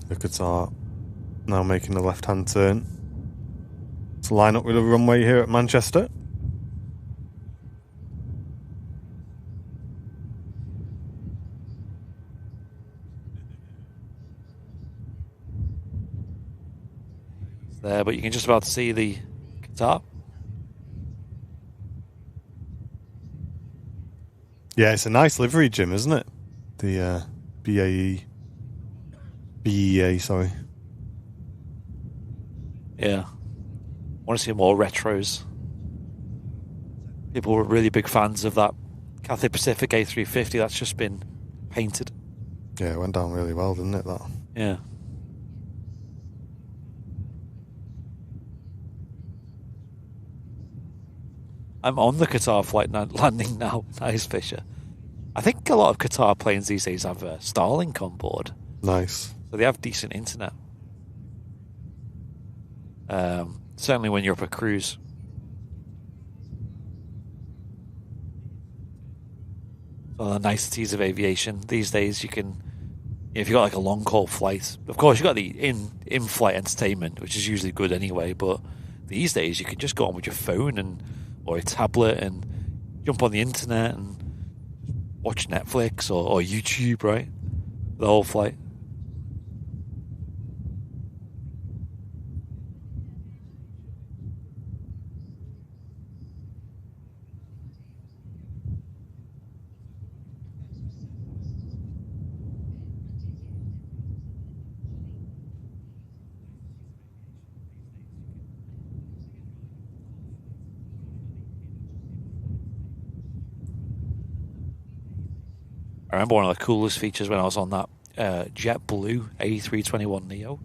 The Qatar now making the left-hand turn to line up with a runway here at Manchester. It's there, but you can just about see the Qatar. Yeah, it's a nice livery, Jim, isn't it? The BEA, sorry. Yeah. I want to see more retros. People were really big fans of that Cathay Pacific A350 that's just been painted. Yeah, it went down really well, didn't it, that? Yeah. I'm on the Qatar flight landing now. Nice, Fisher. I think a lot of Qatar planes these days have Starlink on board. Nice. So they have decent internet. Certainly when you're up a cruise. One of the niceties of aviation these days, you can, if you've got like a long haul flight, of course you've got the in-flight entertainment, which is usually good anyway, but these days you can just go on with your phone or a tablet and jump on the internet and watch Netflix or YouTube, right? The whole flight. I remember one of the coolest features when I was on that JetBlue A321neo.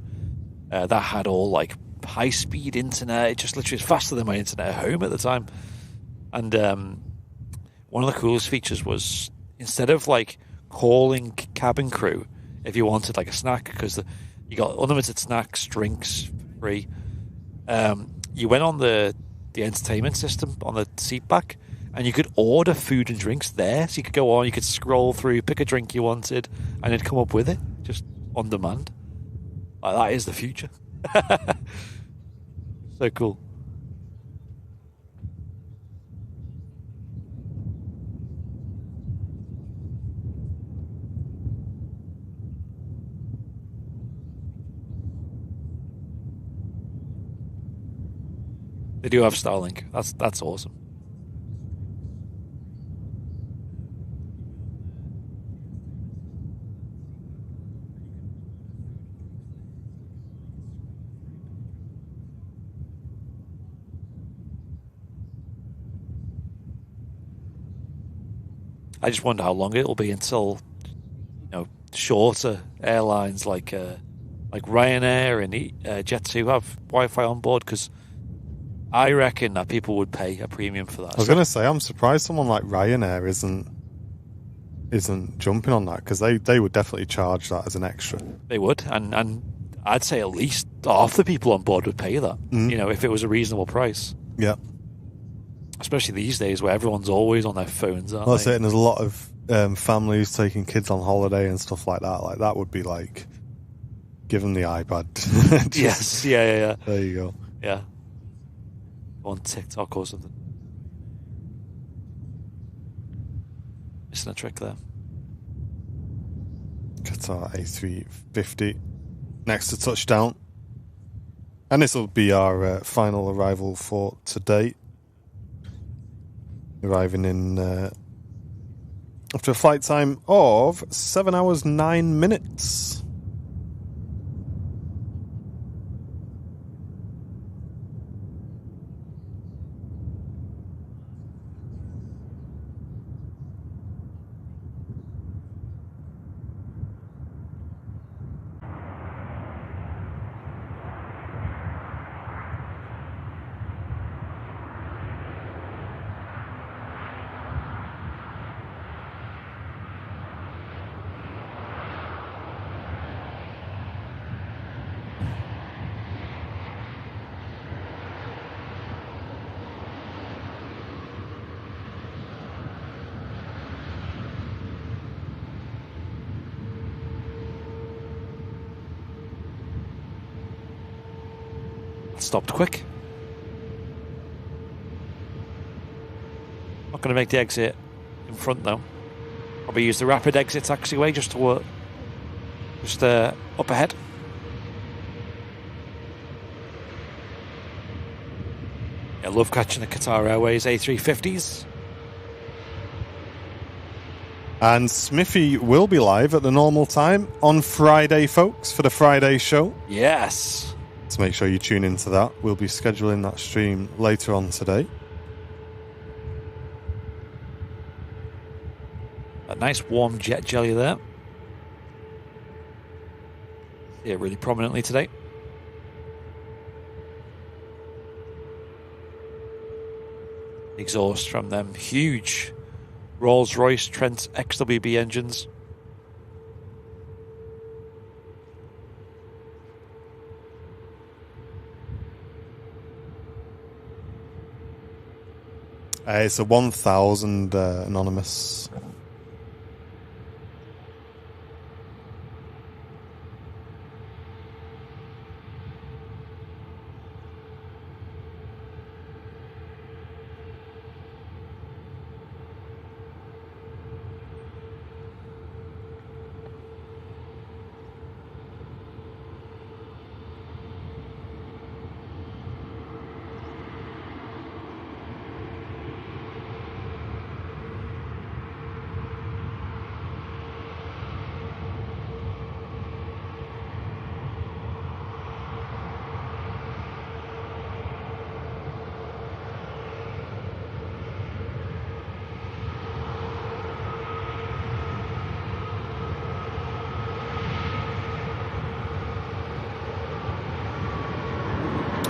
That had all like high-speed internet. It just literally was faster than my internet at home at the time. And one of the coolest features was instead of like calling cabin crew if you wanted like a snack, because you got unlimited snacks, drinks free. You went on the entertainment system on the seat back, and you could order food and drinks there. So you could go on, you could scroll through, pick a drink you wanted, and it'd come up with it, just on demand. Like, that is the future. So cool. They do have Starlink. That's awesome. I just wonder how long it'll be until, shorter airlines like Ryanair and Jet2 have Wi-Fi on board, because I reckon that people would pay a premium for that. I was going to say, I'm surprised someone like Ryanair isn't jumping on that, because they would definitely charge that as an extra. They would, and I'd say at least half the people on board would pay that, if it was a reasonable price. Yeah. Especially these days where everyone's always on their phones, aren't That's they? it, and there's a lot of families taking kids on holiday and stuff like that. Like, that would be like, give them the iPad. Yes, yeah. There you go. Yeah. On TikTok or something. Missing a trick there. Qatar Qatar A350 next to touchdown. And this will be our final arrival for today. Arriving in after a flight time of 7 hours 9 minutes. Stopped quick. Not going to make the exit in front though. Probably use the rapid exit taxiway just to work. Just up ahead. I love catching the Qatar Airways A350s. And Smithy will be live at the normal time on Friday, folks, for the Friday show. Yes. So make sure you tune into that. We'll be scheduling that stream later on today. A nice warm jet jelly there. Yeah, really prominently today. Exhaust from them huge Rolls-Royce Trent XWB engines. It's a 1000 anonymous.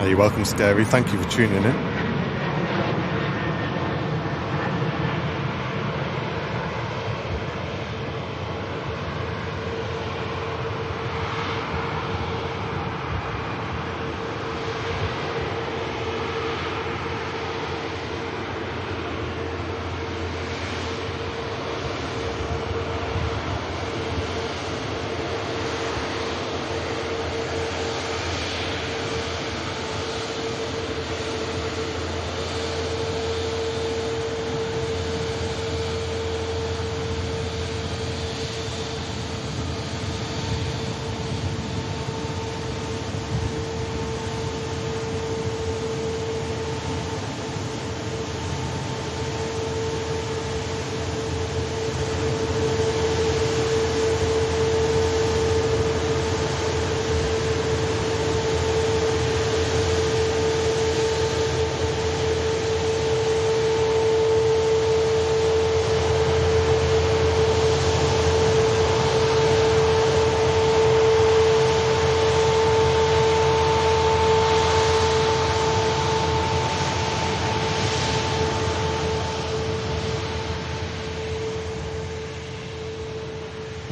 You're welcome, Scary. Thank you for tuning in.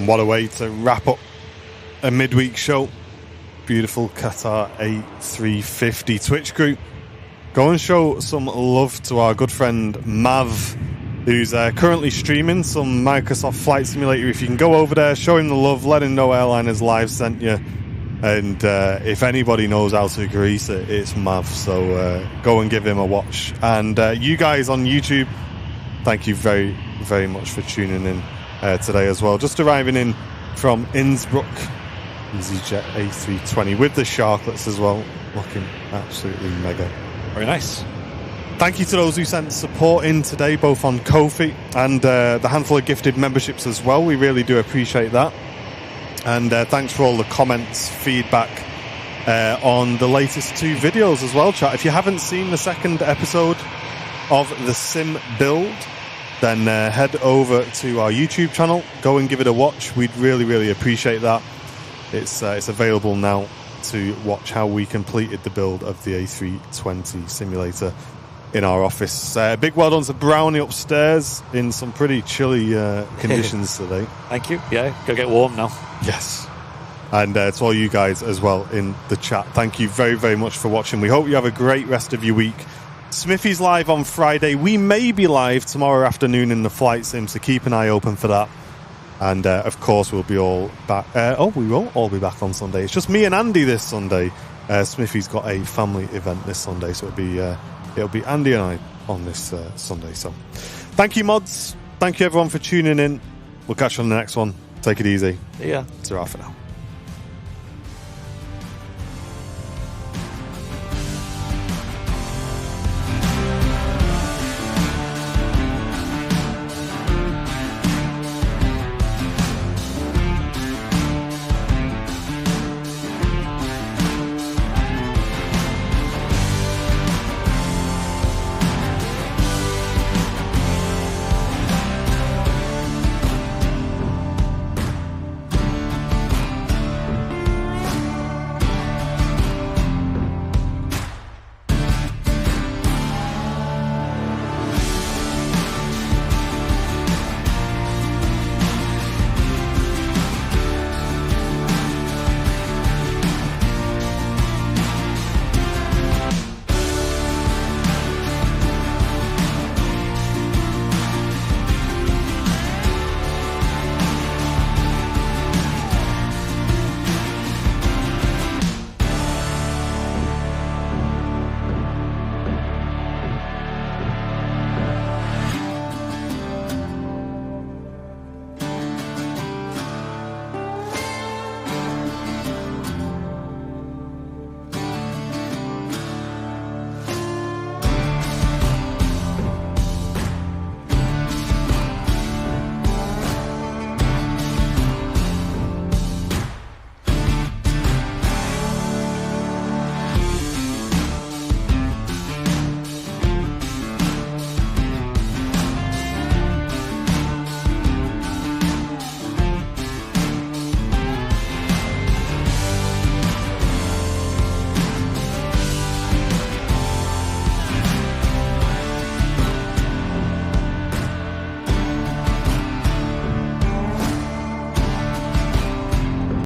And what a way to wrap up a midweek show. Beautiful Qatar A350 Twitch group. Go and show some love to our good friend Mav, who's currently streaming some Microsoft Flight Simulator. If you can go over there, show him the love, let him know Airliners Live sent you. And if anybody knows how to grease it, it's Mav. So go and give him a watch. And you guys on YouTube, thank you very, very much for tuning in today as well. Just arriving in from Innsbruck. EasyJet A320 with the sharklets as well, looking absolutely mega. Very nice. Thank you to those who sent support in today, both on Ko-fi and the handful of gifted memberships as well. We really do appreciate that. And thanks for all the comments, feedback on the latest 2 videos as well, chat. If you haven't seen the second episode of the Sim build, then head over to our YouTube channel. Go and give it a watch. We'd really, really appreciate that. It's available now to watch how we completed the build of the A320 simulator in our office. Big well done to Brownie upstairs in some pretty chilly conditions today. Thank you. Yeah, go get warm now. Yes. And to all you guys as well in the chat, thank you very, very much for watching. We hope you have a great rest of your week. Smithy's live on Friday. We may be live tomorrow afternoon in the flight sim, so keep an eye open for that. And of course, we'll be all back. We won't all be back on Sunday. It's just me and Andy this Sunday. Smithy's got a family event this Sunday, so it'll be Andy and I on this Sunday. So, thank you, mods. Thank you everyone for tuning in. We'll catch you on the next one. Take it easy. See ya. Ta-ra for now.